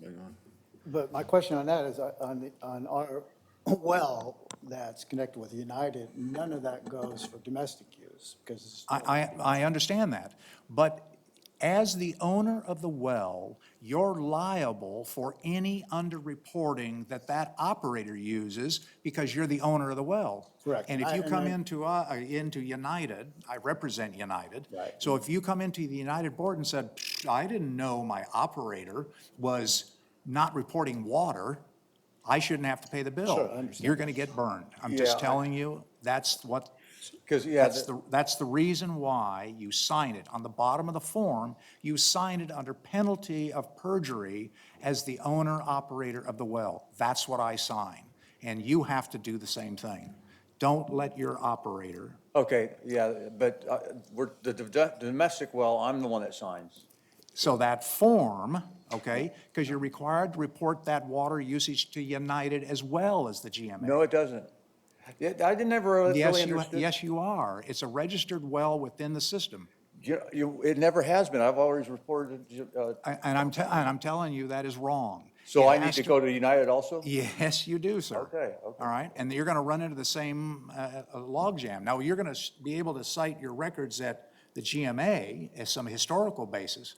But my question on that is, on our well that's connected with United, none of that goes for domestic use, because I understand that, but as the owner of the well, you're liable for any underreporting that operator uses because you're the owner of the well. Correct. And if you come into United, I represent United. Right. So if you come into the United board and said, I didn't know my operator was not reporting water, I shouldn't have to pay the bill. Sure, I understand. You're going to get burned. I'm just telling you, that's what. That's the reason why you sign it. On the bottom of the form, you sign it under penalty of perjury as the owner operator of the well. That's what I sign. And you have to do the same thing. Don't let your operator. Okay, yeah, but the domestic well, I'm the one that signs. So that form, okay, because you're required to report that water usage to United as well as the GMA. No, it doesn't. I never really understood. Yes, you are. It's a registered well within the system. It never has been. I've always reported. And I'm telling you that is wrong. So I need to go to United also? Yes, you do, sir. Okay. All right, and you're going to run into the same logjam. Now, you're going to be able to cite your records at the GMA as some historical basis,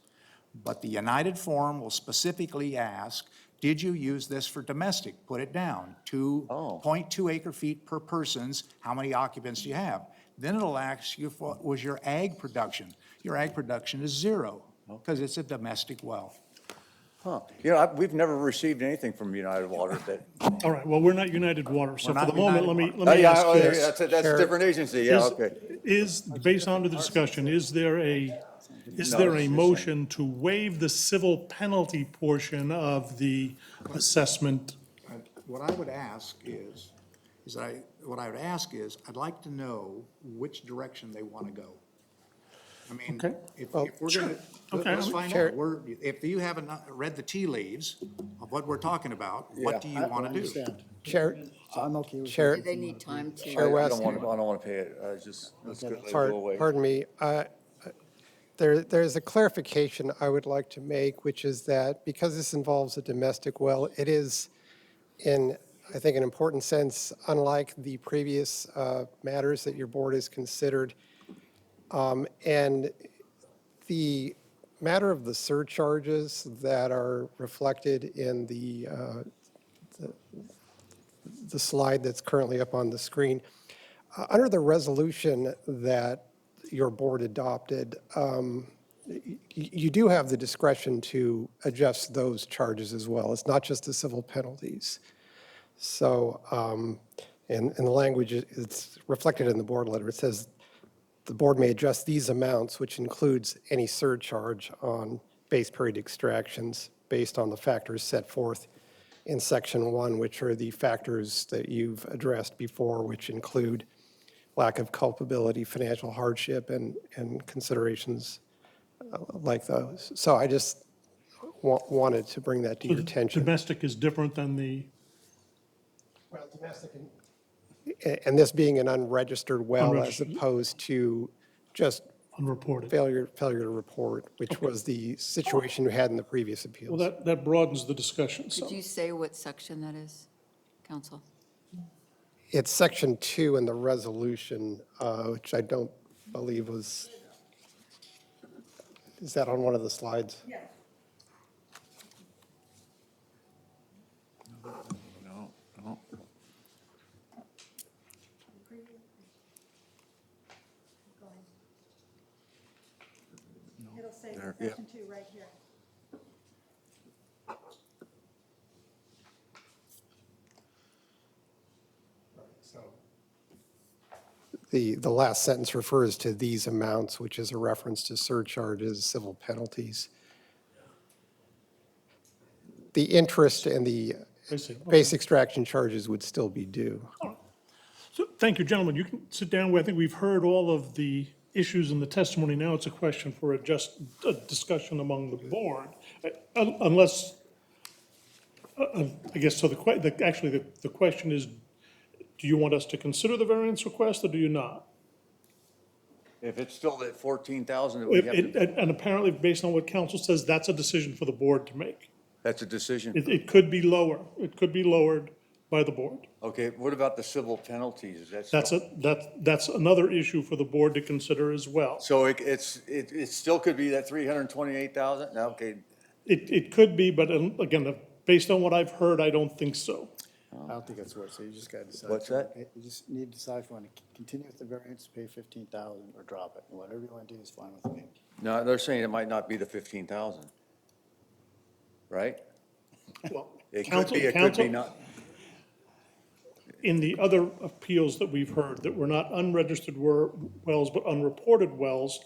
but the United form will specifically ask, did you use this for domestic? Put it down, 0.2 acre feet per persons, how many occupants do you have? Then it'll ask you, what was your ag production? Your ag production is 0, because it's a domestic well. Huh. You know, we've never received anything from United Water that. All right, well, we're not United Water, so We're for the not moment, United let me Yeah, ask oh, yeah, this. that's a different agency, yeah, okay. Based on the discussion, is there a motion to waive the civil penalty portion of the assessment? What I would ask is, I'd like to know which direction they want to go. I mean, Okay. if Well, we're sure. gonna, Okay. let's find Chair- out, if you haven't read the tea leaves of what we're talking about, what do you want to do? Understand. Chair, So I'm okay with Chair, that. They need time to. Chair West. I don't want to pay it, just, let's let it go away. Pardon me. There's a clarification I would like to make, which is that because this involves a domestic well, it is in, I think, an important sense, unlike the previous matters that your board has considered. And the matter of the surcharges that are reflected in the slide that's currently up on the screen, under the resolution that your board adopted, you do have the discretion to adjust those charges as well. It's not just the civil penalties. So, and the language, it's reflected in the board letter. It says the board may adjust these amounts, which includes any surcharge on base period extractions based on the factors set forth in section 1, which are the factors that you've addressed before, which include lack of culpability, financial hardship, and considerations like those. So I just wanted to bring that to your attention. Domestic is different than the, Well, domestic, and this being an unregistered well as Unregistered. opposed to just unreported. failure to report, which was the situation we had in the previous appeals. Well, that broadens the discussion, so. Could you say what section that is, counsel? It's section 2 in the resolution, which I don't believe was, is that on one of the slides? Yeah. No, no. It'll say There, yeah. section 2 right here. The last sentence refers to these amounts, which is a reference to surcharges, civil penalties. The interest and the base extraction charges would still be due. So, thank you, gentlemen. You can sit down. I think we've heard all of the issues in the testimony. Now it's a question for a discussion among the board, unless, I guess, so the question is, do you want us to consider the variance request or do you not? If it's still at 14,000, we have to, And apparently, based on what council says, that's a decision for the board to make. that's a decision. It could be lower. It could be lowered by the board. Okay, what about the civil penalties? Is that That's still- that's another issue for the board to consider as well. So it still could be that 328,000? Okay, It could be, but again, based on what I've heard, I don't think so. I don't think that's right, so you just got to decide. What's that? You just need to decide if you want to continue with the variance, pay 15,000, or drop it. And whatever you want to do is fine with me. no, they're saying it might not be the 15,000. Right? Well, It could council- be, it could council- be not. In the other appeals that we've heard, that were not unregistered wells, but unreported wells,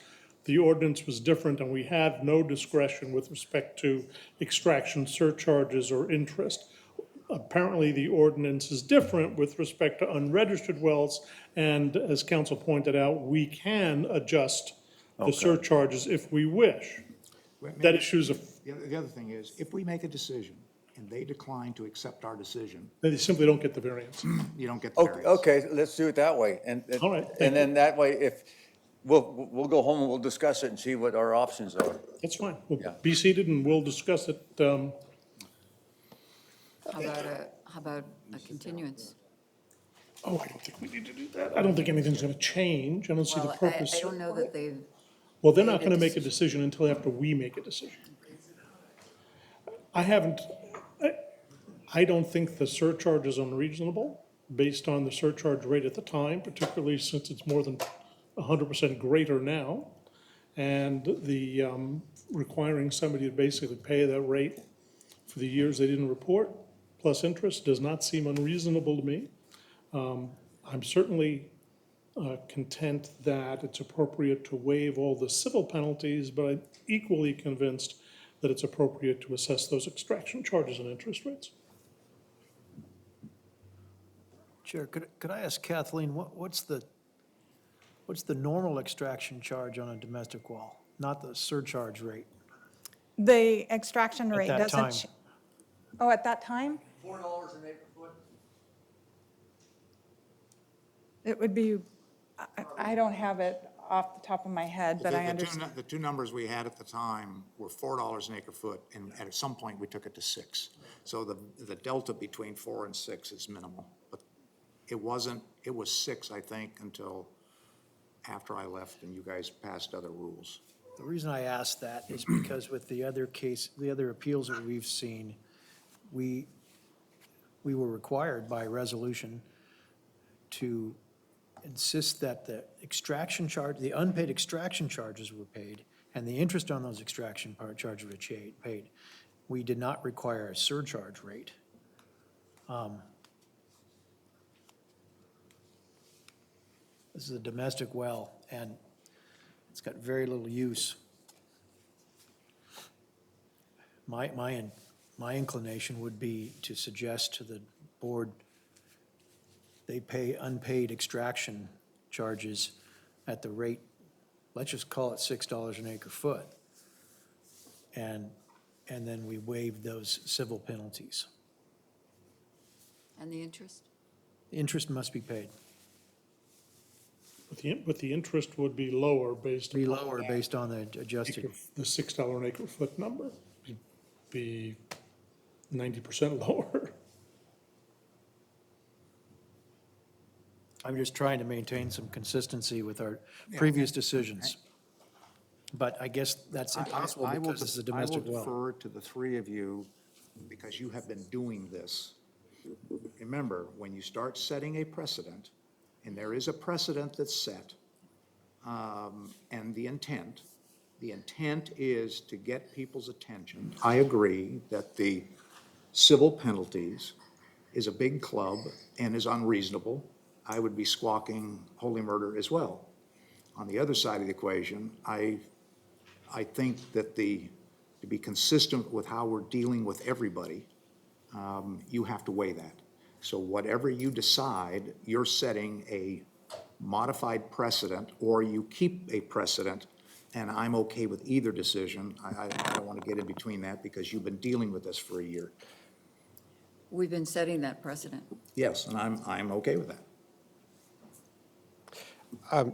the ordinance was different, and we have no discretion with respect to extraction surcharges or interest. Apparently, the ordinance is different with respect to unregistered wells, and as council pointed out, we can adjust the surcharges if we wish. That issues a, The other thing is, if we make a decision and they decline to accept our decision, they simply don't get the variance. you don't get the variance. Okay, let's do it that way. All right, thank And then that way, if, we'll go home and we'll discuss it and see what our options are. That's fine. We'll Yeah. be seated and we'll discuss it. How about a continuance? Oh, I don't think we need to do that. I don't think anything's going to change. I don't see the Well, purpose. I don't know that they've, Well, they're not made a going to make a decision until after we make a decision. I don't think the surcharge is unreasonable based on the surcharge rate at the time, particularly since it's more than 100% greater now. And the requiring somebody to basically pay that rate for the years they didn't report, plus interest, does not seem unreasonable to me. I'm certainly content that it's appropriate to waive all the civil penalties, but I'm equally convinced that it's appropriate to assess those extraction charges and interest rates. Chair, could I ask Kathleen, what's the normal extraction charge on a domestic well, not the surcharge rate? The extraction rate that doesn't. time. Oh, at that time? $4 an acre foot? It would be, I don't have it off the top of my head, but I understand. The two numbers we had at the time were $4 an acre foot, and at some point, we took it to 6. So the delta between 4 and 6 is minimal. But it was 6, I think, until after I left and you guys passed other rules. The reason I ask that is because with the other appeals that we've seen, we were required by resolution to insist that the extraction charge, the unpaid extraction charges were paid, and the interest on those extraction charges were paid. We did not require a surcharge rate. This is a domestic well, and it's got very little use. My inclination would be to suggest to the board they pay unpaid extraction charges at the rate, let's just call it $6 an acre foot. And then we waive those civil penalties. And the interest? The interest must be paid. But the interest would be lower based Be upon lower based on the adjusted. the $6 an acre foot number. Be 90% lower. I'm just trying to maintain some consistency with our previous decisions. But I guess that's impossible because it's a domestic I will well. defer to the three of you because you have been doing this. Remember, when you start setting a precedent, and there is a precedent that's set, and the intent is to get people's attention. I agree that the civil penalties is a big club and is unreasonable. I would be squawking holy murder as well. On the other side of the equation, I think that to be consistent with how we're dealing with everybody, you have to weigh that. So whatever you decide, you're setting a modified precedent, or you keep a precedent, and I'm okay with either decision. I don't want to get in between that because you've been dealing with this for a year. We've been setting that precedent. Yes, and I'm okay with that.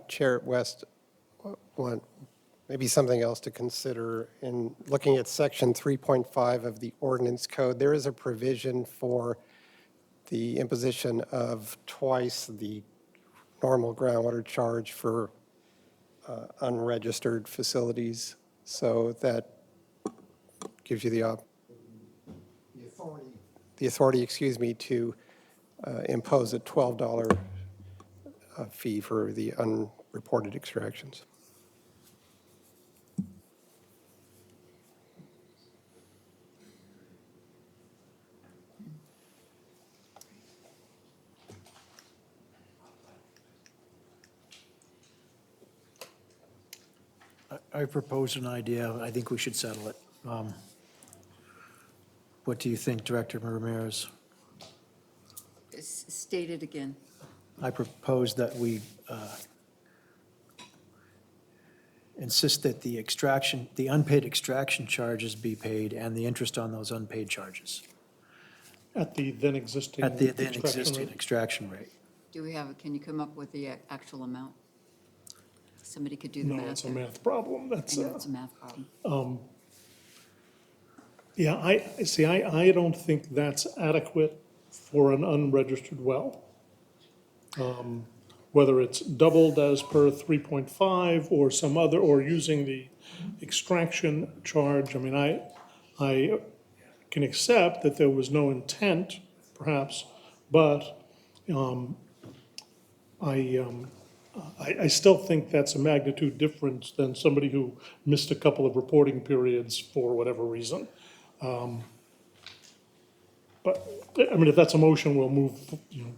Chair West, maybe something else to consider in looking at section 3.5 of the ordinance code. There is a provision for the imposition of twice the normal groundwater charge for unregistered facilities. So that gives you the authority, to impose a $12 fee for the unreported extractions. I proposed an idea. I think we should settle it. What do you think, Director Ramirez? State it again. I propose that we insist that the unpaid extraction charges be paid and the interest on those unpaid charges At the then existing. at the then extraction existing rate. extraction rate. Do we have, can you come up with the actual amount? Somebody could do the math. No, it's a there. math problem. I That's, know it's a math problem. yeah, I don't think that's adequate for an unregistered well. Whether it's doubled as per 3.5 or some other, or using the extraction charge. I mean, I can accept that there was no intent, perhaps, but I still think that's a magnitude difference than somebody who missed a couple of reporting periods for whatever reason. But, I mean, if that's a motion, we'll move, you know.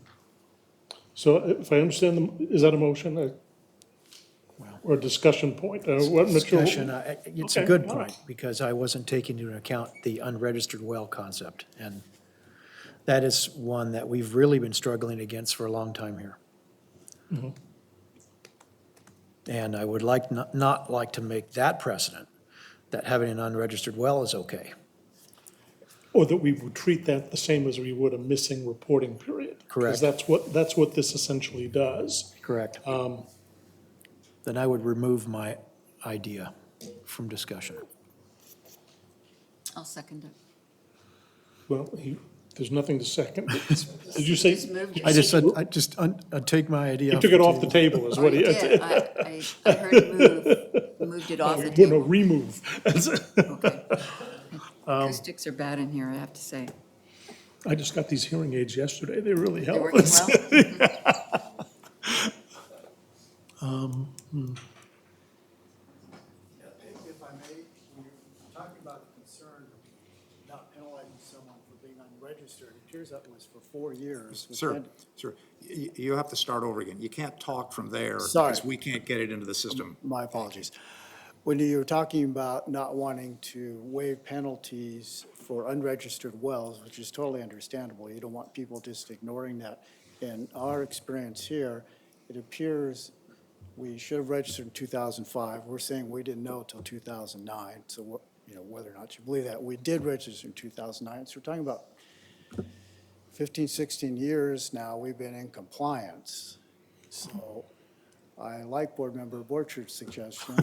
So if I understand, is that a motion? Or a discussion point? What, Mitchell? Discussion, it's a Okay, good all right. point, because I wasn't taking into account the unregistered well concept. And that is one that we've really been struggling against for a long time here. Mhm. And I would like, not like to make that precedent, that having an unregistered well is okay. Or that we would treat that the same as we would a missing reporting period. Correct. Because that's what this essentially does. Correct. Then I would remove my idea from discussion. I'll second it. Well, there's nothing to second. Did you say? I just said, I'd take my idea. You took it off the table is what he. Oh, you did. I heard it move, moved it off the No, table. remove. Okay. Acoustics are bad in here, I have to say. I just got these hearing aids yesterday. They really They help. working well? If I may, when you're talking about the concern of not penalizing someone for being unregistered, it appears that was for 4 years. Sir, you have to start over again. You can't talk from there. Sorry. Because we can't get it into the system. My apologies. When you were talking about not wanting to waive penalties for unregistered wells, which is totally understandable, you don't want people just ignoring that. In our experience here, it appears we should have registered in 2005. We're saying we didn't know until 2009. So, whether or not you believe that, we did register in 2009. So we're talking about 15, 16 years now we've been in compliance. So I like Board Member Borchard's suggestion,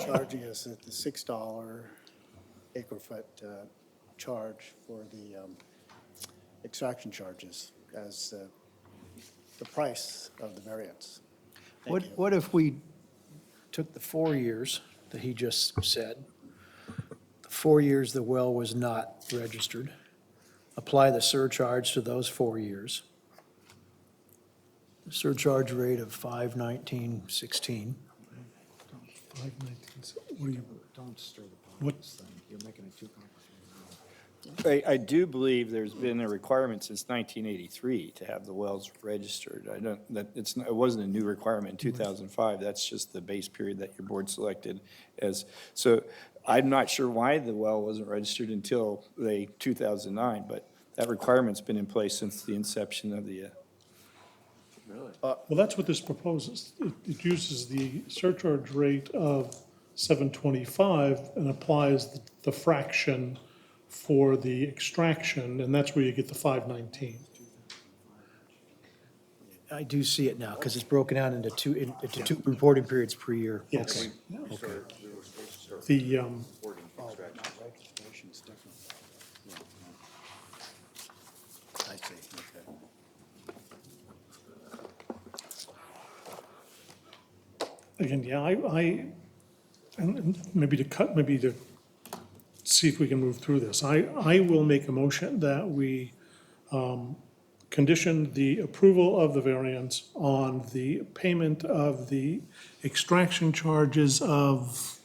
charging us at the $6 acre-foot charge for the extraction charges as the price of the variance. What if we took the 4 years that he just said, the 4 years the well was not registered, apply the surcharge to those 4 years, surcharge rate of 5.1916. What do you? Don't stir the What? pot, then. You're making it too complicated. I do believe there's been a requirement since 1983 to have the wells registered. I don't, it wasn't a new requirement in 2005. That's just the base period that your board selected as. So I'm not sure why the well wasn't registered until 2009, but that requirement's been in place since the inception of the. Well, that's what this proposes. It uses the surcharge rate of 725 and applies the fraction for the extraction, and that's where you get the 519. I do see it now, because it's broken out into two reporting periods per year. Yes. Okay. Okay. The, Registration's different. I see, okay. again, yeah, and maybe to see if we can move through this. I will make a motion that we condition the approval of the variance on the payment of the extraction charges of,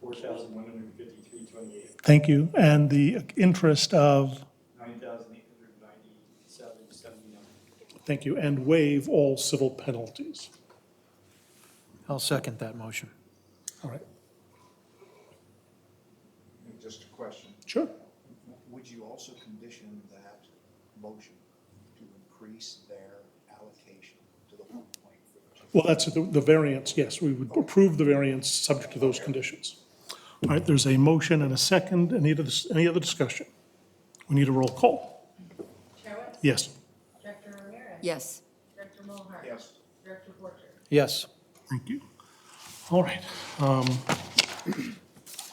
$4,153.28. thank you, and the interest of, $9,897.79. thank you, and waive all civil penalties. I'll second that motion. All right, Just a question. sure. Would you also condition that motion to increase their allocation to the 1.4? Well, that's the variance, yes, we would approve the variance subject to those conditions. All right, there's a motion and a second. Any other discussion? We need a roll call. Chair West? Yes. Director Ramirez? Yes. Director Mulhart? Yes. Director Borchard? Yes. Thank you. All right.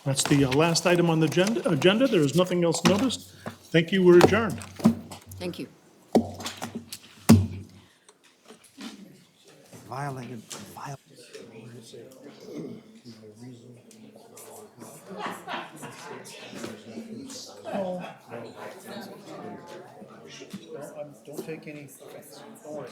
That's the last item on the agenda. There is nothing else noticed. Thank you. We're adjourned. Thank you. Violated. Don't take any offense. Don't worry.